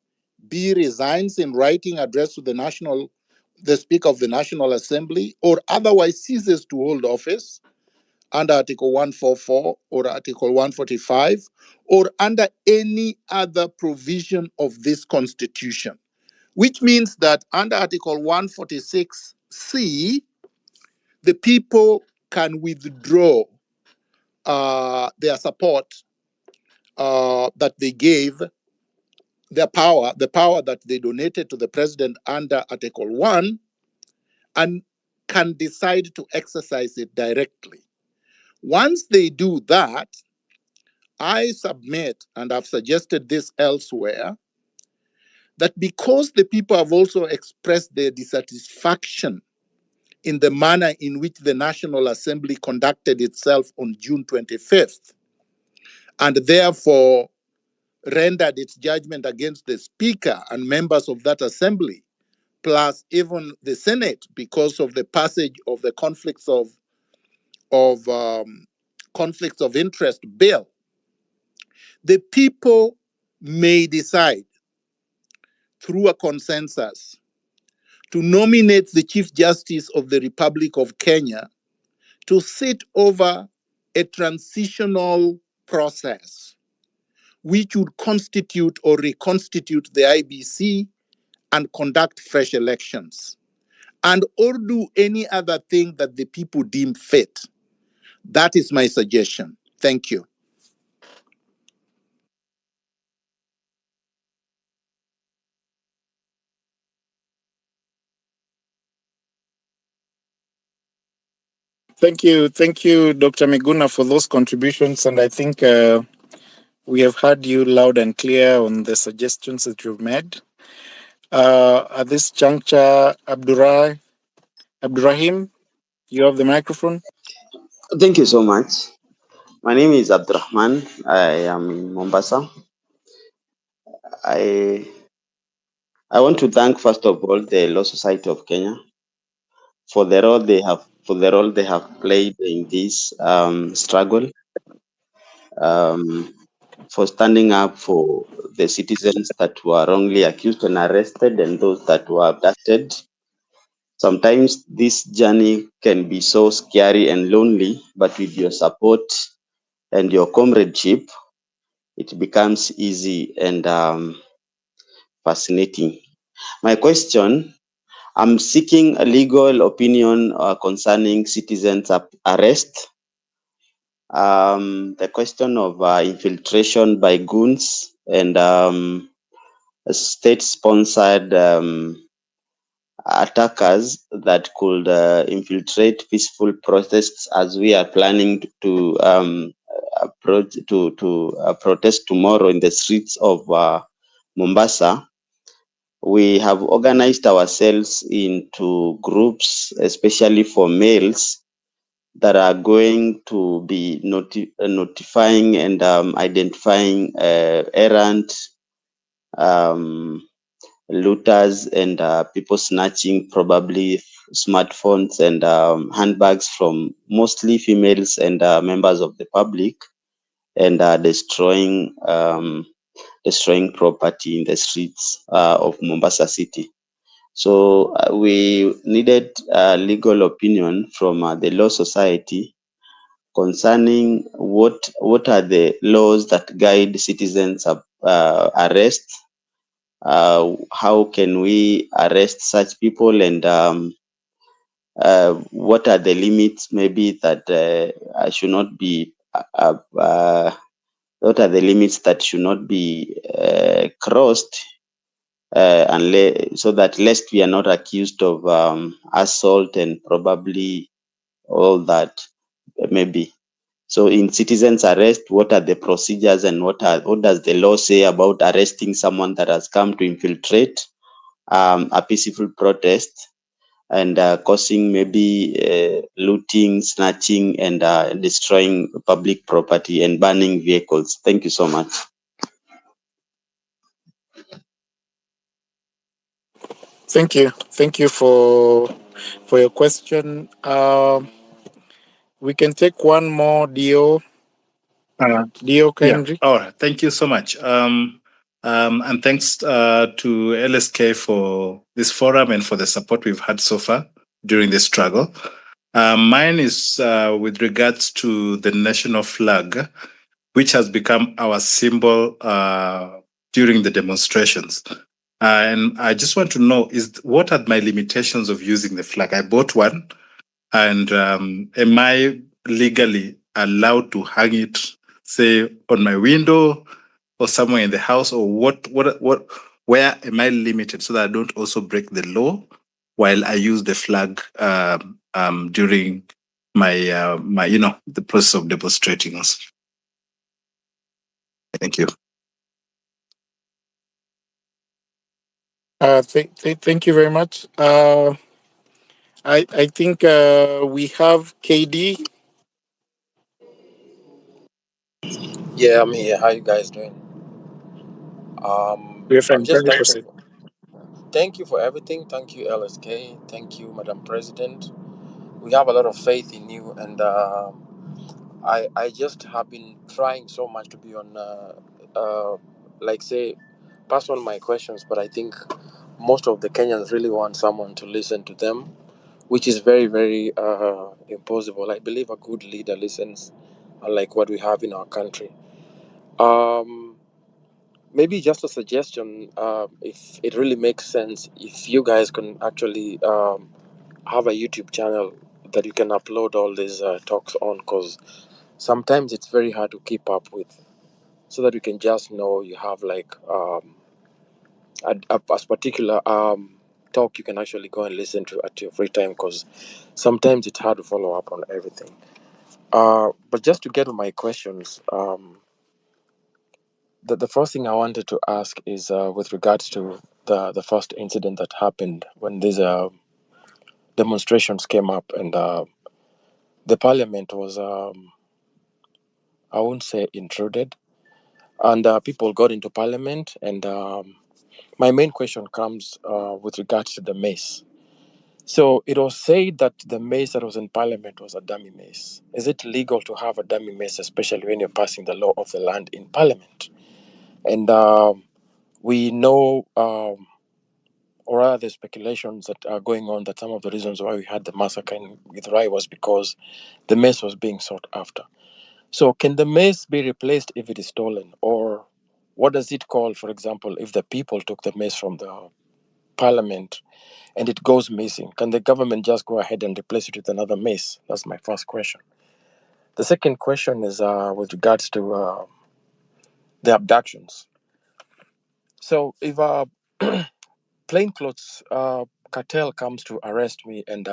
B, resigns in writing address to the Speaker of the National Assembly, or otherwise ceases to hold office under Article 144 or Article 145, or under any other provision of this Constitution. Which means that under Article 146C, the people can withdraw their support that they gave, the power that they donated to the president under Article 1, and can decide to exercise it directly. Once they do that, I submit, and I've suggested this elsewhere, that because the people have also expressed their dissatisfaction in the manner in which the National Assembly conducted itself on June 25th, and therefore rendered its judgment against the Speaker and members of that assembly, plus even the Senate, because of the passage of the conflicts of interest bill, the people may decide through a consensus to nominate the Chief Justice of the Republic of Kenya to sit over a transitional process which would constitute or reconstitute the IBC and conduct fresh elections, and or do any other thing that the people deem fit. That is my suggestion. Thank you. Thank you, Dr. Miguna, for those contributions. And I think we have heard you loud and clear on the suggestions that you've made. At this juncture, Abdurrahim, you have the microphone. Thank you so much. My name is Abdurrahman. I am in Mombasa. I want to thank first of all the Law Society of Kenya for the role they have played in this struggle, for standing up for the citizens that were wrongly accused and arrested and those that were abducted. Sometimes this journey can be so scary and lonely, but with your support and your comradeship, it becomes easy and fascinating. My question, I'm seeking a legal opinion concerning citizens' arrest. The question of infiltration by goons and state-sponsored attackers that could infiltrate peaceful protests, as we are planning to protest tomorrow in the streets of Mombasa. We have organized ourselves into groups, especially for males, that are going to be notifying and identifying errant looters and people snatching probably smartphones and handbags from mostly females and members of the public, and destroying property in the streets of Mombasa City. So we needed a legal opinion from the Law Society concerning what are the laws that guide citizens arrest. How can we arrest such people, and what are the limits maybe that should not be what are the limits that should not be crossed, unless, so that lest we are not accused of assault and probably all that maybe. So in citizens arrest, what are the procedures, and what does the law say about arresting someone that has come to infiltrate a peaceful protest and causing maybe looting, snatching, and destroying public property and burning vehicles? Thank you so much. Thank you for your question. We can take one more, Dio. Dio Kendrick. All right. Thank you so much. And thanks to LSK for this forum and for the support we've had so far during the struggle. Mine is with regards to the national flag, which has become our symbol during the demonstrations. And I just want to know, what are my limitations of using the flag? I bought one, and am I legally allowed to hang it, say, on my window or somewhere in the house, or where am I limited so that I don't also break the law while I use the flag during my the process of demonstrating also? Thank you. Thank you very much. I think we have KD. Yeah, I'm here. How you guys doing? We're I'm fine. just Can we thankful. proceed? Thank you for everything. Thank you, LSK. Thank you, Madam President. We have a lot of faith in you, and I just have been trying so much to be on, like say, pass on my questions. But I think most of the Kenyans really want someone to listen to them, which is very, very impossible. I believe a good leader listens, unlike what we have in our country. Maybe just a suggestion, if it really makes sense, if you guys can actually have a YouTube channel that you can upload all these talks on, because sometimes it's very hard to keep up with, so that you can just know you have like a particular talk you can actually go and listen to at your free time, because sometimes it's hard to follow up on everything. But just to get to my questions, the first thing I wanted to ask is with regards to the first incident that happened when these demonstrations came up, and the parliament was, I won't say intruded, and people got into parliament. And my main question comes with regards to the mace. So it was said that the mace that was in parliament was a dummy mace. Is it legal to have a dummy mace, especially when you're passing the law of the land in parliament? And we know, or rather, the speculations that are going on, that some of the reasons why we had the massacre in Githurai was because the mace was being sought after. So can the mace be replaced if it is stolen? Or what does it call, for example, if the people took the mace from the parliament and it goes missing? Can the government just go ahead and replace it with another mace? That's my first question. The second question is with regards to the abductions. So if a plainclothes cartel comes to arrest me and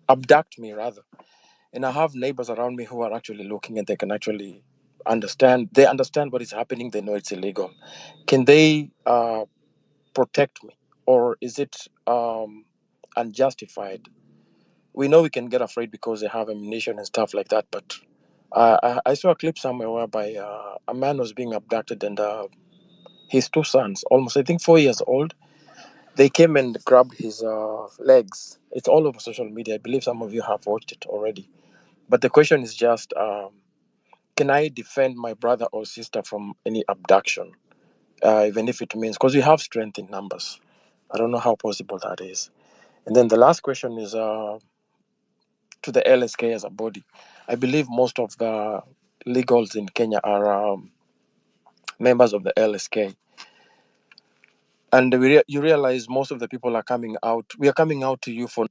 abduct me, rather, and I have neighbors around me who are actually looking, and they can actually understand. They understand what is happening. They know it's illegal. Can they protect me, or is it unjustified? We know we can get afraid because they have ammunition and stuff like that. But I saw a clip somewhere whereby a man was being abducted, and his two sons, almost I think 4 years old, they came and grabbed his legs. It's all over social media. I believe some of you have watched it already. But the question is just, can I defend my brother or sister from any abduction, even if it means, because we have strength in numbers. I don't know how possible that is. And then the last question is to the LSK as a body. I believe most of the legals in Kenya are members of the LSK. And you realize most of the people are coming out. We are coming out to you for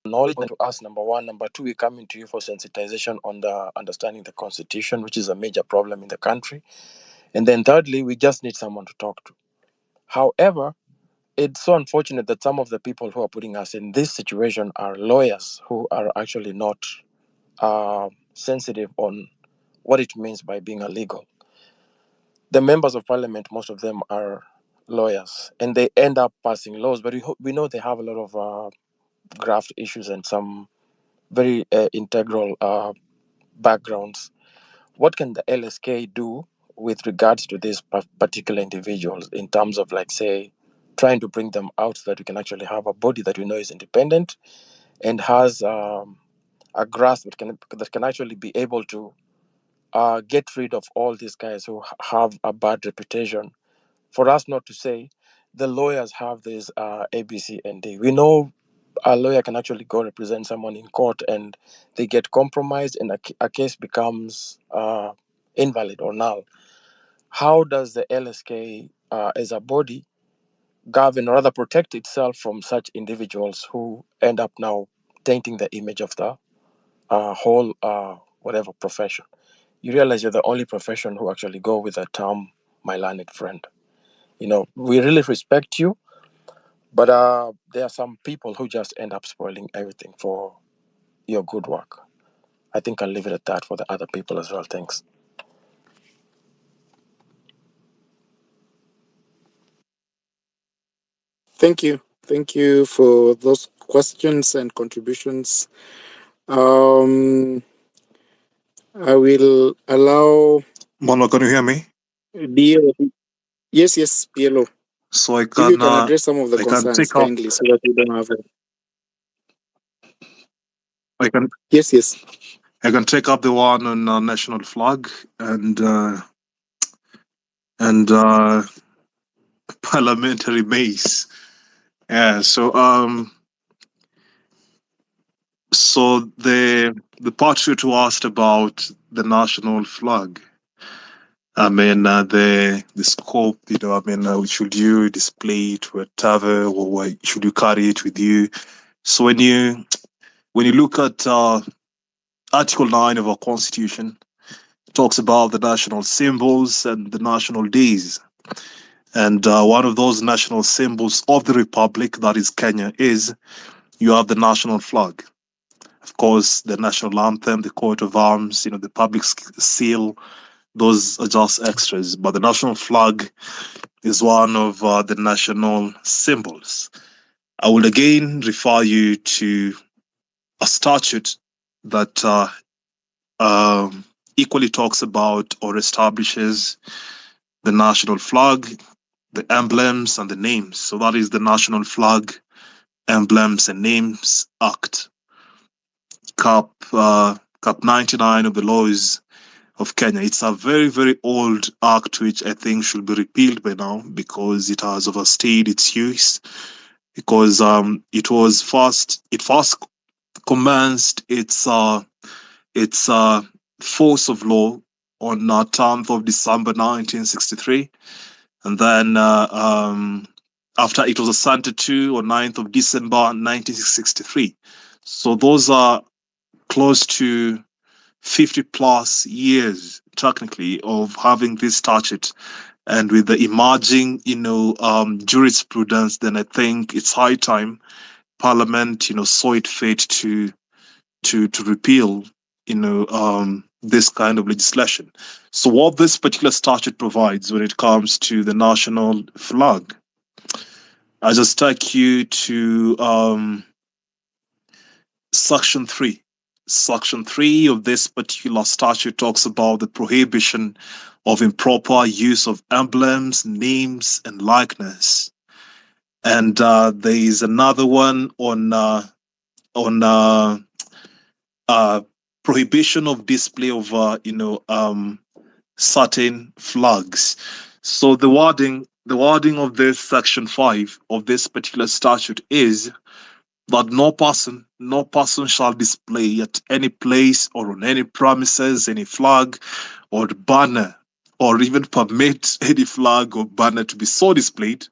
knowledge to us, number one. Number two, we're coming to you for sensitization on the understanding the constitution, which is a major problem in the country. And then thirdly, we just need someone to talk to. However, it's so unfortunate that some of the people who are putting us in this situation are lawyers who are actually not sensitive on what it means by being a legal. The members of parliament, most of them are lawyers, and they end up passing laws, but we know they have a lot of graft issues and some very integral backgrounds. What can the LSK do with regards to these particular individuals in terms of, like, say, trying to bring them out so that we can actually have a body that we know is independent and has a grasp that can actually be able to get rid of all these guys who have a bad reputation? For us not to say the lawyers have this ABC and D. We know a lawyer can actually go represent someone in court and they get compromised and a case becomes invalid or null. How does the LSK as a body govern or rather protect itself from such individuals who end up now tainting the image of the whole whatever profession? You realize you're the only profession who actually go with the term "my learned friend." You know, we really respect you, but there are some people who just end up spoiling everything for your good work. I think I'll leave it at that for the other people as well. Thanks. Thank you. Thank you for those questions and contributions. I will allow Mano, can you hear me? DLO. Yes, PLO. So I If you can can address some of the I can concerns take up kindly so that we don't have it. I can Yes. I can take up the one on national flag and parliamentary base. Yeah. So the patriot who asked about the national flag. I mean, the scope, you know, I mean, should you display it whatever, or should you carry it with you? So when you look at Article 9 of our Constitution, it talks about the national symbols and the national days. And one of those national symbols of the Republic, that is Kenya, is you have the national flag. Of course, the national anthem, the coat of arms, you know, the public seal, those are just extras. But the national flag is one of the national symbols. I will again refer you to a statute that equally talks about or establishes the national flag, the emblems, and the names. So that is the National Flag, Emblems, and Names Act, Cap 99 of the laws of Kenya. It's a very, very old act which I think should be repealed by now because it has overstayed its use. Because it first commenced its force of law on 10th of December 1963, and then after it was assented to on 9th of December 1963. So those are close to 50 plus years, technically, of having this statute. And with the emerging, jurisprudence, then I think it's high time Parliament, saw it fit to repeal, this kind of legislation. So what this particular statute provides when it comes to the national flag, I just take you to Section 3. Section 3 of this particular statute talks about the prohibition of improper use of emblems, names, and likeness. And there is another one on prohibition of display of certain flags. So the wording of this section 5 of this particular statute is that no person shall display at any place or on any premises any flag or banner, or even permit any flag or banner to be so displayed,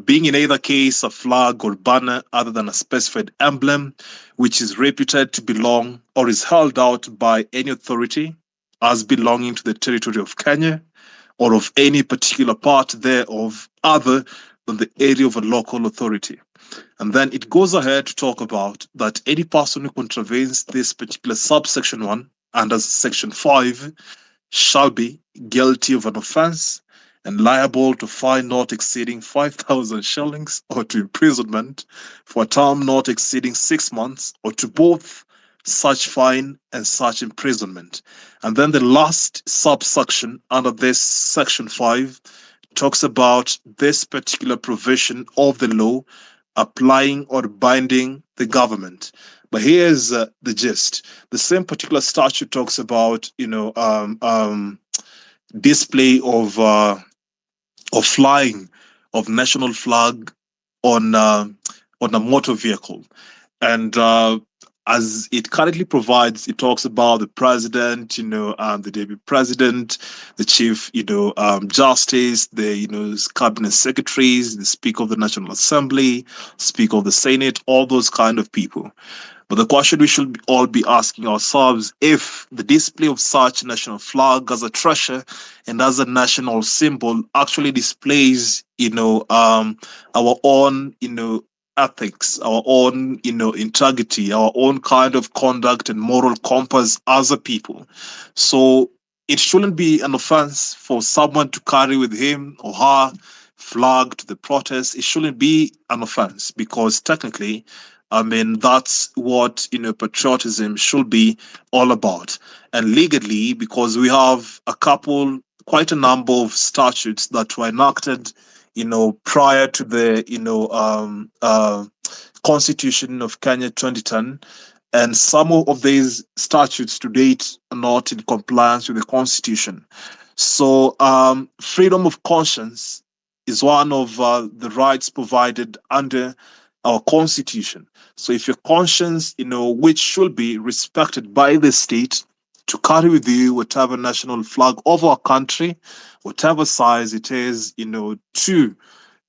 being in either case a flag or banner other than a specified emblem which is reputed to belong or is held out by any authority as belonging to the territory of Kenya or of any particular part thereof other than the area of a local authority. And then it goes ahead to talk about that any person who contravenes this particular subsection 1 under section 5 shall be guilty of an offence and liable to fine not exceeding 5,000 shillings or to imprisonment for a term not exceeding 6 months or to both such fine and such imprisonment. And then the last subsection under this section 5 talks about this particular provision of the law applying or binding the government. But here's the gist. The same particular statute talks about, display of flying of national flag on a motor vehicle, and as it currently provides, it talks about the president, the deputy president, the chief, justice, the cabinet secretaries, the speaker of the National Assembly, speaker of the Senate, all those kind of people. But the question we should all be asking ourselves, if the display of such national flag as a treasure and as a national symbol actually displays, our own, ethics, our own, integrity, our own kind of conduct and moral compass as a people. So it shouldn't be an offense for someone to carry with him or her flag to the protest. It shouldn't be an offense because technically, that's what, patriotism should be all about. And legally, because we have quite a number of statutes that were enacted, prior to the, Constitution of Kenya 2010, and some of these statutes to date are not in compliance with the Constitution. So, freedom of conscience is one of the rights provided under our Constitution. So if your conscience, which should be respected by the state, to carry with you whatever national flag of our country, whatever size it is, to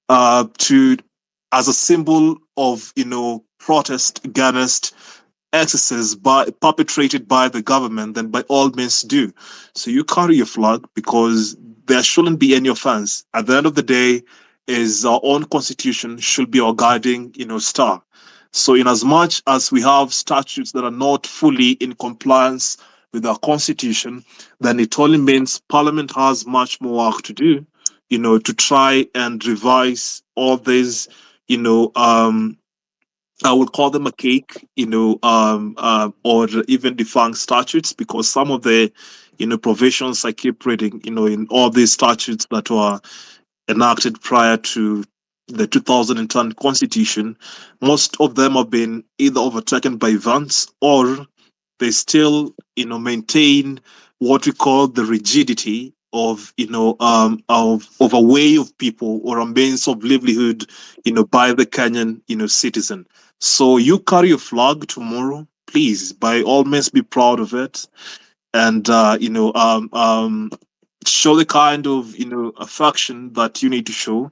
as a symbol of, protest against excesses perpetrated by the government, then by all means do. So you carry your flag because there shouldn't be any offense. At the end of the day, is our own constitution should be our guiding, star. So in as much as we have statutes that are not fully in compliance with our constitution, then it only means Parliament has much more work to do, to try and revise all these, I would call them a cake, or even defunct statutes, because some of the, provisions I keep reading, in all these statutes that were enacted prior to the 2010 Constitution, most of them have been either overtaken by events or they still, maintain what we call the rigidity of, of a way of people or a means of livelihood, by the Kenyan, citizen. So you carry your flag tomorrow, please, by all means, be proud of it, and show the kind of affection that you need to show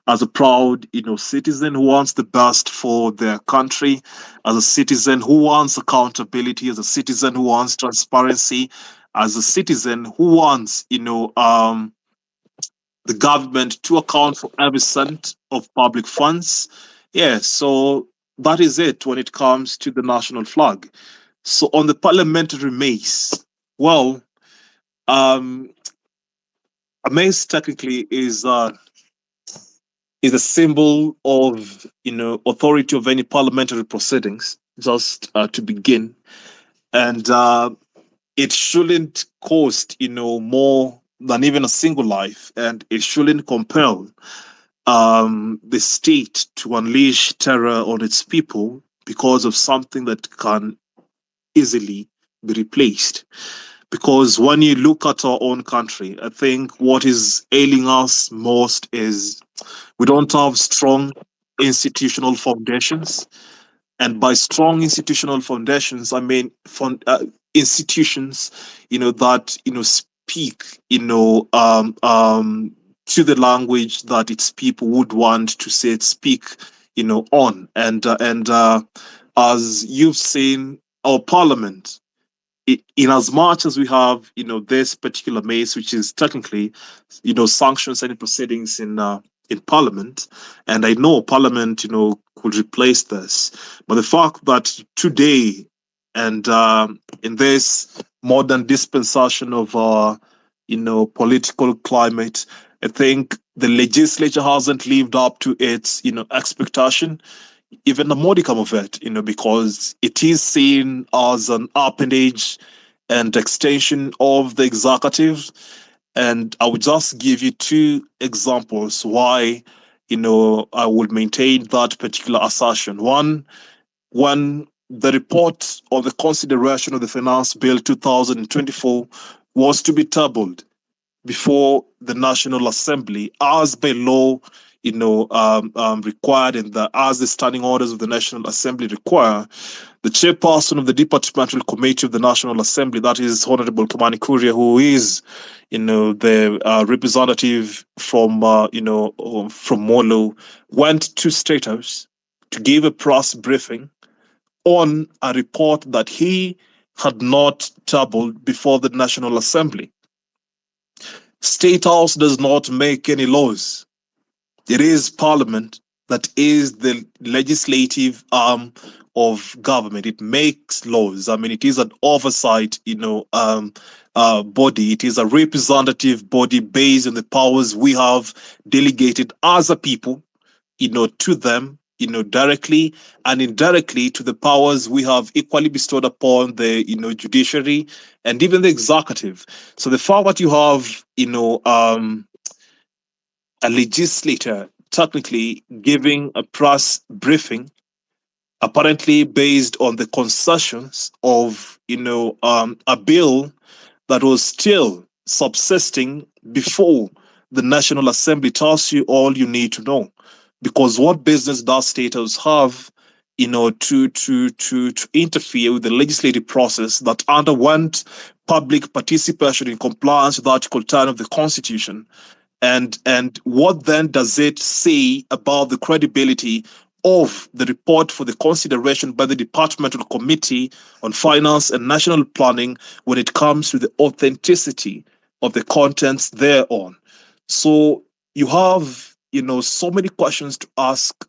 as a proud citizen who wants the best for their country, as a citizen who wants accountability, as a citizen who wants transparency, as a citizen who wants the government to account for every cent of public funds. Yeah, so that is it when it comes to the national flag. So on the parliamentary mace, well, a mace technically is a symbol of authority of any parliamentary proceedings. Just to begin, and it shouldn't cost more than even a single life, and it shouldn't compel the state to unleash terror on its people because of something that can easily be replaced. Because when you look at our own country, I think what is ailing us most is we don't have strong institutional foundations. And by strong institutional foundations, I mean institutions, that speak, to the language that its people would want to say speak, on. And as you've seen, our parliament, in as much as we have, this particular maze, which is technically, sanctions any proceedings in Parliament, and I know Parliament, could replace this, but the fact that today, and in this modern dispensation of political climate, I think the legislature hasn't lived up to its expectation, even a modicum of it, because it is seen as an appendage and extension of the executive. And I would just give you two examples why, I would maintain that particular assertion. One, when the report of the consideration of the Finance Bill 2024 was to be tabled before the National Assembly, as by law, required, and as the standing orders of the National Assembly require, the chairperson of the Departmental Committee of the National Assembly, that is Honorable Koome Quarry, who is, the representative from Molo, went to State House to give a press briefing on a report that he had not tabled before the National Assembly. State House does not make any laws. It is Parliament that is the legislative arm of government. It makes laws. I mean, it is an oversight, body. It is a representative body based on the powers we have delegated as a people, to them, directly and indirectly to the powers we have equally bestowed upon the, judiciary and even the executive. So the fact that you have, a legislator technically giving a press briefing, apparently based on the concessions of, a bill that was still subsisting before the National Assembly, tells you all you need to know. Because what business does State House have, to interfere with the legislative process that underwent public participation in compliance with Article 10 of the Constitution? And what then does it say about the credibility of the report for the consideration by the Departmental Committee on Finance and National Planning when it comes to the authenticity of the contents thereon? So you have, so many questions to ask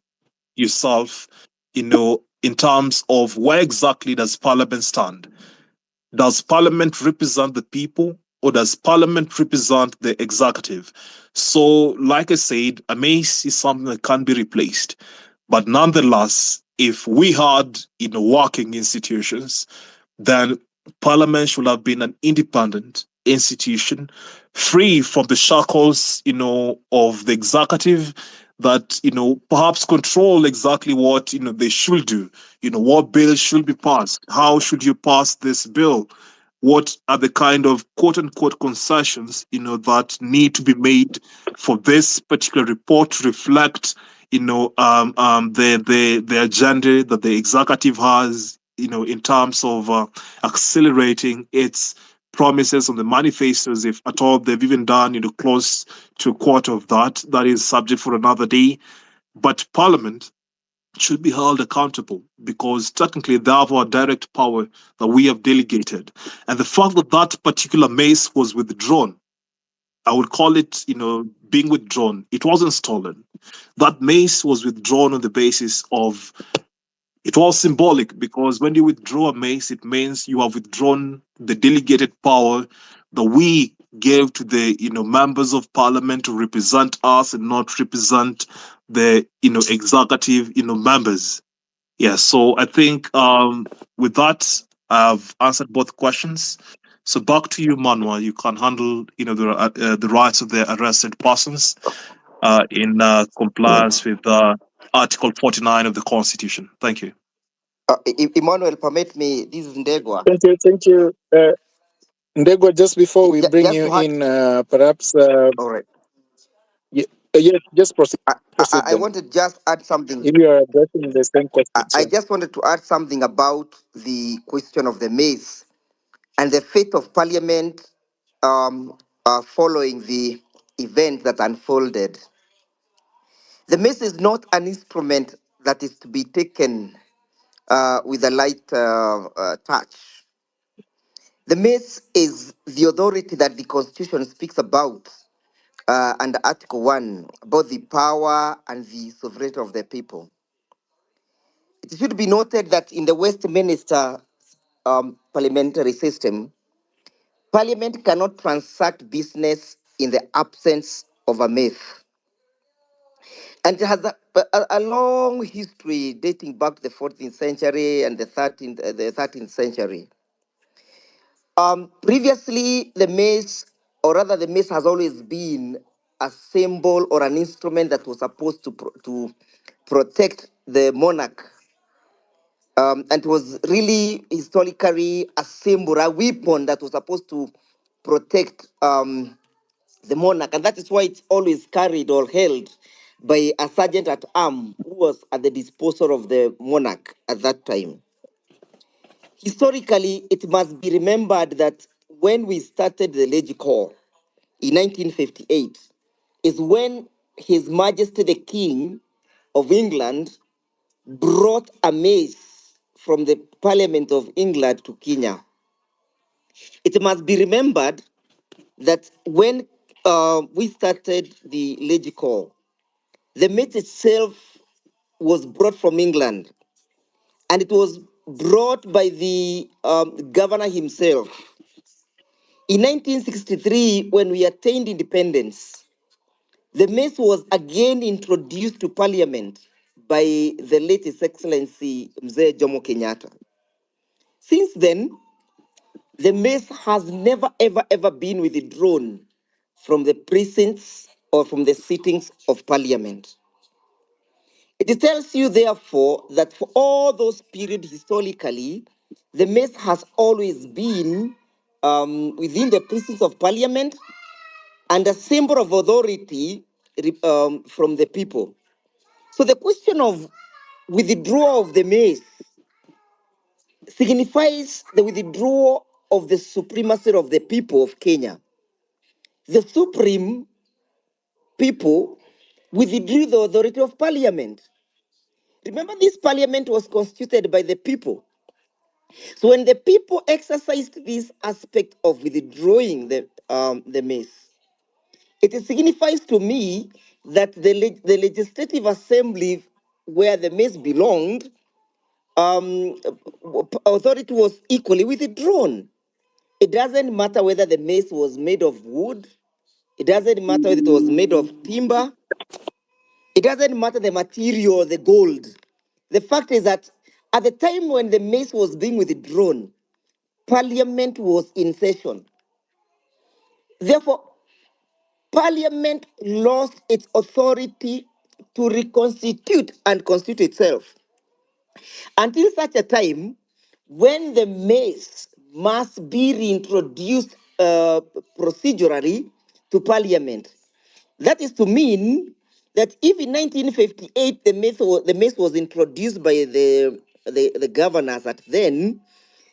yourself, in terms of where exactly does Parliament stand? Does Parliament represent the people, or does Parliament represent the executive? So, like I said, a mace is something that can be replaced. But nonetheless, if we had, working institutions, then Parliament should have been an independent institution, free from the shackles, of the executive, that, perhaps control exactly what, they should do. What bill should be passed? How should you pass this bill? What are the kind of quote unquote concessions, that need to be made for this particular report to reflect, the agenda that the executive has, in terms of accelerating its promises on the manifestos, if at all they've even done, close to a quarter of that. That is subject for another day. But Parliament should be held accountable, because technically they have our direct power that we have delegated. And the fact that that particular mace was withdrawn, I would call it, being withdrawn. It wasn't stolen. That mace was withdrawn on the basis of, it was symbolic, because when you withdraw a mace, it means you have withdrawn the delegated power that we gave to the, members of Parliament to represent us and not represent the, executive, members. Yeah, so I think with that, I've answered both questions. So back to you, Manuel. You can handle, the rights of the arrested persons. in compliance with Article 49 of the Constitution. Thank you. Emmanuel, permit me. This is Ndegwa. Thank you. Ndegwa, just before we bring Just you to add, in, perhaps. all right. Yes, just proceed. Proceed I then. wanted to just add something. If you are addressing the same question, I sir. just wanted to add something about the question of the maize and the fate of Parliament following the event that unfolded. The maize is not an instrument that is to be taken with a light touch. The maize is the authority that the Constitution speaks about under Article 1 about the power and the sovereignty of the people. It should be noted that in the Westminster parliamentary system, Parliament cannot transact business in the absence of a myth. And it has a long history dating back to the 14th century and the 13th century. Previously, the mace, or rather the mace has always been a symbol or an instrument that was supposed to protect the monarch. And it was really historically a symbol, a weapon that was supposed to protect the monarch. And that is why it's always carried or held by a sergeant at arms who was at the disposal of the monarch at that time. Historically, it must be remembered that when we started the Corps in 1958, is when His Majesty the King of England brought a mace from the Parliament of England to Kenya. It must be remembered that when we started the Corps, the mace itself was brought from England, and it was brought by the governor himself. In 1963, when we attained independence, the mace was again introduced to Parliament by the late His Excellency Mzee Jomo Kenyatta. Since then, the mace has never, ever been withdrawn from the precincts or from the sittings of Parliament. It tells you, therefore, that for all those periods historically, the mace has always been within the precincts of Parliament and a symbol of authority from the people. So the question of withdrawal of the mace signifies the withdrawal of the supremacy of the people of Kenya. The supreme people withdrew the authority of Parliament. Remember, this Parliament was constituted by the people. So when the people exercised this aspect of withdrawing the mace, it signifies to me that the Legislative Assembly, where the mace belonged, authority was equally withdrawn. It doesn't matter whether the mace was made of wood. It doesn't matter whether it was made of timber. It doesn't matter the material, the gold. The fact is that at the time when the mace was being withdrawn, Parliament was in session. Therefore, Parliament lost its authority to reconstitute and constitute itself until such a time when the mace must be reintroduced procedurally to Parliament. That is to mean that if in 1958 the mace was introduced by the governors at then,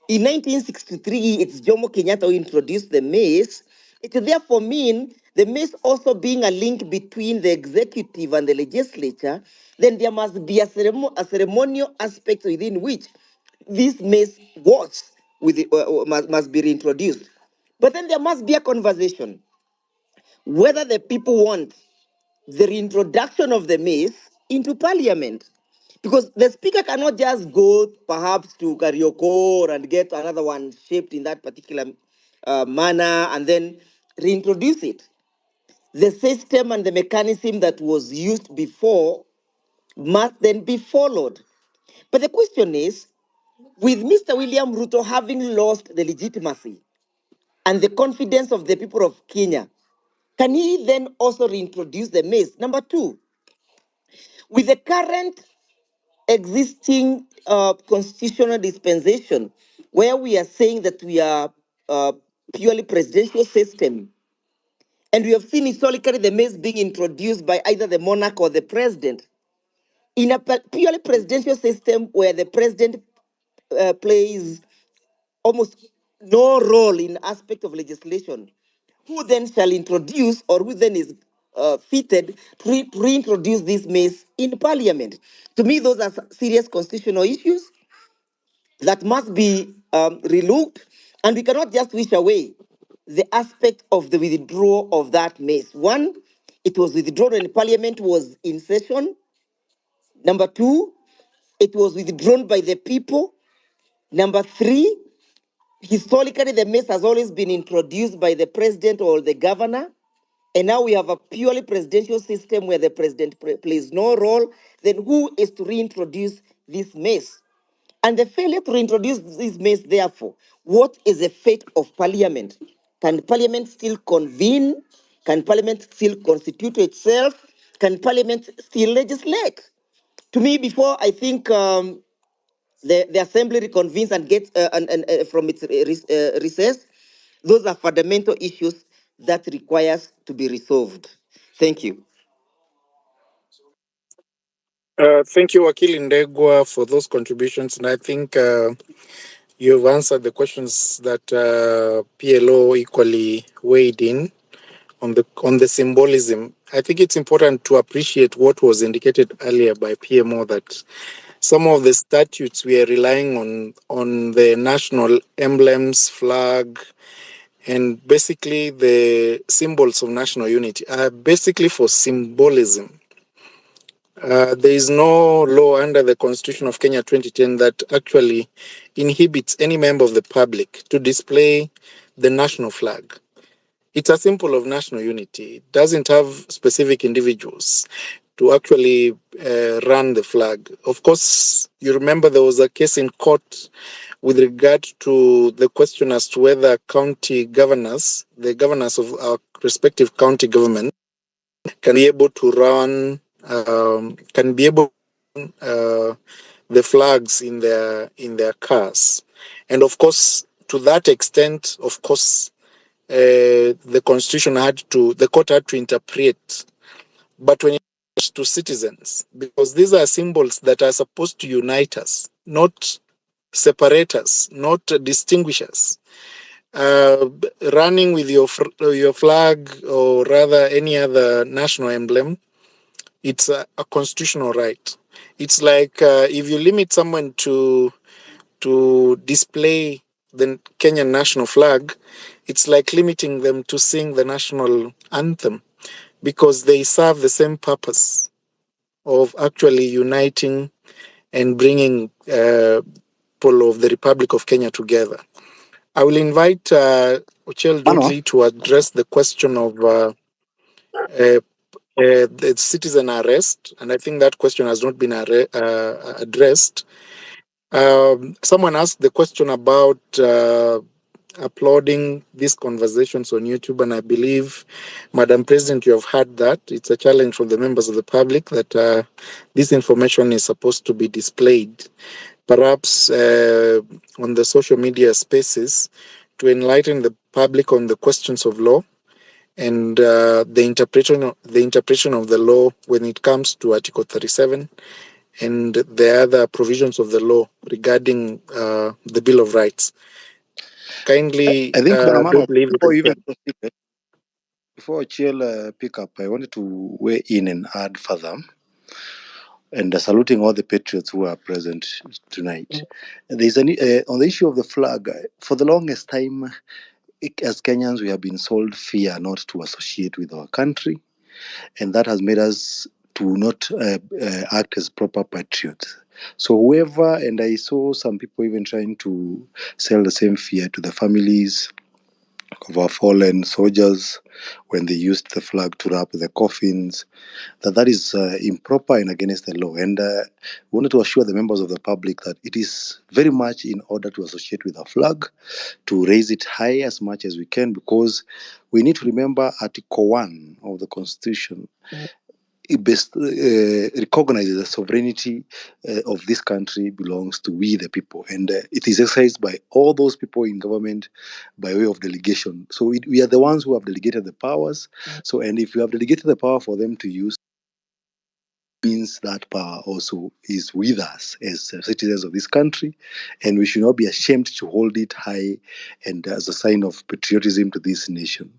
in 1963 it's Jomo Kenyatta who introduced the mace. It therefore mean the mace also being a link between the executive and the legislature, then there must be a ceremonial aspect within which this mace was must be reintroduced. But then there must be a conversation whether the people want the reintroduction of the mace into Parliament. Because the speaker cannot just go perhaps to Karioko and get another one shaped in that particular manner and then reintroduce it. The system and the mechanism that was used before must then be followed. But the question is, with Mr. William Ruto having lost the legitimacy and the confidence of the people of Kenya, can he then also reintroduce the maize? Number two, with the current existing constitutional dispensation, where we are saying that we are purely presidential system, and we have seen historically the maize being introduced by either the monarch or the president, in a purely presidential system where the president plays almost no role in aspect of legislation, who then shall introduce or who then is fitted to reintroduce this maize in parliament? To me, those are serious constitutional issues that must be relooked, and we cannot just wish away the aspect of the withdrawal of that maize. One, it was withdrawn when parliament was in session. Number two, it was withdrawn by the people. Number three, historically, the maize has always been introduced by the president or the governor. And now we have a purely presidential system where the president plays no role. Then who is to reintroduce this maize? And the failure to reintroduce this maize, therefore, what is the fate of parliament? Can parliament still convene? Can parliament still constitute itself? Can parliament still legislate? To me, before I think the assembly reconvenes and gets from its recess, those are fundamental issues that requires to be resolved. Thank you. Thank you, Wakil Ndegwa, for those contributions. And I think you've answered the questions that PLO equally weighed in on the symbolism. I think it's important to appreciate what was indicated earlier by PMO, that some of the statutes we are relying on the national emblems, flag, and basically the symbols of national unity are basically for symbolism. There is no law under the Constitution of Kenya 2010 that actually inhibits any member of the public to display the national flag. It's a symbol of national unity. It doesn't have specific individuals to actually run the flag. Of course, you remember there was a case in court with regard to the question as to whether county governors, the governors of our respective county government, can be able to run, the flags in their cars. And of course, to that extent, of course, the court had to interpret. But when it comes to citizens, because these are symbols that are supposed to unite us, not separate us, not distinguish us. Running with your flag, or rather any other national emblem, it's a constitutional right. It's like if you limit someone to display the Kenyan national flag, it's like limiting them to sing the national anthem, because they serve the same purpose of actually uniting and bringing people of the Republic of Kenya together. I will invite Ochel Dudley to address the question of the citizen arrest, and I think that question has not been addressed. Someone asked the question about uploading these conversations on YouTube, and I believe, Madam President, you have heard that. It's a challenge from the members of the public that this information is supposed to be displayed, perhaps on the social media spaces, to enlighten the public on the questions of law and the interpretation of the law when it comes to Article 37 and the other provisions of the law regarding the Bill of Rights. Kindly, I think, don't leave before you it. even proceed, before Chiel pick up, I wanted to weigh in and add further, and saluting all the patriots who are present tonight. There's on the issue of the flag. For the longest time, as Kenyans, we have been sold fear not to associate with our country, and that has made us to not act as proper patriots. So whoever, and I saw some people even trying to sell the same fear to the families of our fallen soldiers when they used the flag to wrap the coffins, that is improper and against the law. And we wanted to assure the members of the public that it is very much in order to associate with our flag, to raise it high as much as we can, because we need to remember Article 1 of the Constitution. It recognizes the sovereignty of this country belongs to we the people, and it is exercised by all those people in government by way of delegation. So we are the ones who have delegated the powers. So, and if you have delegated the power for them to use, means that power also is with us as citizens of this country, and we should not be ashamed to hold it high and as a sign of patriotism to this nation.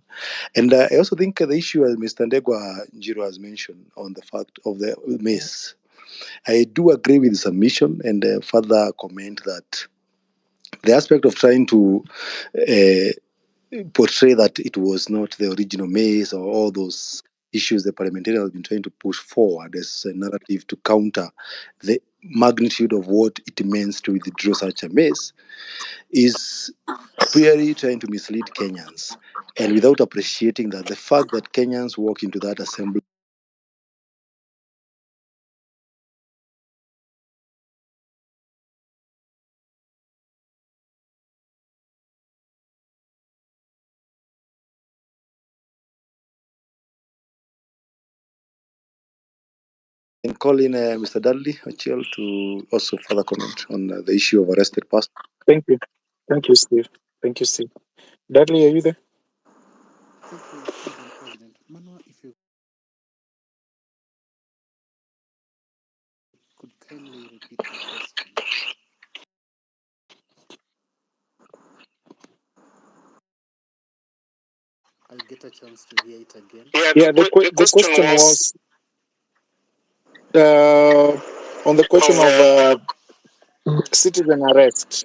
And I also think the issue, as Mr. Ndegwa Njiro has mentioned, on the fact of the mess, I do agree with the submission and further comment that the aspect of trying to portray that it was not the original maize or all those issues the parliamentarians have been trying to push forward as a narrative to counter the magnitude of what it means to withdraw such a maize is clearly trying to mislead Kenyans, and without appreciating that the fact that Kenyans walk into that assembly and call in Mr. Dudley Ochiel to also further comment on the issue of arrested persons. Thank you. Thank you, Steve. Thank you, Steve. Dudley, are you there? Thank you, Madam President. Manua, if you could kindly repeat the question. I'll get a chance to hear it again. Yeah, the question was on the question of citizen arrest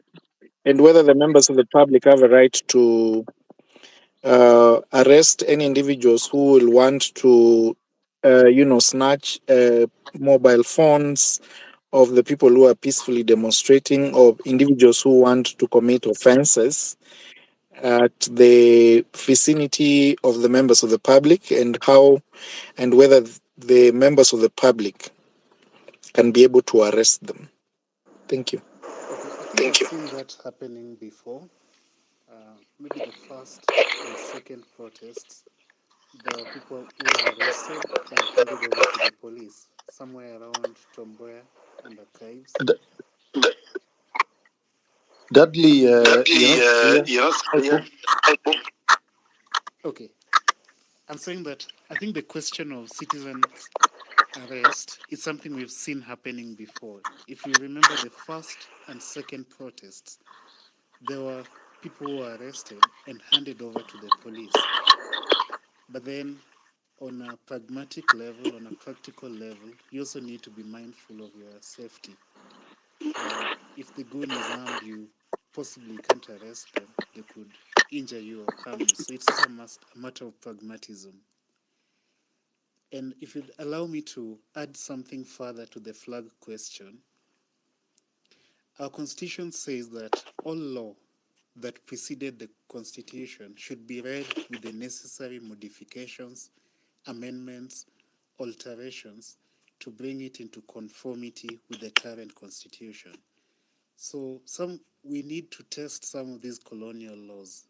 and whether the members of the public have a right to arrest any individuals who will want to, snatch mobile phones of the people who are peacefully demonstrating, or individuals who want to commit offenses at the vicinity of the members of the public, and how and whether the members of the public can be able to arrest them. Thank you. Okay, I think I've seen that happening before. Maybe the first and second protests, there were people who were arrested and handed over to the police somewhere around Tomboya and Archives. Dudley, you're not clear. Okay, I'm saying that I think the question of citizens arrest is something we've seen happening before. If you remember the first and second protests, there were people who were arrested and handed over to the police. But then on a pragmatic level, on a practical level, you also need to be mindful of your safety. If the goon is armed, you possibly can't arrest them. They could injure you or harm you. So it's also a matter of pragmatism. And if you'd allow me to add something further to the flag question, our constitution says that all law that preceded the constitution should be read with the necessary modifications, amendments, alterations to bring it into conformity with the current constitution. So we need to test some of these colonial laws.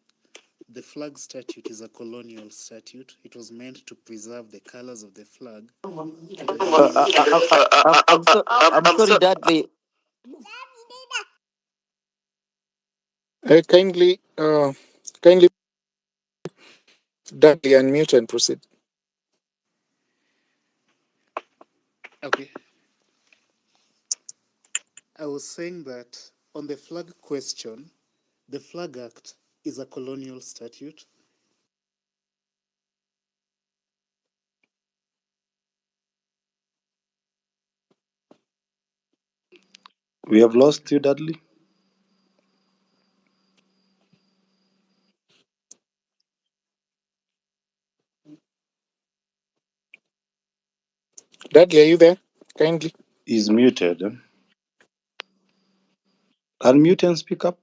The flag statute is a colonial statute. It was meant to preserve the colors of the flag. I'm sorry, Dudley. Kindly, Dudley, unmute and proceed. Okay. I was saying that on the flag question, the Flag Act is a colonial statute. We have lost you, Dudley. Dudley, are you there? Kindly. He's muted. Unmute and speak up.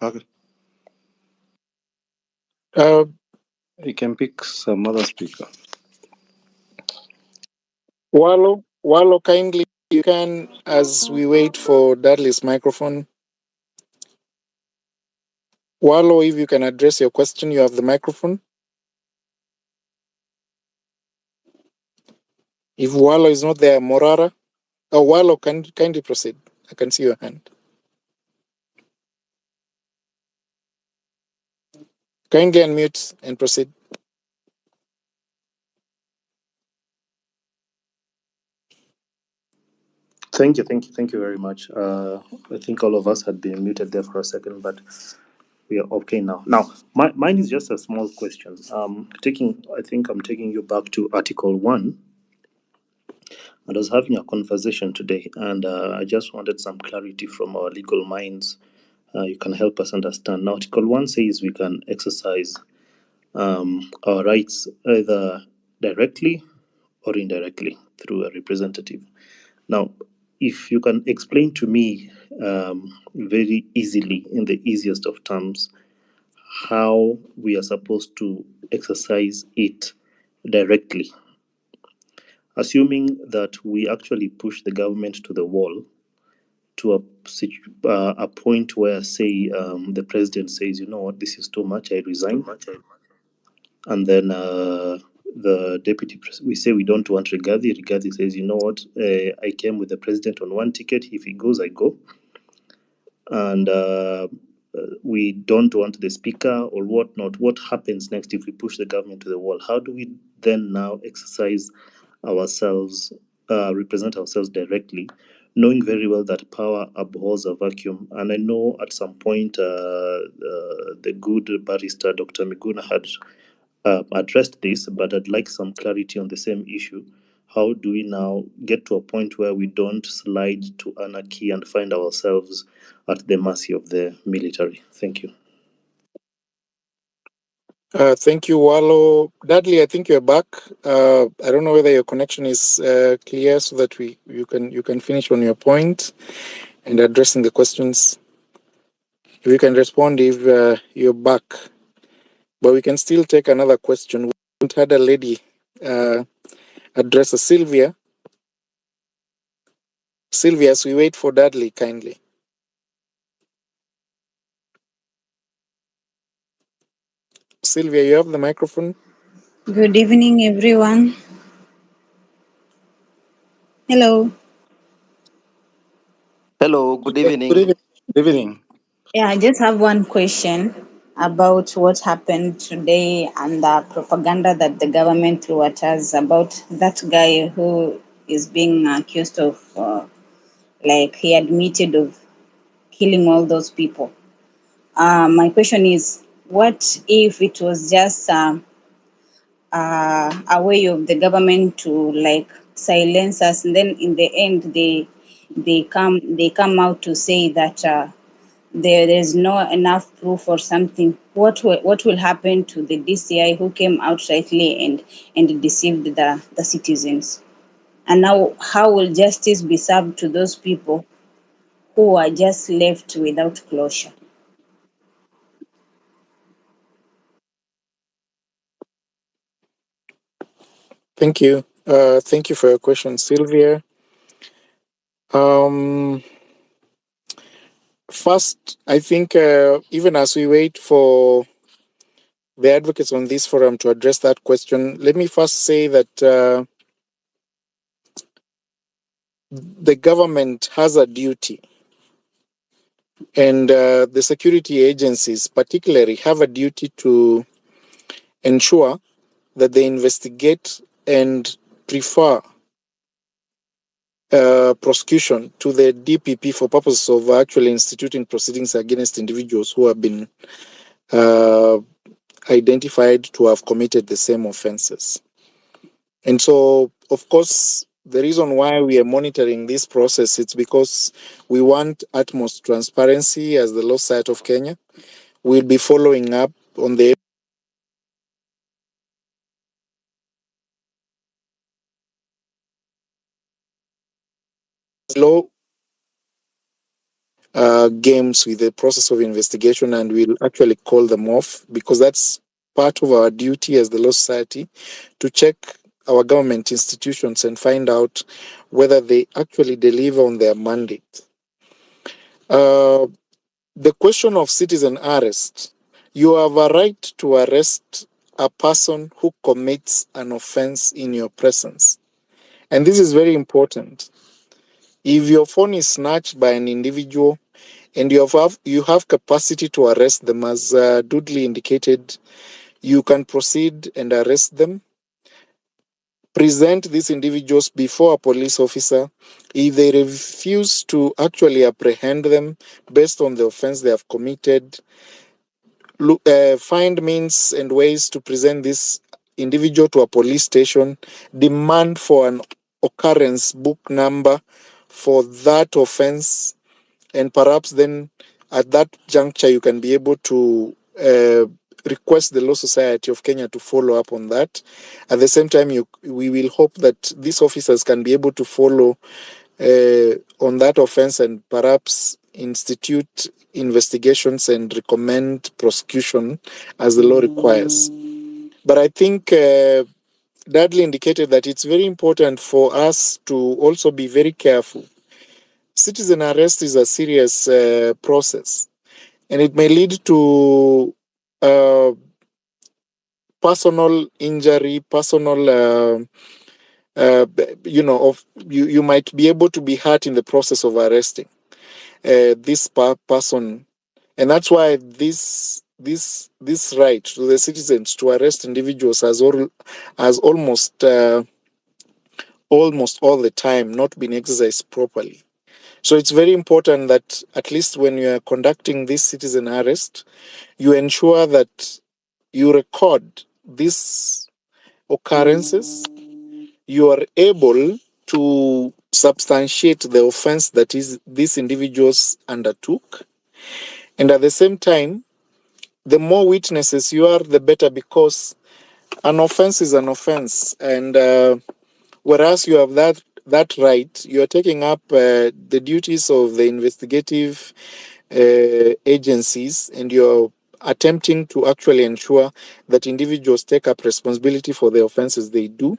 Okay. Uh, You can pick some other speaker. Wallo, kindly, you can, as we wait for Dudley's microphone. Wallo, if you can address your question, you have the microphone. If Wallo is not there, Morara. Oh, Wallo, kindly proceed. I can see your hand. Kindly unmute and proceed. Thank you very much. I think all of us had been muted there for a second, but we are okay now. Now, mine is just a small question. I think I'm taking you back to Article 1. And I was having a conversation today, and I just wanted some clarity from our legal minds. You can help us understand. Now, Article 1 says we can exercise our rights either directly or indirectly through a representative. Now, if you can explain to me very easily, in the easiest of terms, how we are supposed to exercise it directly, assuming that we actually push the government to the wall to a point where, say, the president says, you know what, this is too much, I resign. And then the we say we don't want Rigathi. Rigathi says, you know what, I came with the president on one ticket. If he goes, I go. And we don't want the speaker or whatnot. What happens next if we push the government to the wall? How do we then now exercise ourselves, represent ourselves directly, knowing very well that power abhors a vacuum? And I know at some point the good barrister Dr. Miguna had addressed this, but I'd like some clarity on the same issue. How do we now get to a point where we don't slide to anarchy and find ourselves at the mercy of the military? Thank you. Thank you, Wallo. Dudley, I think you're back. I don't know whether your connection is clear so that you can finish on your point and addressing the questions. If you can respond if you're back. But we can still take another question. We haven't had a lady address Sylvia. Sylvia, as we wait for Dudley, kindly. Sylvia, you have the microphone. Good evening, everyone. Hello. Hello, good Yes, good evening. evening. Good evening. Yeah, I just have one question about what happened today and the propaganda that the government threw at us about that guy who is being accused of, he admitted of killing all those people. My question is, what if it was just a way of the government to silence us, and then in the end they come out to say that there is no enough proof or something? What will happen to the DCI who came outrightly and deceived the citizens? And now how will justice be served to those people who are just left without closure? Thank you. Thank you for your question, Sylvia. First, I think even as we wait for the advocates on this forum to address that question, let me first say that the government has a duty, and the security agencies particularly have a duty to ensure that they investigate and prefer prosecution to the DPP for purposes of actually instituting proceedings against individuals who have been identified to have committed the same offenses. And so, of course, the reason why we are monitoring this process is because we want utmost transparency as the Law Society of Kenya. We'll be following up on the law. games with the process of investigation, and we'll actually call them off, because that's part of our duty as the Law Society to check our government institutions and find out whether they actually deliver on their mandate. The question of citizen arrest, you have a right to arrest a person who commits an offense in your presence. And this is very important. If your phone is snatched by an individual and you have capacity to arrest them, as Dudley indicated, you can proceed and arrest them. Present these individuals before a police officer. If they refuse to actually apprehend them based on the offense they have committed, find means and ways to present this individual to a police station, demand for an occurrence book number for that offense, and perhaps then at that juncture you can be able to request the Law Society of Kenya to follow up on that. At the same time, we will hope that these officers can be able to follow on that offense and perhaps institute investigations and recommend prosecution as the law requires. But I think Dudley indicated that it's very important for us to also be very careful. Citizen arrest is a serious process, and it may lead to personal injury, personal, you might be able to be hurt in the process of arresting this person, and that's why this right to the citizens to arrest individuals has almost all the time not been exercised properly. So it's very important that at least when you are conducting this citizen arrest, you ensure that you record these occurrences. You are able to substantiate the offense that these individuals undertook. And at the same time, the more witnesses you are, the better, because an offense is an offense. And whereas you have that right, you are taking up the duties of the investigative agencies, and you're attempting to actually ensure that individuals take up responsibility for the offenses they do.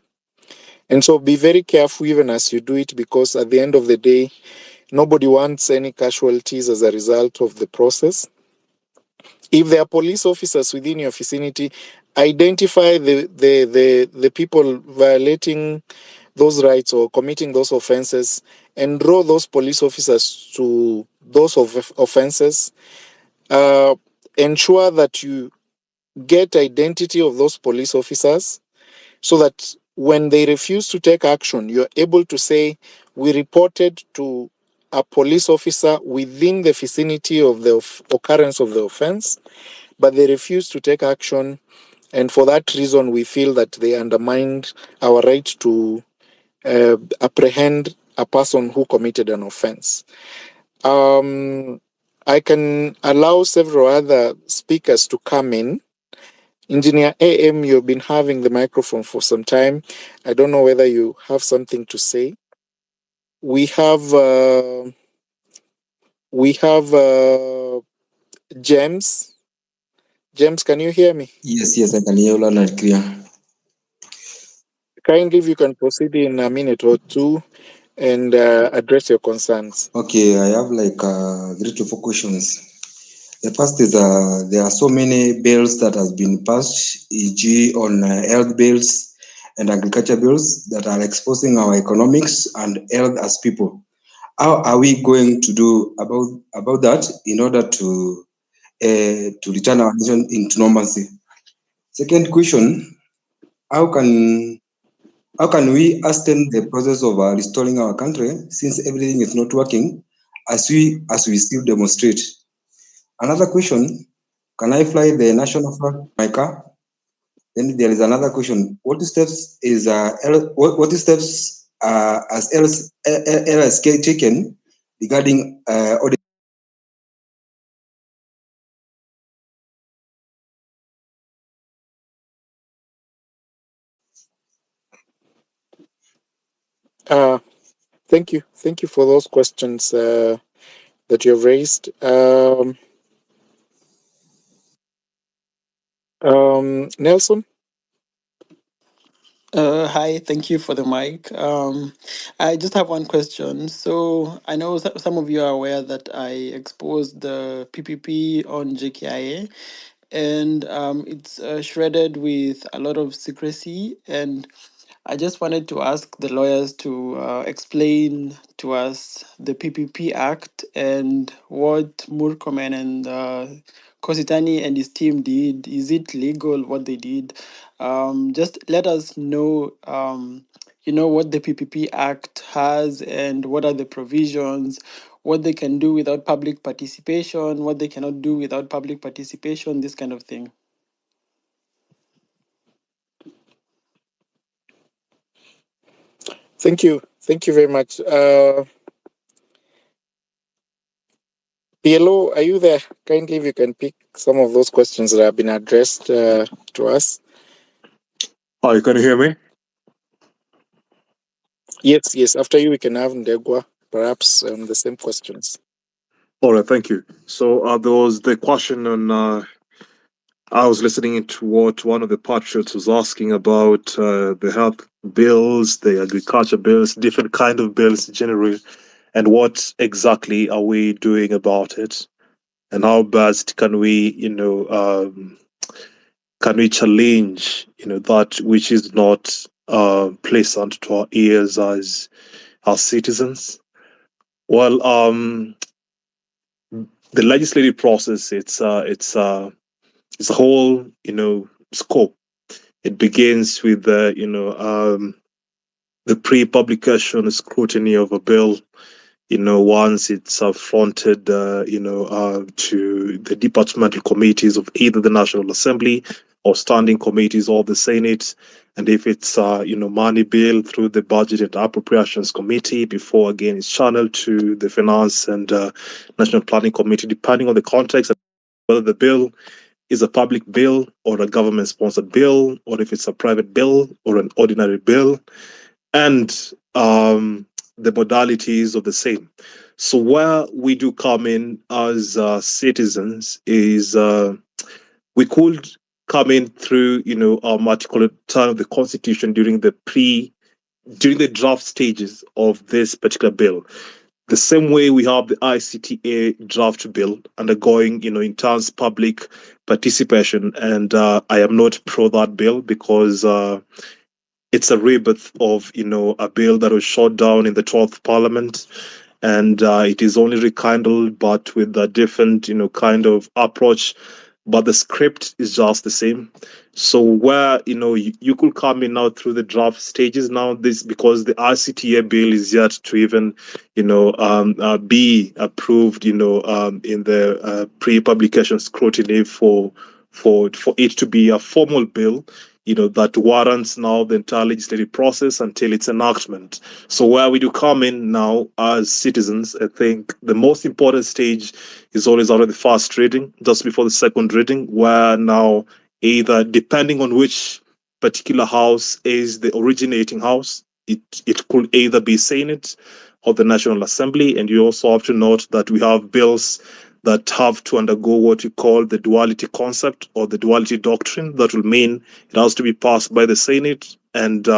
And so be very careful even as you do it, because at the end of the day, nobody wants any casualties as a result of the process. If there are police officers within your vicinity, identify the people violating those rights or committing those offenses, and draw those police officers to those offenses. Ensure that you get identity of those police officers, so that when they refuse to take action, you're able to say, we reported to a police officer within the vicinity of the occurrence of the offense, but they refused to take action, and for that reason we feel that they undermined our right to apprehend a person who committed an offense. I can allow several other speakers to come in. Engineer AM, you've been having the microphone for some time. I don't know whether you have something to say. We have James. James, can you hear me? Yes, I can hear you loud and clear. Kindly, if you can proceed in a minute or two and address your concerns. Okay, I have like 3 to 4 questions. The first is there are so many bills that has been passed, e.g. on health bills and agriculture bills that are exposing our economics and health as people. How are we going to do about that in order to return our nation into normalcy? Second question, how can we hasten the process of restoring our country since everything is not working as we still demonstrate? Another question, can I fly the national flag in my car? Then there is another question, what steps has LSK taken regarding Thank you for those questions, that you have raised. Nelson? Hi, thank you for the mic. I just have one question. So I know some of you are aware that I exposed the PPP on JKIA, and it's shredded with a lot of secrecy. And I just wanted to ask the lawyers to explain to us the PPP Act and what Murkomen and Kositani and his team did. Is it legal what they did? Just let us know, what the PPP Act has and what are the provisions, what they can do without public participation, what they cannot do without public participation, this kind of thing. Thank you. Thank you very much. PLO, are you there? Kindly, if you can pick some of those questions that have been addressed to us. Hi, can you hear me? Yes. After you, we can have Ndegwa, perhaps the same questions. All right, thank you. So there was the question on. I was listening to what one of the patriots was asking about the health bills, the agriculture bills, different kind of bills generally, and what exactly are we doing about it, and how best can we, can we challenge, that which is not pleasant to our ears as citizens. Well, the legislative process, it's a whole, scope. It begins with the pre-publication scrutiny of a bill. Once it's fronted, to the departmental committees of either the National Assembly or standing committees of the Senate, and if it's money bill through the Budget and Appropriations Committee, before again it's channeled to the Finance and National Planning Committee, depending on the context, whether the bill is a public bill or a government-sponsored bill, or if it's a private bill or an ordinary bill, and the modalities of the same. So where we do come in as citizens is we could come in through our article of the Constitution during the draft stages of this particular bill. The same way we have the ICTA draft bill undergoing, intense public participation, and I am not pro that bill because it's a rebirth of, a bill that was shot down in the 12th Parliament, and it is only rekindled, but with a different, kind of approach. But the script is just the same. So where you could come in now through the draft stages now, this because the RCTA bill is yet to even be approved in the pre-publication scrutiny for it to be a formal bill that warrants now the entire legislative process until its enactment. So where we do come in now as citizens, I think the most important stage is always out of the first reading, just before the second reading, where now either depending on which particular house is the originating house, it could either be Senate or the National Assembly. And you also have to note that we have bills that have to undergo what you call the duality concept or the duality doctrine. That will mean it has to be passed by the Senate and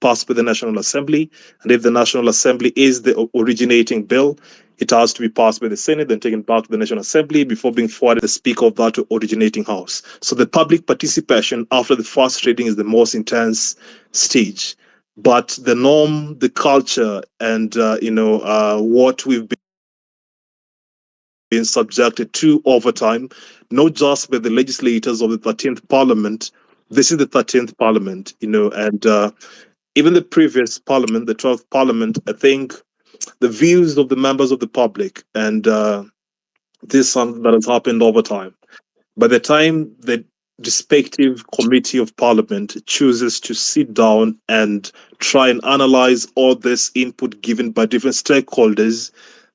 passed by the National Assembly. And if the National Assembly is the originating bill, it has to be passed by the Senate, then taken back to the National Assembly before being forwarded to the Speaker of that originating house. So the public participation after the first reading is the most intense stage. But the norm, the culture, and what we've been subjected to over time, not just by the legislators of the 13th Parliament. This is the 13th Parliament, and even the previous Parliament, the 12th Parliament, I think the views of the members of the public, and this is something that has happened over time. By the time the respective committee of parliament chooses to sit down and try and analyze all this input given by different stakeholders,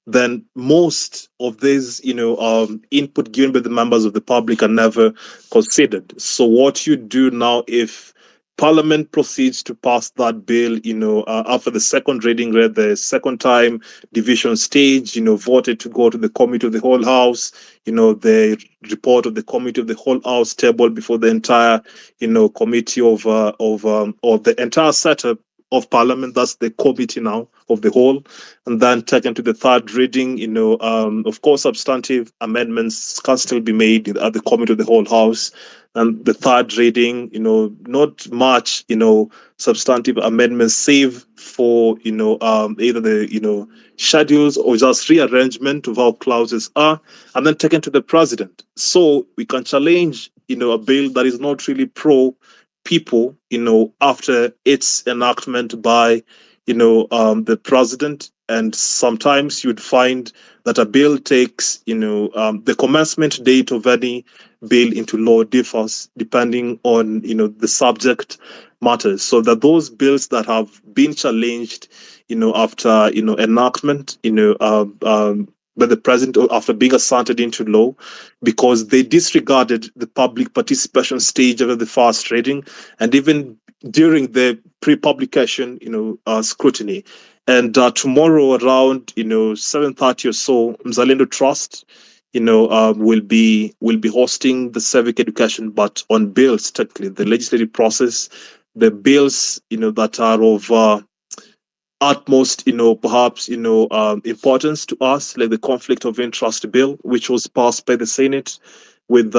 then most of these, input given by the members of the public are never considered. So what you do now, if Parliament proceeds to pass that bill, after the second reading, read the second time division stage, voted to go to the Committee of the Whole House, the report of the Committee of the Whole House tabled before the entire, committee of the entire setup of Parliament. That's the committee now of the whole, and then taken to the third reading. Of course, substantive amendments can still be made at the Committee of the Whole House. And the third reading, not much, substantive amendments, save for, either the, schedules or just rearrangement of how clauses are, and then taken to the president. So we can challenge, a bill that is not really pro people, after its enactment by, the president. And sometimes you'd find that a bill takes, the commencement date of any bill into law differs depending on, the subject matters. So that those bills that have been challenged, after, enactment, by the president or after being asserted into law, because they disregarded the public participation stage of the first reading and even during the pre-publication, scrutiny. And tomorrow around, 7:30 or so, Mzalendo Trust, will be hosting the civic education, but on bills, technically the legislative process, the bills, that are of utmost, perhaps, importance to us, like the conflict of interest bill, which was passed by the Senate with,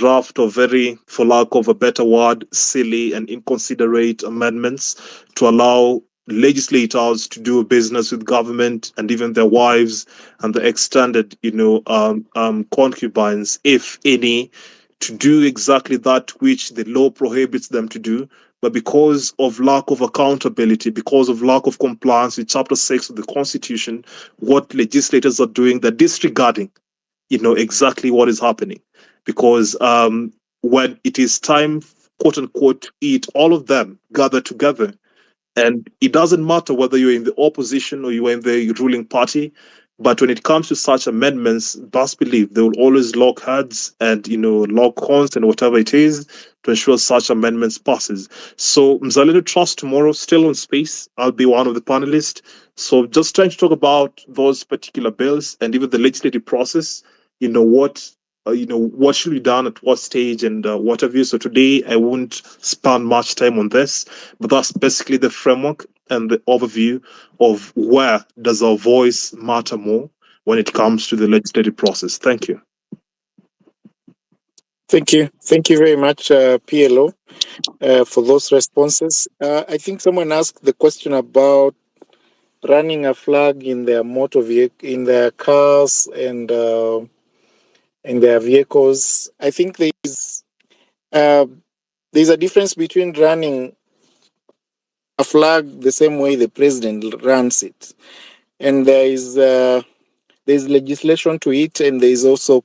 raft of very, for lack of a better word, silly and inconsiderate amendments to allow legislators to do business with government and even their wives and the extended, concubines, if any, to do exactly that which the law prohibits them to do. But because of lack of accountability, because of lack of compliance with Chapter 6 of the Constitution, what legislators are doing, they're disregarding, exactly what is happening. Because when it is time, quote unquote, to eat, all of them gather together. And it doesn't matter whether you're in the opposition or you're in the ruling party. But when it comes to such amendments, best believe they will always lock heads and, lock horns and whatever it is to ensure such amendments passes. So Mzalendo Trust tomorrow still on space. I'll be one of the panelists. So just trying to talk about those particular bills and even the legislative process, what should be done at what stage and what have you. So today I won't spend much time on this, but that's basically the framework and the overview of where does our voice matter more when it comes to the legislative process. Thank you. Thank you. Thank you very much, PLO, for those responses. I think someone asked the question about running a flag in their motor vehicle, in their cars and in their vehicles. I think there's a difference between running a flag the same way the president runs it, and there's legislation to it, and there is also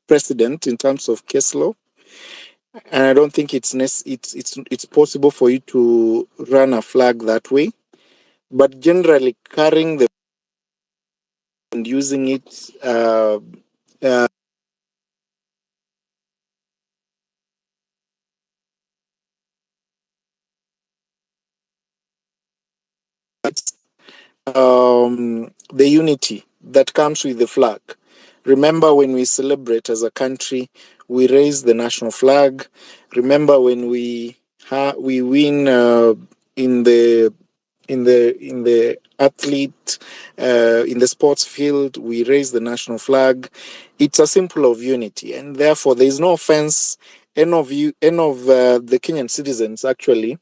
precedent in terms of case law. And I don't think it's possible for you to run a flag that way. But generally, carrying the and using it the unity that comes with the flag. Remember, when we celebrate as a country, we raise the national flag. Remember, when we win in the athlete in the sports field, we raise the national flag. It's a symbol of unity, and therefore there is no offense. Any of the Kenyan citizens actually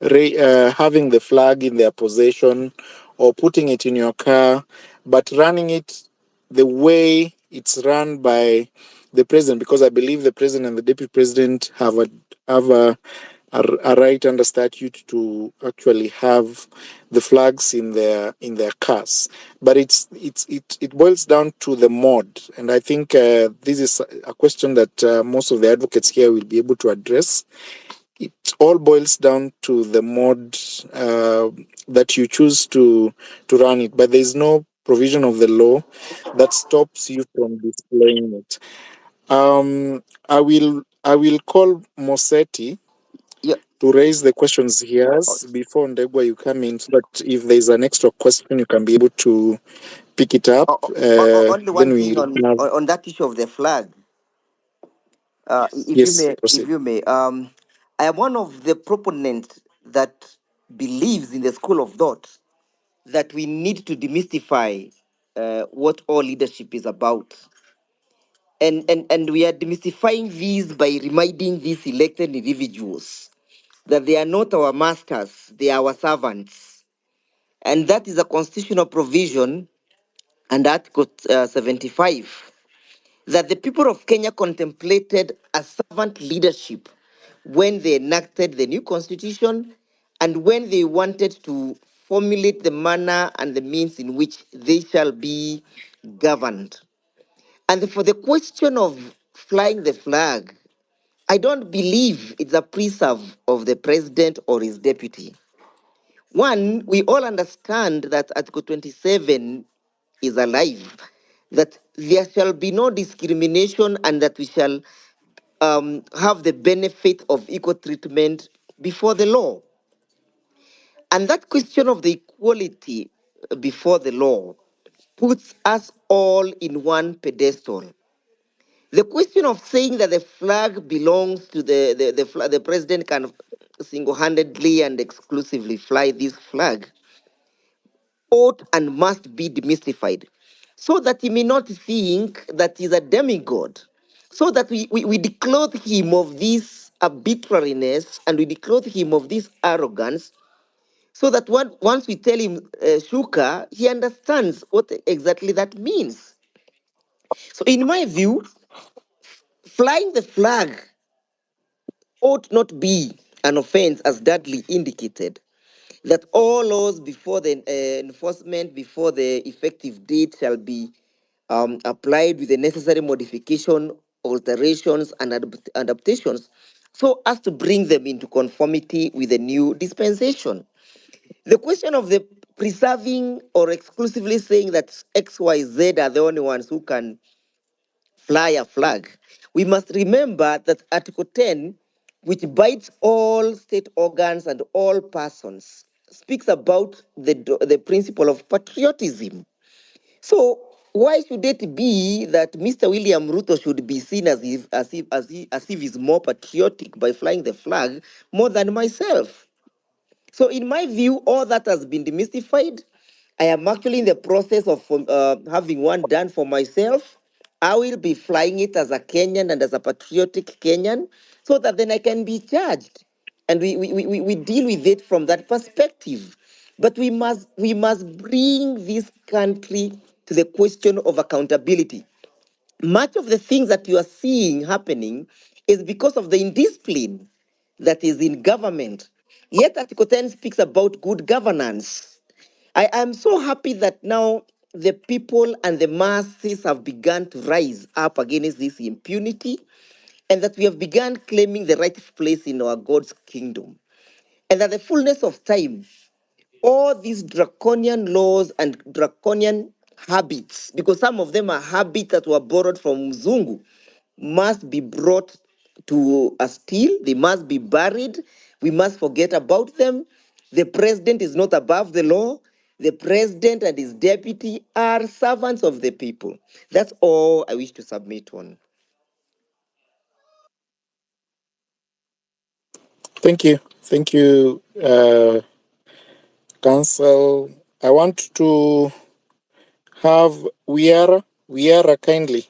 having the flag in their possession or putting it in your car, but running it the way it's run by the president, because I believe the president and the deputy president have a right under statute to actually have the flags in their cars. But it boils down to the mode, and I think this is a question that most of the advocates here will be able to address. It all boils down to the mode that you choose to run it, but there is no provision of the law that stops you from displaying it. I will call Mosetti. Yeah. raise the questions he has before Ndegwa you come in, so that if there's an extra question, you can be able to pick it up. Only Then one we thing on that issue of the flag. If you yes, may, proceed. I am one of the proponents that believes in the school of thought that we need to demystify what all leadership is about. And we are demystifying these by reminding these elected individuals that they are not our masters, they are our servants. And that is a constitutional provision and Article 75, that the people of Kenya contemplated a servant leadership when they enacted the new constitution and when they wanted to formulate the manner and the means in which they shall be governed. And for the question of flying the flag, I don't believe it's a preserve of the president or his deputy. One, we all understand that Article 27 is alive, that there shall be no discrimination and that we shall have the benefit of equal treatment before the law. And that question of the equality before the law puts us all in one pedestal. The question of saying that the flag belongs to the president can single-handedly and exclusively fly this flag ought and must be demystified, so that he may not think that he's a demigod, so that we declothe him of this arbitrariness and we declothe him of this arrogance, so that once we tell him shuka, he understands what exactly that means. So in my view, flying the flag ought not be an offense, as Dudley indicated, that all laws before the enforcement, before the effective date shall be applied with the necessary modification, alterations, and adaptations, so as to bring them into conformity with the new dispensation. The question of the preserving or exclusively saying that X, Y, Z are the only ones who can fly a flag, we must remember that Article 10, which binds all state organs and all persons, speaks about the principle of patriotism. So why should it be that Mr. William Ruto should be seen as if he's more patriotic by flying the flag more than myself? So in my view, all that has been demystified. I am actually in the process of having one done for myself. I will be flying it as a Kenyan and as a patriotic Kenyan, so that then I can be charged. And we deal with it from that perspective. But we must bring this country to the question of accountability. Much of the things that you are seeing happening is because of the indiscipline that is in government. Yet Article 10 speaks about good governance. I am so happy that now the people and the masses have begun to rise up against this impunity, and that we have begun claiming the rightful place in our God's kingdom. And that the fullness of time, all these draconian laws and draconian habits, because some of them are habits that were borrowed from Mzungu, must be brought to a still. They must be buried. We must forget about them. The president is not above the law. The president and his deputy are servants of the people. That's all I wish to submit on. Thank you, Council. I want to have Wiara kindly.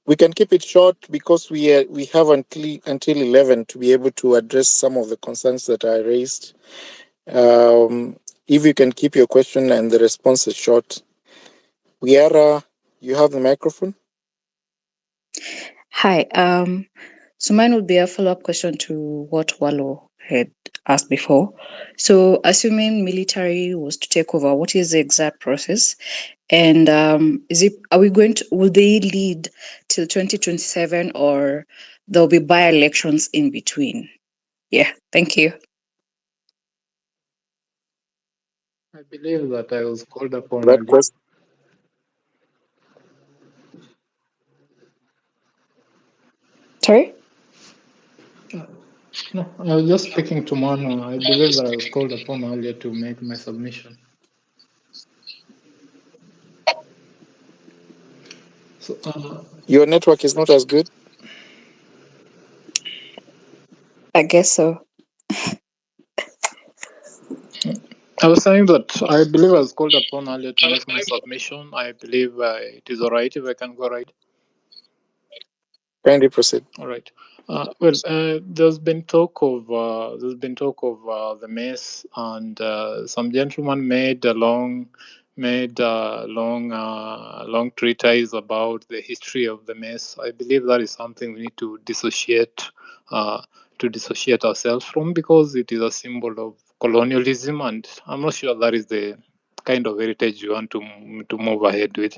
We can keep it short because we have until 11 to be able to address some of the concerns that are raised. If you can keep your question and the responses short. Wiara, you have the microphone. Hi. So mine would be a follow-up question to what Wallo had asked before. So assuming military was to take over, what is the exact process? And will they lead till 2027 or there'll be by-elections in between? Yeah, thank you. I believe that I was called upon That again. question. Sorry? No, I was just speaking to Mano. I believe that I was called upon earlier to make my submission. So, Your network is not as good. I guess so. I was saying that I believe I was called upon earlier to make my submission. I believe it is all right if I can go right. Kindly proceed. All right. There's been talk of the mess, and some gentleman made a long treatise about the history of the mess. I believe that is something we need to dissociate ourselves from, because it is a symbol of colonialism, and I'm not sure that is the kind of heritage you want to move ahead with.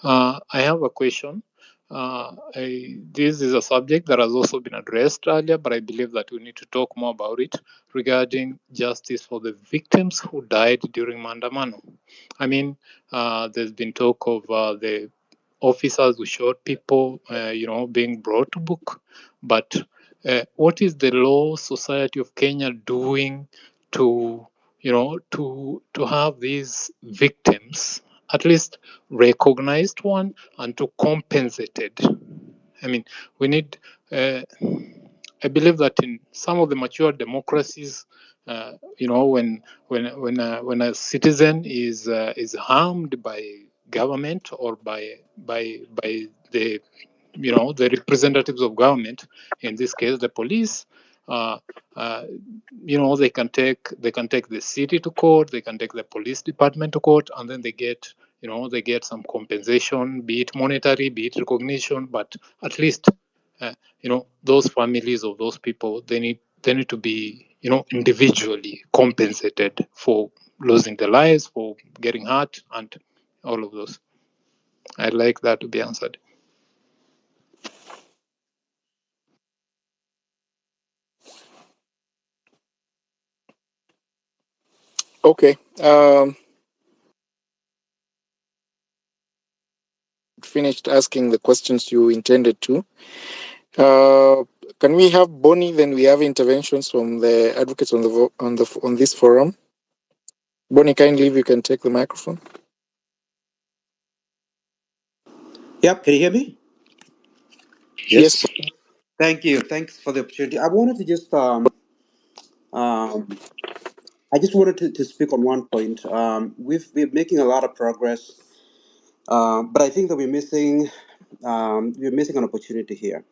I have a question. This is a subject that has also been addressed earlier, but I believe that we need to talk more about it, regarding justice for the victims who died during Maandamano. I mean, there's been talk of the officers who shot people, being brought to book. But what is the Law Society of Kenya doing to, to have these victims at least recognized, one, and to compensated? I mean, we need. I believe that in some of the mature democracies, when a citizen is harmed by government, or by the the representatives of government, in this case the police, uh, uh, they can take the city to court, they can take the police department to court, and then they get some compensation, be it monetary, be it recognition, but at least those families of those people, they need to be individually compensated for losing their lives, for getting hurt, and all of those. I'd like that to be answered. Okay. Finished asking the questions you intended to. Can we have Bonnie? Then we have interventions from the advocates on this forum. Bonnie, kindly, if you can take the microphone. Yep, can you hear me? Yes. Thank you. Thanks for the opportunity. I wanted to just I just wanted to speak on one point. We're making a lot of progress, but I think that we're missing an opportunity here.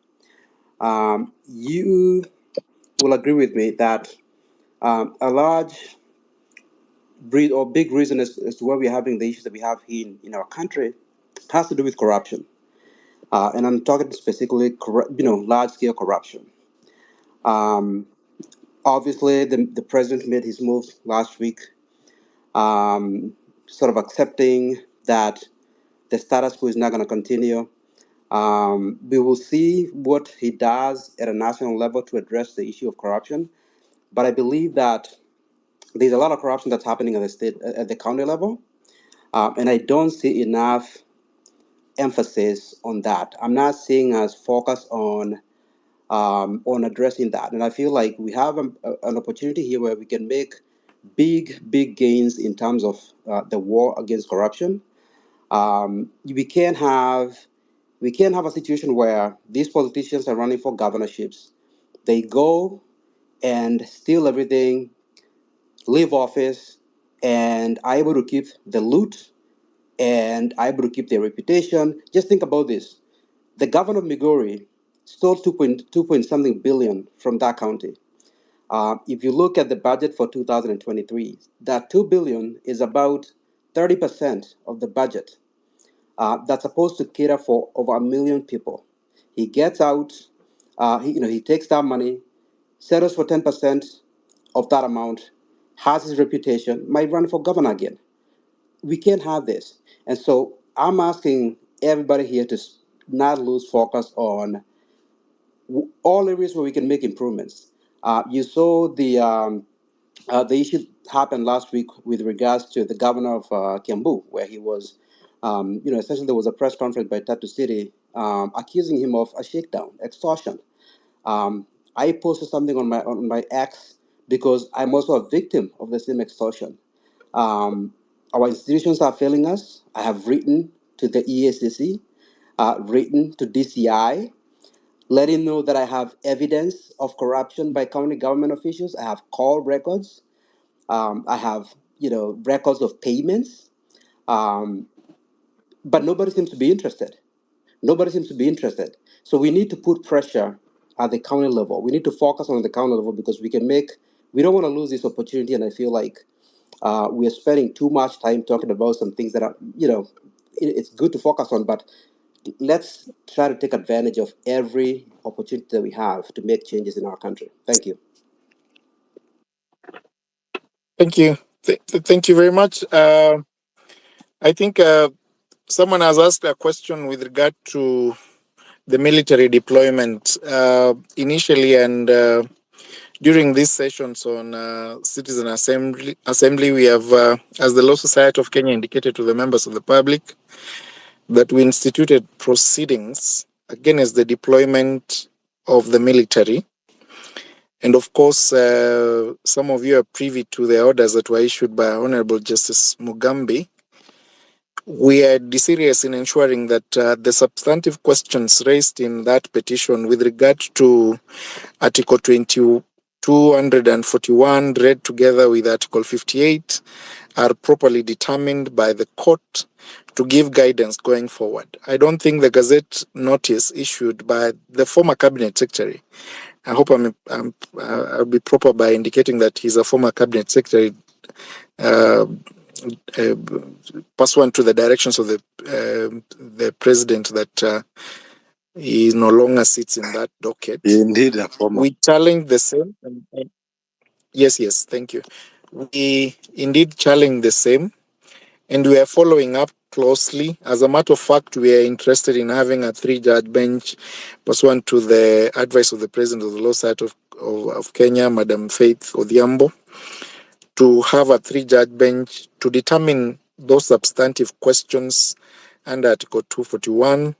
You will agree with me that a large big reason as to why we're having the issues that we have here in our country has to do with corruption. And I'm talking specifically, large scale corruption. Um, Obviously, the president made his move last week, sort of accepting that the status quo is not going to continue. We will see what he does at a national level to address the issue of corruption. But I believe that there's a lot of corruption that's happening at the county level, and I don't see enough emphasis on that. I'm not seeing us focus on addressing that, and I feel like we have an opportunity here where we can make big gains in terms of the war against corruption. We can't have a situation where these politicians are running for governorships. They go and steal everything, leave office, and are able to keep the loot and are able to keep their reputation. Just think about this. The governor of Migori stole 2 point something billion from that county. If you look at the budget for 2023, that 2 billion is about 30% of the budget that's supposed to cater for over 1 million people. He gets out, he takes that money, settles for 10% of that amount, has his reputation, might run for governor again. We can't have this. And so I'm asking everybody here to not lose focus on all areas where we can make improvements. You saw the issue happened last week with regards to the governor of Kiambu, where he was, essentially there was a press conference by Tatu City accusing him of a shakedown, extortion. I posted something on my X because I'm also a victim of the same extortion. Our institutions are failing us. I have written to the EACC, written to DCI, letting know that I have evidence of corruption by county government officials. I have call records. I have, records of payments. Um, but nobody seems to be interested. Nobody seems to be interested. So we need to put pressure at the county level. We need to focus on the county level because we don't want to lose this opportunity. And I feel like we are spending too much time talking about some things that are, it's good to focus on, but let's try to take advantage of every opportunity that we have to make changes in our country. Thank you. Thank you. Thank you very much. I think someone has asked a question with regard to the military deployment initially and during these sessions on citizen assembly, we have, as the Law Society of Kenya indicated to the members of the public, that we instituted proceedings against the deployment of the military. And of course, some of you are privy to the orders that were issued by Honorable Justice Mugambi. We are serious in ensuring that the substantive questions raised in that petition with regard to Article 241 read together with Article 58 are properly determined by the court to give guidance going forward. I don't think the Gazette notice issued by the former Cabinet Secretary, I hope I'll be proper by indicating that he's a former Cabinet Secretary, pursuant to the directions of the President, that he no longer sits in that docket. Indeed, a former. We challenge the same. Yes, thank you. We indeed challenge the same, and we are following up closely. As a matter of fact, we are interested in having a 3-judge bench pursuant to the advice of the President of the Law Society of Kenya, Madam Faith Odhiambo, to have a 3-judge bench to determine those substantive questions under Article 241,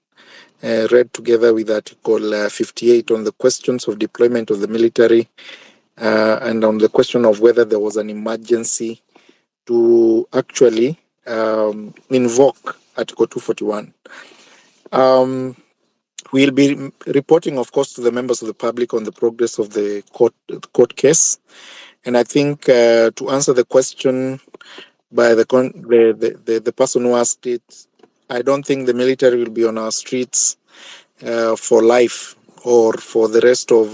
read together with Article 58 on the questions of deployment of the military and on the question of whether there was an emergency to actually invoke Article 241. We'll be reporting, of course, to the members of the public on the progress of the court case. And I think to answer the question by the person who asked it, I don't think the military will be on our streets for life or for the rest of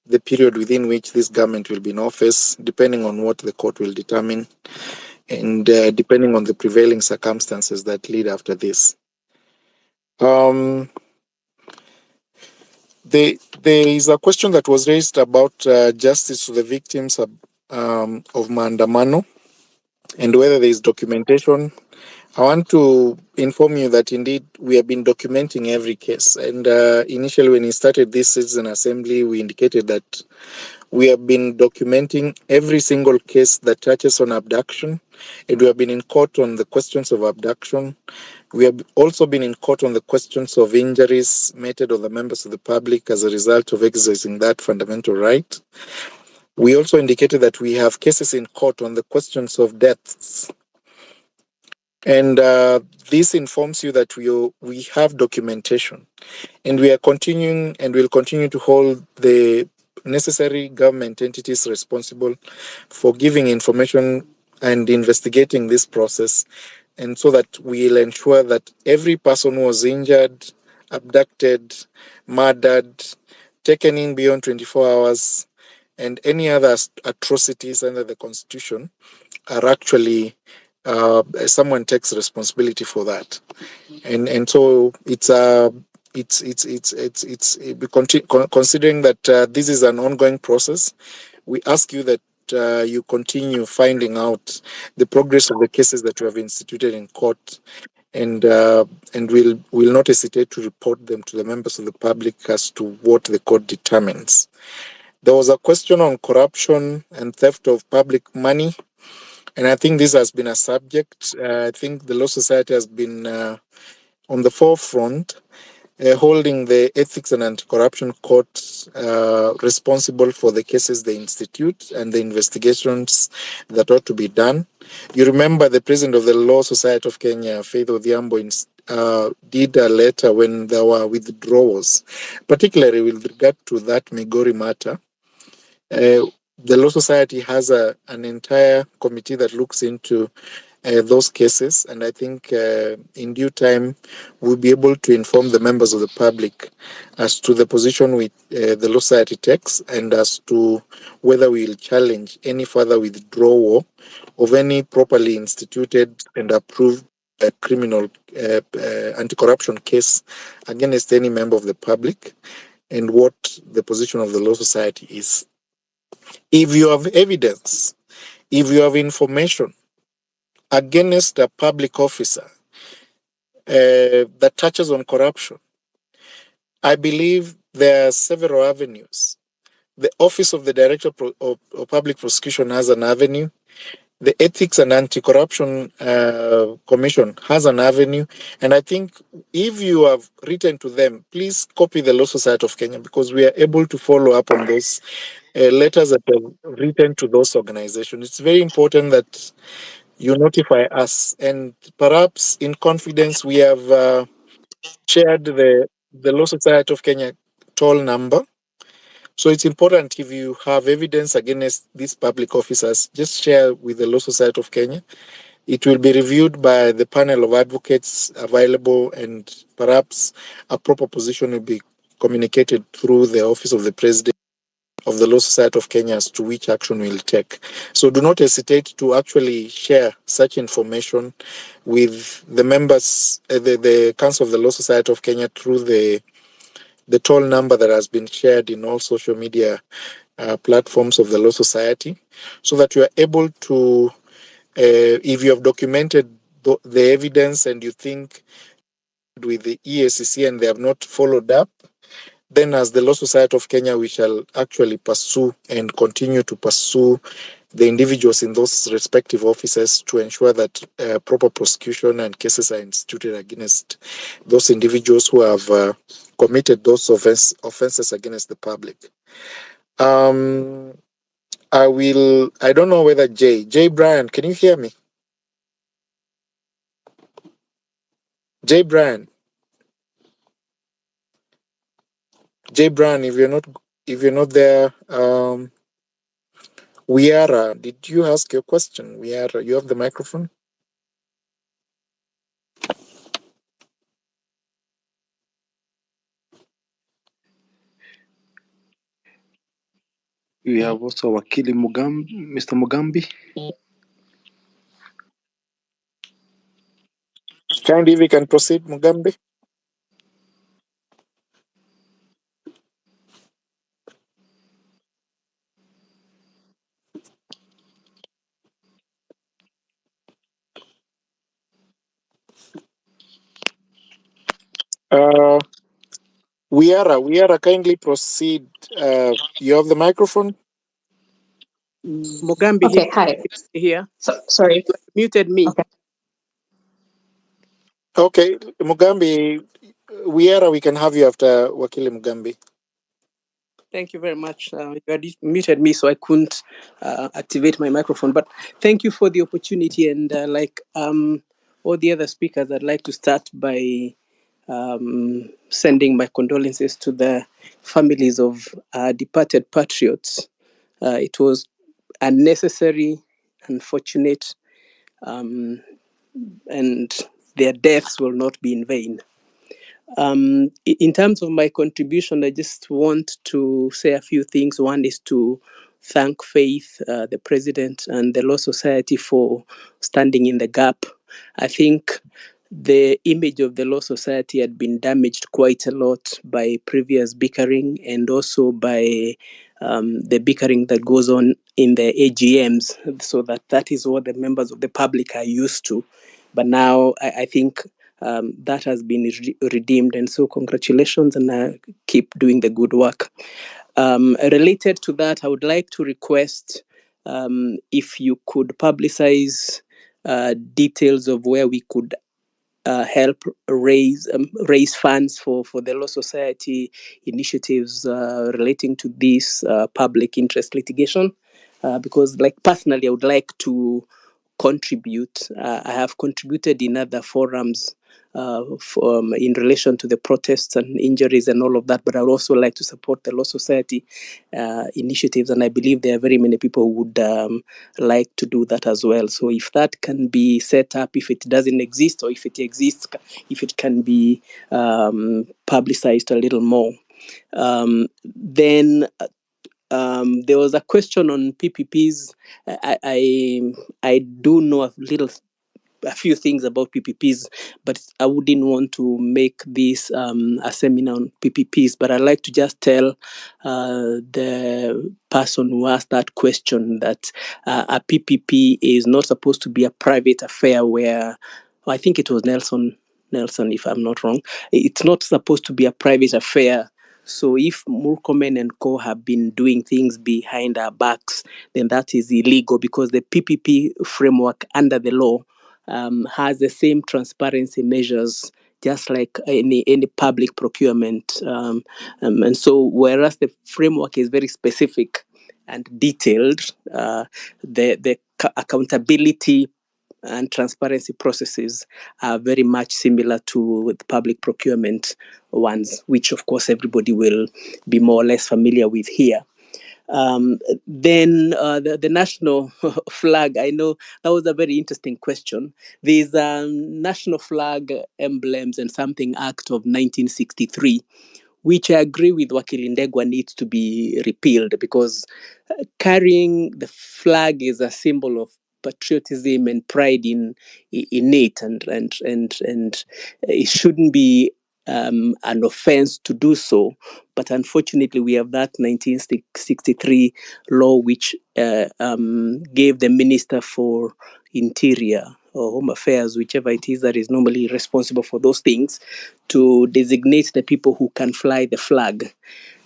the period within which this government will be in office, depending on what the court will determine and depending on the prevailing circumstances that lead after this. There is a question that was raised about justice to the victims of Maandamano and whether there is documentation. I want to inform you that indeed we have been documenting every case. And initially when we started this citizen assembly, we indicated that we have been documenting every single case that touches on abduction. And we have been in court on the questions of abduction. We have also been in court on the questions of injuries meted on the members of the public as a result of exercising that fundamental right. We also indicated that we have cases in court on the questions of deaths. And this informs you that we have documentation. And we are continuing and will continue to hold the necessary government entities responsible for giving information and investigating this process, and so that we'll ensure that every person who was injured, abducted, murdered, taken in beyond 24 hours, and any other atrocities under the Constitution are actually someone takes responsibility for that, and so considering that this is an ongoing process, we ask you that you continue finding out the progress of the cases that we have instituted in court, and will not hesitate to report them to the members of the public as to what the court determines. There was a question on corruption and theft of public money, and I think this has been a subject. I think the Law Society has been on the forefront holding the Ethics and Anti-Corruption Court responsible for the cases they institute and the investigations that ought to be done. You remember the president of the Law Society of Kenya, Faith Odhiambo, did a letter when there were withdrawals, particularly with regard to that Migori matter. The Law Society has an entire committee that looks into those cases, and I think in due time we'll be able to inform the members of the public as to the position the Law Society takes and as to whether we'll challenge any further withdrawal of any properly instituted and approved criminal anti-corruption case against any member of the public, and what the position of the Law Society is. If you have evidence, if you have information against a public officer that touches on corruption, I believe there are several avenues. The Office of the Director of Public Prosecution has an avenue. The Ethics and Anti-Corruption Commission has an avenue. And I think if you have written to them, please copy the Law Society of Kenya, because we are able to follow up on those letters that are written to those organizations. It's very important that you notify us, and perhaps in confidence we have shared the Law Society of Kenya toll number. So it's important, if you have evidence against these public officers, just share with the Law Society of Kenya. It will be reviewed by the panel of advocates available, and perhaps a proper position will be communicated through the Office of the President of the Law Society of Kenya as to which action we'll take. So do not hesitate to actually share such information with the members, the Council of the Law Society of Kenya, through the toll number that has been shared in all social media platforms of the Law Society, so that you are able to, if you have documented the evidence and you think with the EACC and they have not followed up, then as the Law Society of Kenya, we shall actually pursue and continue to pursue the individuals in those respective offices to ensure that proper prosecution and cases are instituted against those individuals who have committed those offenses against the public. I don't know whether J. Brian, can you hear me? J. Brian, if you're not there, Wiara, did you ask your question? Wiara, you have the microphone. We have also Wakili Mr. Mugambi. Kindly, we can proceed, Mugambi. Wiara, kindly proceed. You have the microphone. Mugambi Okay, hi. here. Sorry. You muted me. Okay, Mugambi, Wiara, we can have you after Wakili Mugambi. Thank you very much. You had muted me, so I couldn't activate my microphone. But thank you for the opportunity. And like all the other speakers, I'd like to start by sending my condolences to the families of departed patriots. It was unnecessary, unfortunate, and their deaths will not be in vain. In terms of my contribution, I just want to say a few things. One is to thank Faith, the president, and the Law Society for standing in the gap. I think the image of the Law Society had been damaged quite a lot by previous bickering, and also by the bickering that goes on in the AGMs, so that is what the members of the public are used to. But now I think that has been redeemed, and so congratulations, and keep doing the good work. Related to that, I would like to request if you could publicize details of where we could help raise funds for the Law Society initiatives relating to this public interest litigation. Because, like, personally, I would like to contribute. I have contributed in other forums in relation to the protests and injuries and all of that, but I would also like to support the Law Society initiatives, and I believe there are very many people who would like to do that as well. So if that can be set up, if it doesn't exist, or if it exists, if it can be publicized a little more. Then there was a question on PPPs. I do know a few things about PPPs, but I wouldn't want to make this a seminar on PPPs. But I'd like to just tell the person who asked that question that a PPP is not supposed to be a private affair where, I think it was Nelson, if I'm not wrong. It's not supposed to be a private affair. So if Murkomen and Co have been doing things behind our backs, then that is illegal, because the PPP framework under the law has the same transparency measures, just like any public procurement. And so, whereas the framework is very specific and detailed, the accountability and transparency processes are very much similar to the public procurement ones, which of course everybody will be more or less familiar with here. Then the national flag, I know that was a very interesting question. There's national flag emblems and something act of 1963, which I agree with Wakili Ndegwa needs to be repealed, because carrying the flag is a symbol of patriotism and pride in it, and it shouldn't be an offense to do so. But unfortunately, we have that 1963 law which gave the Minister for Interior or Home Affairs, whichever it is that is normally responsible for those things, to designate the people who can fly the flag.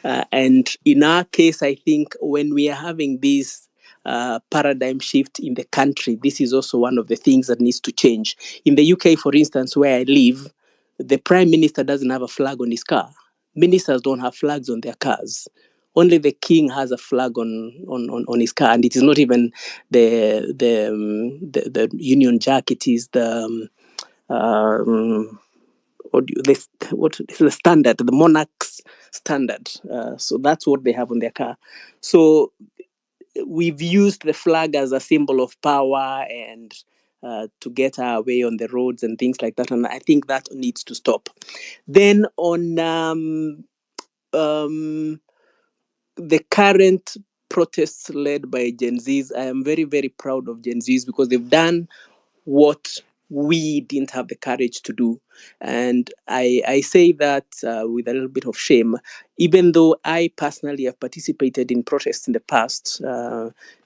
And in our case, I think when we are having this paradigm shift in the country, this is also one of the things that needs to change. In the UK, for instance, where I live, the Prime Minister doesn't have a flag on his car. Ministers don't have flags on their cars. Only the king has a flag on his car, and it is not even the Union Jack. It is the what is the standard, the monarch's standard. So that's what they have on their car. So we've used the flag as a symbol of power and to get our way on the roads and things like that, and I think that needs to stop. Then on the current protests led by Gen Zs, I am very, very proud of Gen Zs, because they've done what we didn't have the courage to do. And I say that with a little bit of shame, even though I personally have participated in protests in the past,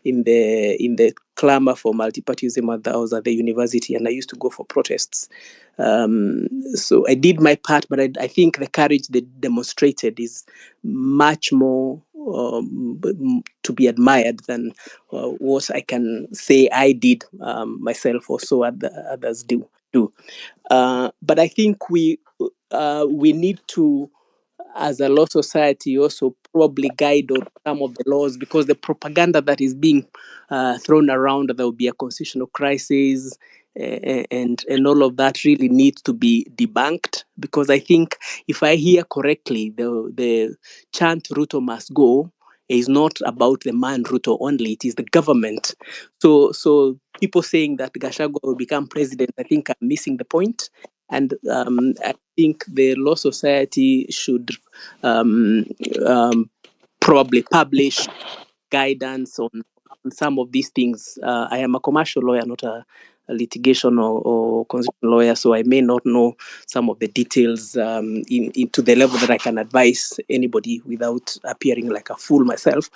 in the clamor for multipartyism. I was at the university and I used to go for protests. So I did my part, but I think the courage they demonstrated is much more to be admired than what I can say I did myself, or so others do. But I think we need to, as a law society, also probably guide on some of the laws, because the propaganda that is being thrown around that there will be a constitutional crisis and all of that really needs to be debunked. Because I think, if I hear correctly, the chant "Ruto must go" is not about the man Ruto only; it is the government. So people saying that Gachagua will become president, I think, are missing the point. And I think the Law Society should probably publish guidance on some of these things. I am a commercial lawyer, not a litigation or constitutional lawyer, so I may not know some of the details into the level that I can advise anybody without appearing like a fool myself.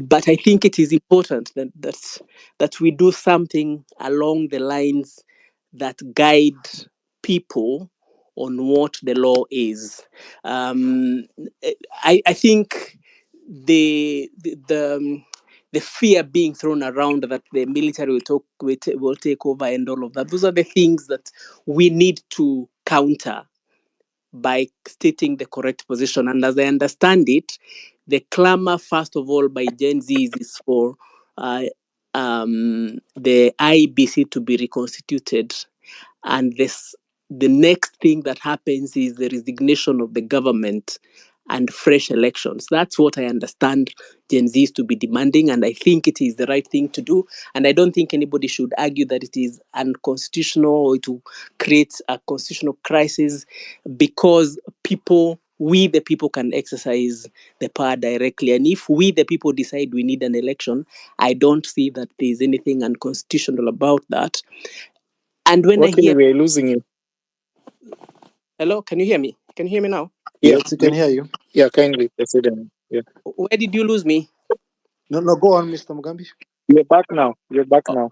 But I think it is important that we do something along the lines that guide people on what the law is. I think the the fear being thrown around that the military will take over and all of that. Those are the things that we need to counter by stating the correct position. And as I understand it, the clamor, first of all, by Gen Z is for the IBC to be reconstituted. And the next thing that happens is the resignation of the government and fresh elections. That's what I understand Gen Zs to be demanding, and I think it is the right thing to do. And I don't think anybody should argue that it is unconstitutional or to create a constitutional crisis, because we the people can exercise the power directly. And if we the people decide we need an election, I don't see that there's anything unconstitutional about that. And when I Luckily, hear, we are losing you. hello, can you hear me? Can you hear me now? Yeah, Yes, we can hear you. yeah, kindly, President. Yeah, Where did you lose me? No, go on, Mr. Mugambi. you're back now. You're back now.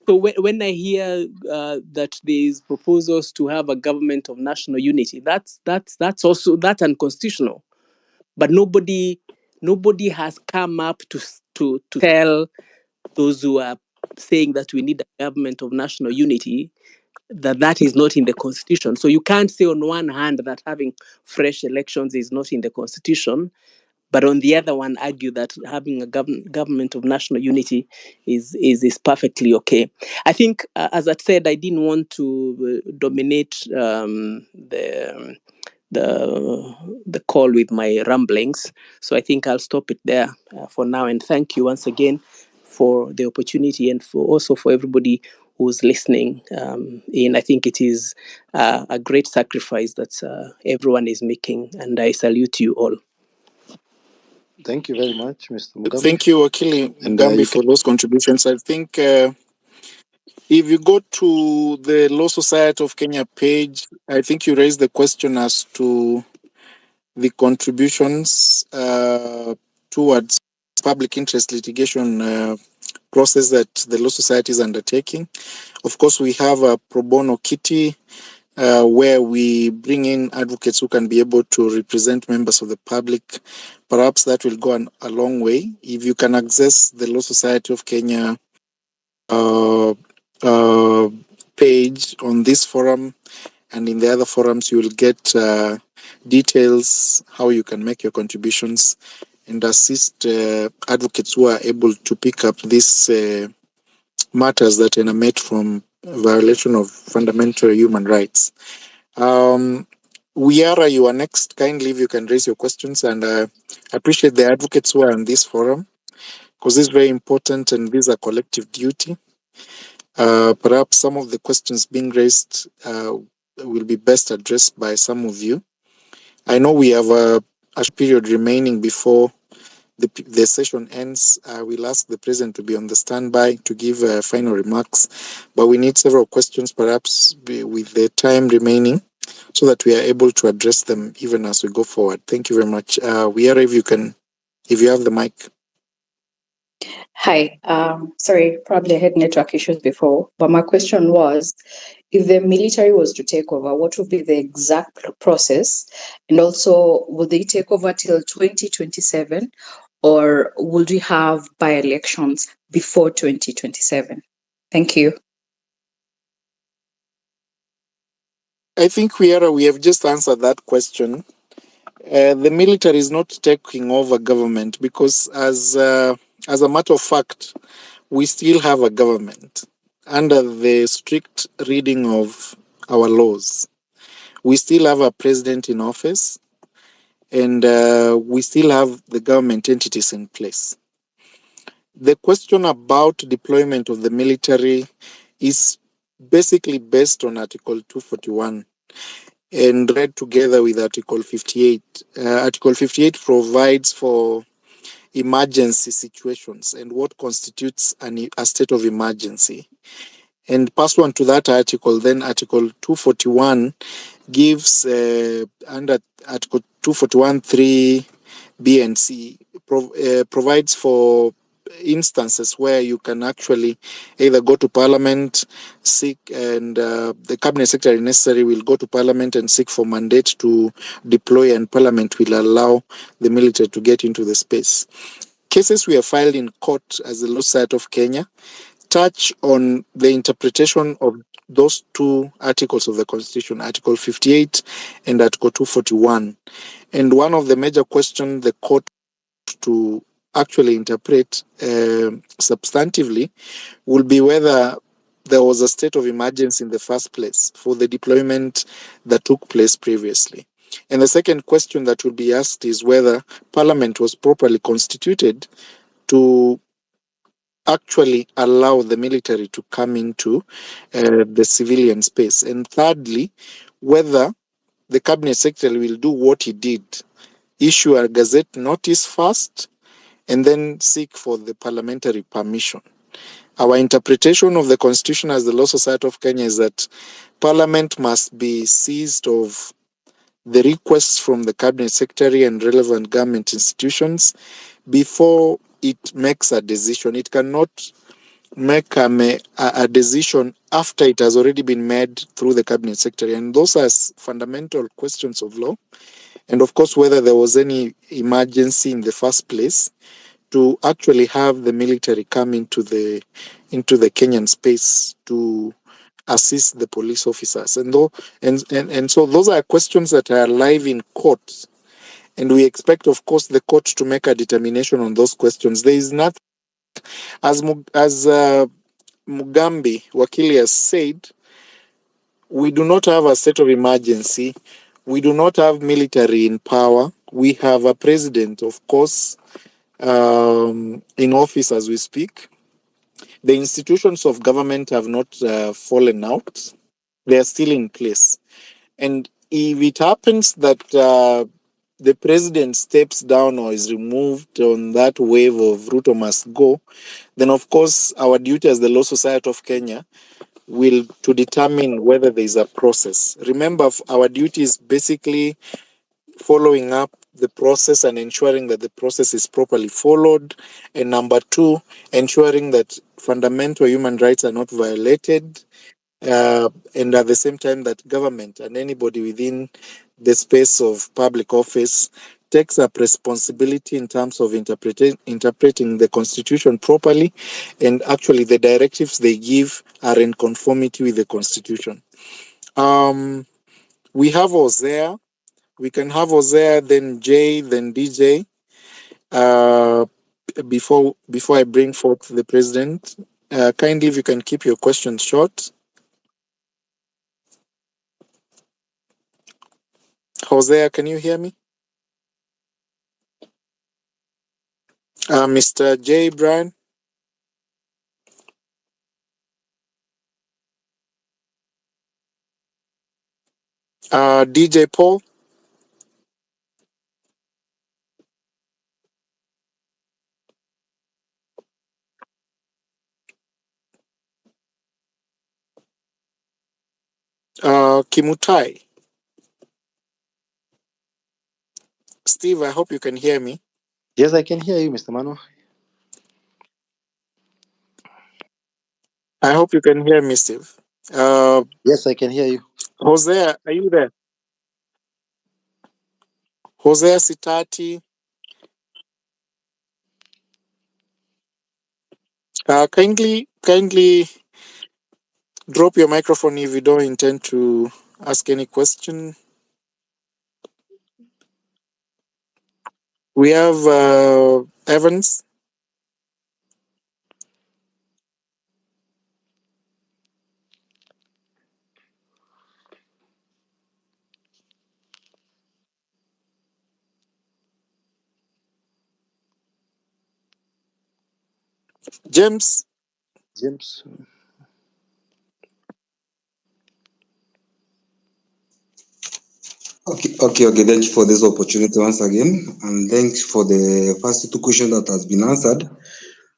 So when I hear that there's proposals to have a government of national unity, that's unconstitutional. But nobody has come up to tell those who are saying that we need a government of national unity that is not in the constitution. So you can't say on one hand that having fresh elections is not in the constitution, but on the other one argue that having a government of national unity is perfectly okay. I think, as I said, I didn't want to dominate the call with my ramblings, so I think I'll stop it there for now. And thank you once again for the opportunity, and for everybody who's listening in. I think it is a great sacrifice that everyone is making, and I salute you all. Thank you very much, Mr. Mugambi. Thank you, Wakili And Mugambi, you for those contributions. I think if you go to the Law Society of Kenya page, I think you raised the question as to the contributions towards public interest litigation process that the Law Society is undertaking. Of course, we have a pro bono kitty where we bring in advocates who can be able to represent members of the public. Perhaps that will go a long way. If you can access the Law Society of Kenya page on this forum and in the other forums, you will get details how you can make your contributions and assist advocates who are able to pick up these matters that emanate from violation of fundamental human rights. Wiara, you are next. Kindly, if you can raise your questions, and appreciate the advocates who are on this forum, because this is very important and these are collective duty. Perhaps some of the questions being raised will be best addressed by some of you. I know we have a period remaining before the session ends. I will ask the president to be on the standby to give final remarks, but we need several questions perhaps with the time remaining so that we are able to address them even as we go forward. Thank you very much. Wiara, if you have the mic. Hi, sorry, probably I had network issues before, but my question was, if the military was to take over, what would be the exact process? And also, would they take over till 2027, or would we have by-elections before 2027? Thank you. I think, Wiara, we have just answered that question. The military is not taking over government because, as a matter of fact, we still have a government under the strict reading of our laws. We still have a president in office, and we still have the government entities in place. The question about deployment of the military is basically based on Article 241 and read together with Article 58. Article 58 provides for emergency situations and what constitutes a state of emergency. And pursuant to that article, then Article 241 gives, under Article 241(3) B and C, provides for instances where you can actually either go to Parliament, seek, and the Cabinet Secretary necessary will go to Parliament and seek for mandate to deploy, and Parliament will allow the military to get into the space. cases we have filed in court as the Law Society of Kenya touch on the interpretation of those two articles of the Constitution, Article 58 and Article 241. And one of the major questions the court to actually interpret substantively will be whether there was a state of emergency in the first place for the deployment that took place previously. And the second question that will be asked is whether Parliament was properly constituted to actually allow the military to come into the civilian space. And thirdly, whether the Cabinet Secretary will do what he did, issue a gazette notice first, and then seek for the parliamentary permission. Our interpretation of the Constitution as the Law Society of Kenya is that Parliament must be seized of the requests from the Cabinet Secretary and relevant government institutions before it makes a decision. It cannot make a decision after it has already been made through the Cabinet Secretary. And those are fundamental questions of law. And of course, whether there was any emergency in the first place to actually have the military come into the Kenyan space to assist the police officers. And so those are questions that are live in court. And we expect, of course, the court to make a determination on those questions. There is nothing, as Mugambi Wakili has said, we do not have a state of emergency. We do not have military in power. We have a president, of course, in office as we speak. The institutions of government have not fallen out. They are still in place. And if it happens that the president steps down or is removed on that wave of Ruto must go, then of course our duty as the Law Society of Kenya will to determine whether there is a process. Remember, our duty is basically following up the process and ensuring that the process is properly followed. And number two, ensuring that fundamental human rights are not violated. And at the same time that government and anybody within the space of public office takes up responsibility in terms of interpreting the constitution properly, and actually the directives they give are in conformity with the constitution. We have Hosea. We can have Hosea, then Jay, then DJ. Before I bring forth the president, kindly if you can keep your questions short. Hosea, can you hear me? Mr. J. Brian? DJ Paul? Kimutai? Steve, I hope you can hear me. Yes, I can hear you, Mr. Mano. I hope you can hear me, Steve. Yes, I can hear you. Hosea, are you there? Hosea Sitati? Kindly drop your microphone if you don't intend to ask any question. We have Evans. James. James. Okay. Thank you for this opportunity once again, and thanks for the first two questions that has been answered.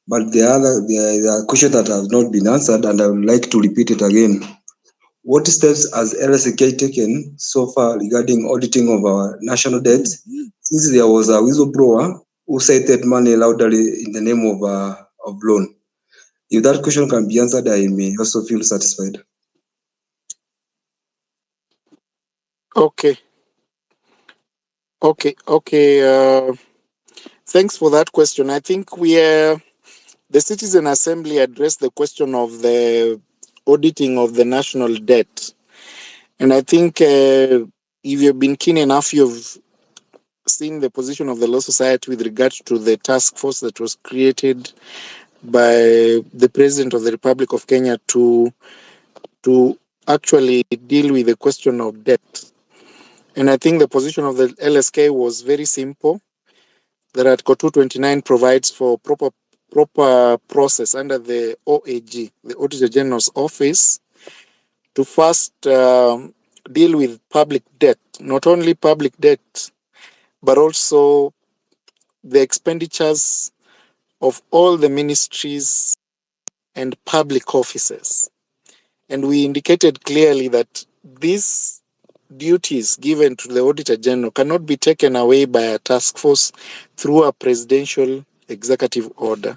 But there are questions that have not been answered, and I would like to repeat it again. What steps has LSK taken so far regarding auditing of our national debt, since there was a whistleblower who cited money loudly in the name of loan? If that question can be answered, I may also feel satisfied. Okay. Thanks for that question. I think the Citizen Assembly addressed the question of the auditing of the national debt. And I think if you've been keen enough, you've seen the position of the Law Society with regard to the task force that was created by the President of the Republic of Kenya to actually deal with the question of debt. And I think the position of the LSK was very simple, that Article 229 provides for proper process under the OAG, the Auditor General's Office, to first deal with public debt, not only public debt, but also the expenditures of all the ministries and public offices. And we indicated clearly that these duties given to the Auditor General cannot be taken away by a task force through a presidential executive order.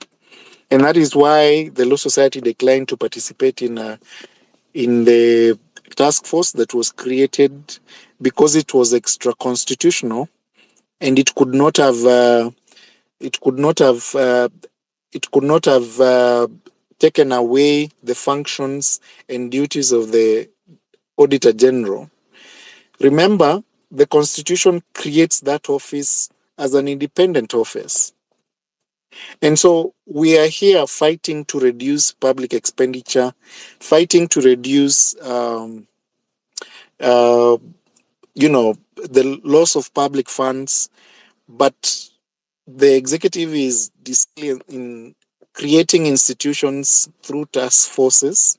And that is why the Law Society declined to participate in the task force that was created, because it was extra constitutional and it could not have taken away the functions and duties of the Auditor General. Remember, the Constitution creates that office as an independent office. And so we are here fighting to reduce public expenditure, fighting to reduce, the loss of public funds. But the executive is in creating institutions through task forces,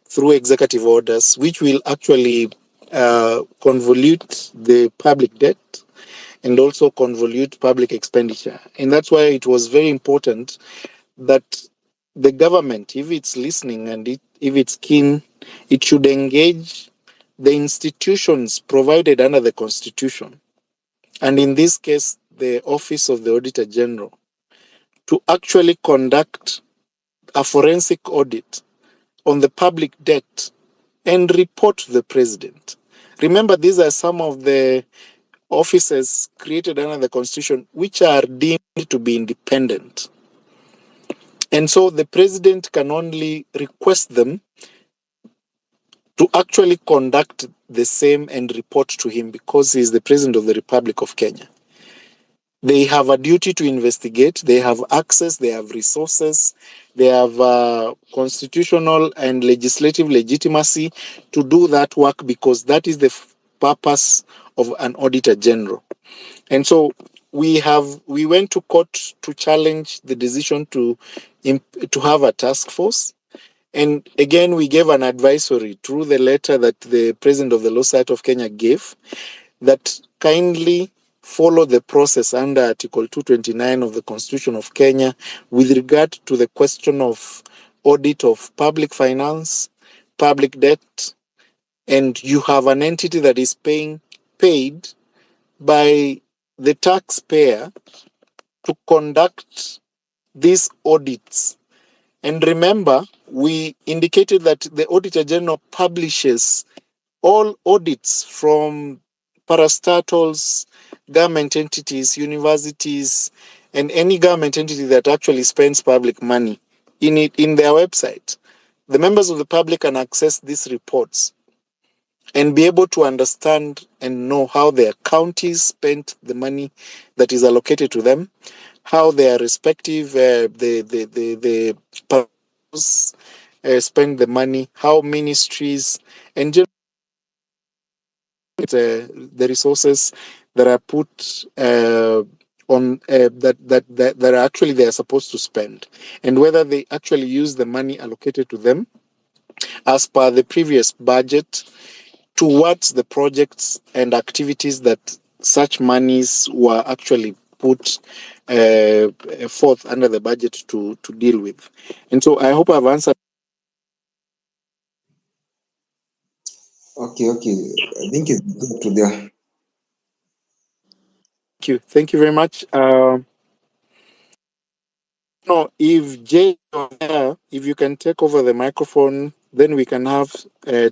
through executive orders, which will actually convolute the public debt and also convolute public expenditure. And that's why it was very important that the government, if it's listening and if it's keen, it should engage the institutions provided under the Constitution, and in this case, the Office of the Auditor General, to actually conduct a forensic audit on the public debt and report to the president. Remember, these are some of the offices created under the Constitution which are deemed to be independent. And so the president can only request them to actually conduct the same and report to him, because he is the president of the Republic of Kenya. They have a duty to investigate, they have access, they have resources, they have constitutional and legislative legitimacy to do that work, because that is the purpose of an Auditor General. And so we went to court to challenge the decision to have a task force. And again, we gave an advisory through the letter that the President of the Law Society of Kenya gave, that kindly follow the process under Article 229 of the Constitution of Kenya with regard to the question of audit of public finance, public debt, and you have an entity that is paid by the taxpayer to conduct these audits. And remember, we indicated that the Auditor General publishes all audits from parastatals, government entities, universities, and any government entity that actually spends public money in their website. The members of the public can access these reports and be able to understand and know how their counties spent the money that is allocated to them, how their respective the spend the money, how ministries and the resources that are put on that are actually they are supposed to spend, and whether they actually use the money allocated to them as per the previous budget towards the projects and activities that such monies were actually put forth under the budget to deal with. And so I hope I've answered. Okay. I think it's good to there. Thank you very much. No, if Jay, if you can take over the microphone, then we can have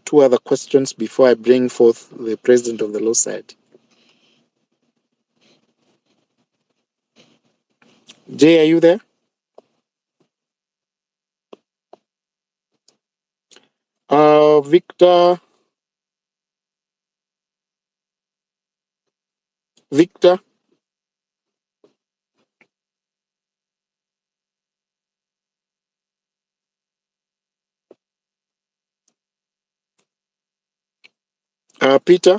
two other questions before I bring forth the president of the Law Society. Jay, are you there? Victor. Victor. Peter.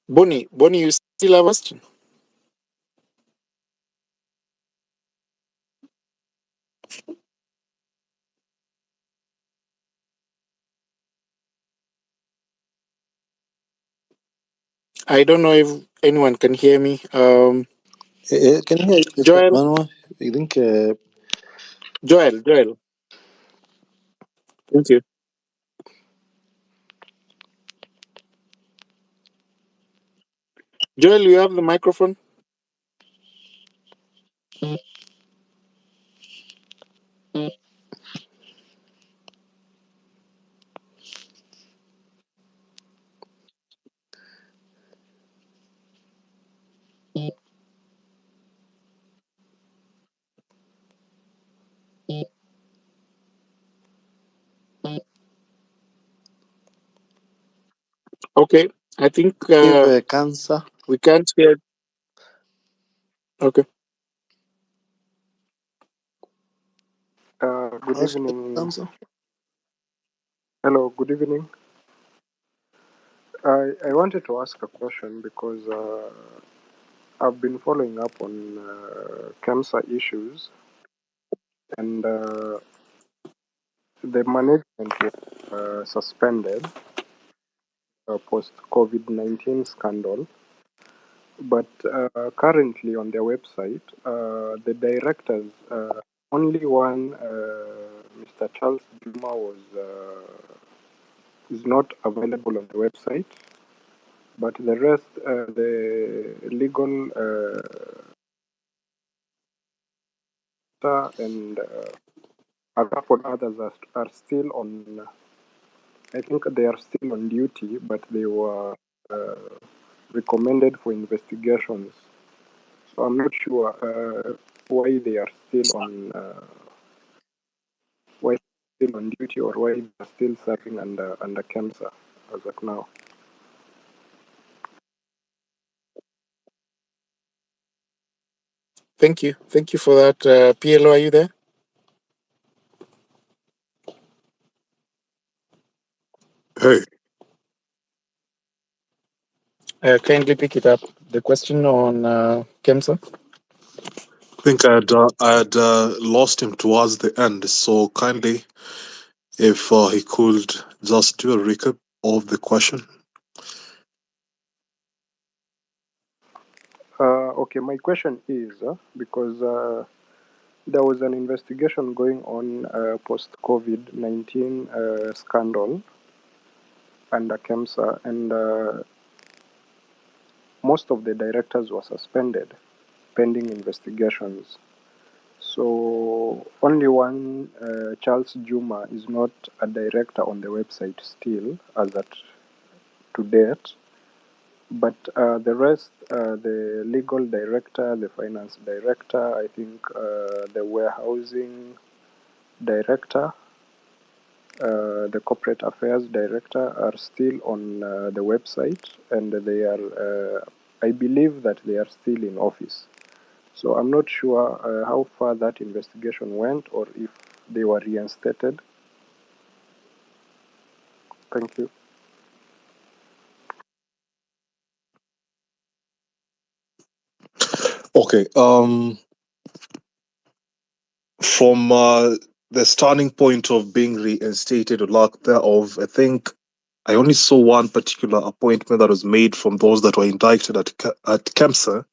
Bonnie, you still have a question? I don't know if anyone can hear me. Can you hear Joel. Manwa? I think Joel. Thank you. Joel, you have the microphone. Okay. I think if cancer. we can't hear. Okay. Good How's evening. cancer? Hello, good evening. I wanted to ask a question because I've been following up on cancer issues, and the management was suspended post COVID-19 scandal. But currently on their website, the directors, only one, Mr. Charles Juma, is not available on the website. But the rest, the legal and a couple others are still on. I think they are still on duty, but they were recommended for investigations. So I'm not sure why they are still on. Why they're still on duty, or why they are still serving under cancer as of now. Thank you. Thank you for that. PLO, are you there? Hey, Kindly pick it up. The question on KEMSA. I think I had lost him towards the end, so kindly, if he could just do a recap of the question. Okay, my question is because there was an investigation going on post-COVID-19 scandal under KEMSA, and most of the directors were suspended pending investigations. So only one, Charles Juma, is not a director on the website still, as at to date. But the rest, the legal director, the finance director, I think the warehousing director, the corporate affairs director are still on the website, and they are, I believe that they are still in office. So I'm not sure how far that investigation went, or if they were reinstated. Thank you. Okay. From the starting point of being reinstated or lack thereof, I think I only saw one particular appointment that was made from those that were indicted at KEMSA,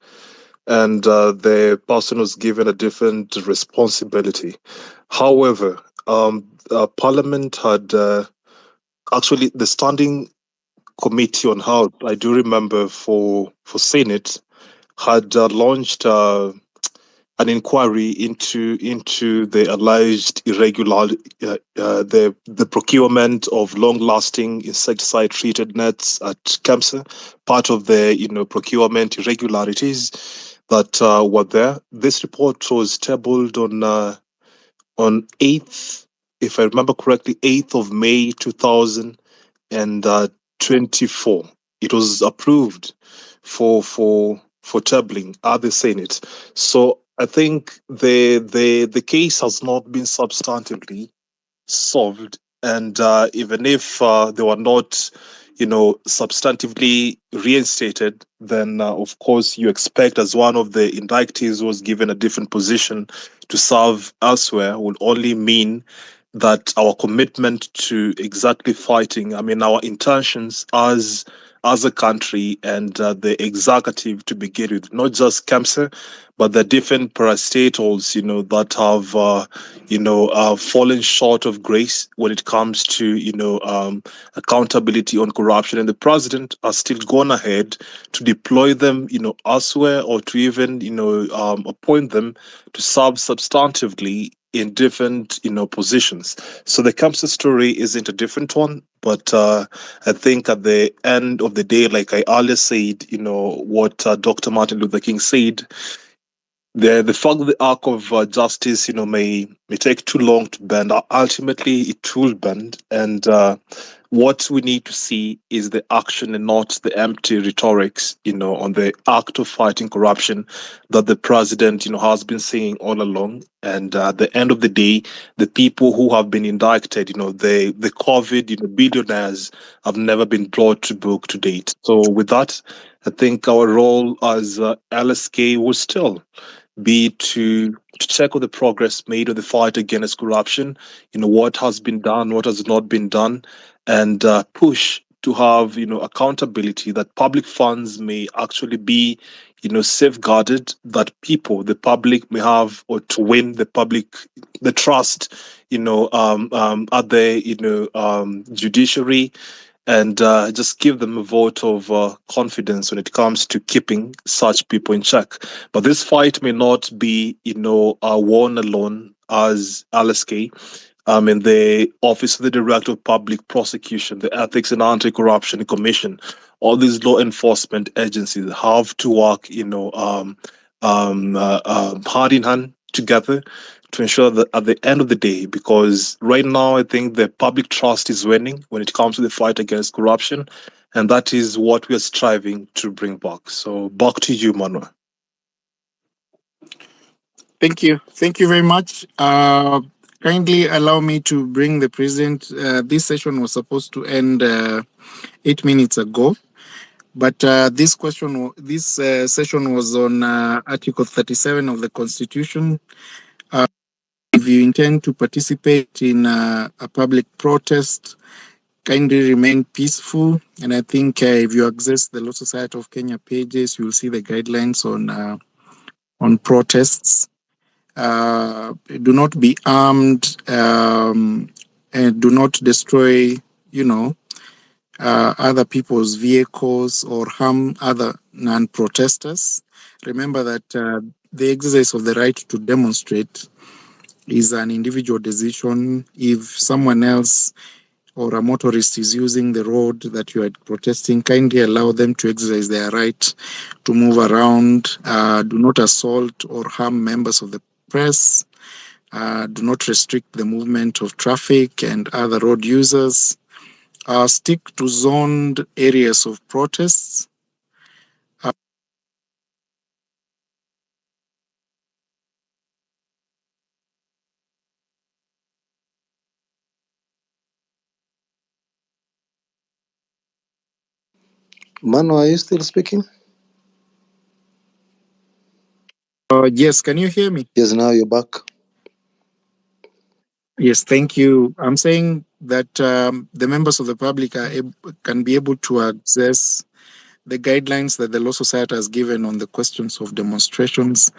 and the person was given a different responsibility. However, Parliament had actually the standing committee on health, I do remember for Senate, had launched a an inquiry into the alleged irregular the procurement of long-lasting insecticide-treated nets at Kemsa, part of the procurement irregularities that were there. This report was tabled on 8th, if I remember correctly, 8th of May 2024. It was approved for tabling at the Senate. So I think the case has not been substantively solved, and even if they were not substantively reinstated, then of course you expect, as one of the indictees was given a different position to serve elsewhere, will only mean that our commitment to exactly fighting, our intentions as a country and the executive to begin with, not just KEMSA, but the different parastatals, that have fallen short of grace when it comes to accountability on corruption, and the president has still gone ahead to deploy them elsewhere, or to even appoint them to serve substantively in different positions. So the KEMSA story isn't a different one, but I think at the end of the day, like I earlier said, what Dr. Martin Luther King said, the fact the arc of justice, may take too long to bend. Ultimately, it will bend, and what we need to see is the action and not the empty rhetorics, on the act of fighting corruption that the president, has been saying all along. And at the end of the day, the people who have been indicted, the COVID, billionaires have never been brought to book to date. So with that, I think our role as LSK will still be to check on the progress made on the fight against corruption, what has been done, what has not been done, and push to have accountability, that public funds may actually be safeguarded, that the public may have, or to win the trust at the judiciary, and just give them a vote of confidence when it comes to keeping such people in check. But this fight may not be, won alone as LSK. In the Office of the Director of Public Prosecution, the Ethics and Anti-Corruption Commission, all these law enforcement agencies have to work, hand in hand together to ensure that at the end of the day, because right now I think the public trust is waning when it comes to the fight against corruption, and that is what we are striving to bring back. So back to you, Manuel. Thank you. Thank you very much. Kindly allow me to bring the president. This session was supposed to end 8 minutes ago, but this session was on Article 37 of the Constitution. If you intend to participate in a public protest, kindly remain peaceful. And I think if you access the Law Society of Kenya pages, you will see the guidelines on protests. Do not be armed, and do not destroy, other people's vehicles or harm other non-protesters. Remember that the exercise of the right to demonstrate is an individual decision. If someone else or a motorist is using the road that you are protesting, kindly allow them to exercise their right to move around. Do not assault or harm members of the press. Do not restrict the movement of traffic and other road users. Stick to zoned areas of protests. Mano, are you still speaking? Yes, can you hear me? Yes, now you're back. Yes, thank you. I'm saying that the members of the public can be able to access the guidelines that the Law Society has given on the questions of demonstrations.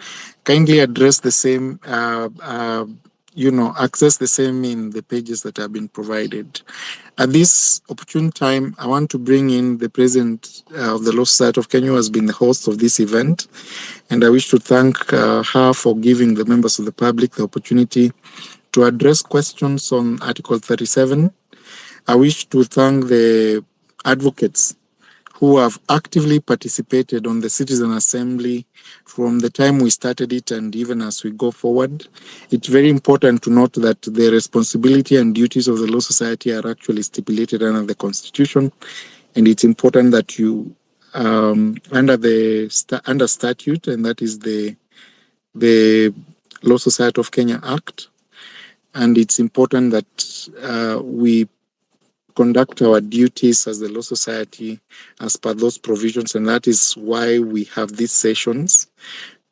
Kindly address the same, access the same in the pages that have been provided. At this opportune time, I want to bring in the President of the Law Society of Kenya, who has been the host of this event, and I wish to thank her for giving the members of the public the opportunity to address questions on Article 37. I wish to thank the advocates who have actively participated on the Citizen Assembly from the time we started it and even as we go forward. It's very important to note that the responsibility and duties of the Law Society are actually stipulated under the Constitution, and it's important that you, under statute, and that is the Law Society of Kenya Act, and it's important that we conduct our duties as the Law Society as per those provisions, and that is why we have these sessions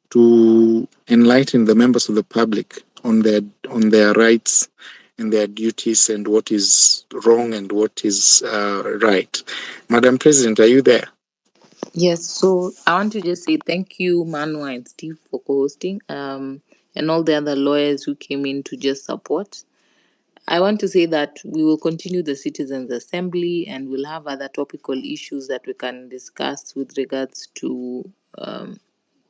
to enlighten the members of the public on their rights and their duties and what is wrong and what is right. Madam President, are you there? Yes, so I want to just say thank you, Manwa and Steve, for co-hosting, and all the other lawyers who came in to just support. I want to say that we will continue the Citizens Assembly and we'll have other topical issues that we can discuss with regards to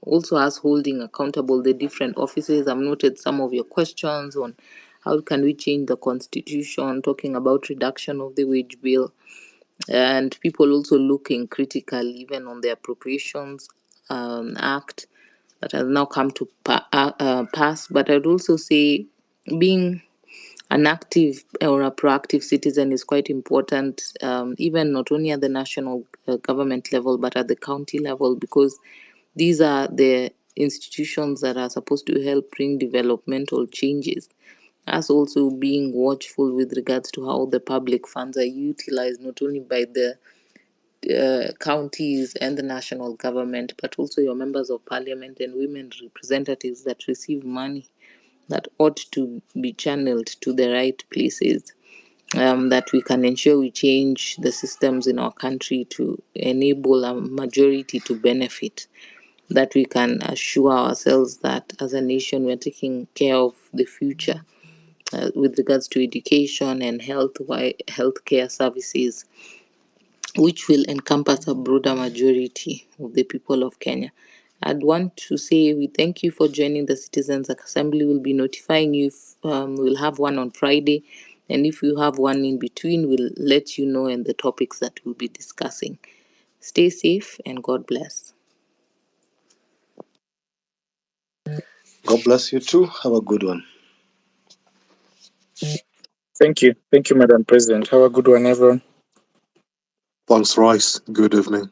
also us holding accountable the different offices. I've noted some of your questions on how can we change the constitution, talking about reduction of the wage bill, and people also looking critical even on the Appropriations Act that has now come to pass. But I'd also say being an active or a proactive citizen is quite important, even not only at the national government level, but at the county level, because these are the institutions that are supposed to help bring developmental changes. As also being watchful with regards to how the public funds are utilized, not only by the counties and the national government, but also your members of parliament and women representatives that receive money that ought to be channeled to the right places, that we can ensure we change the systems in our country to enable a majority to benefit, that we can assure ourselves that as a nation we're taking care of the future with regards to education and healthcare services, which will encompass a broader majority of the people of Kenya. I'd want to say we thank you for joining the Citizens Assembly. We'll be notifying you if we'll have one on Friday, and if you have one in between, we'll let you know and the topics that we'll be discussing. Stay safe and God bless. God bless you too. Have a good one. Thank you, Madam President. Have a good one, everyone. Thanks, Rice. Good evening.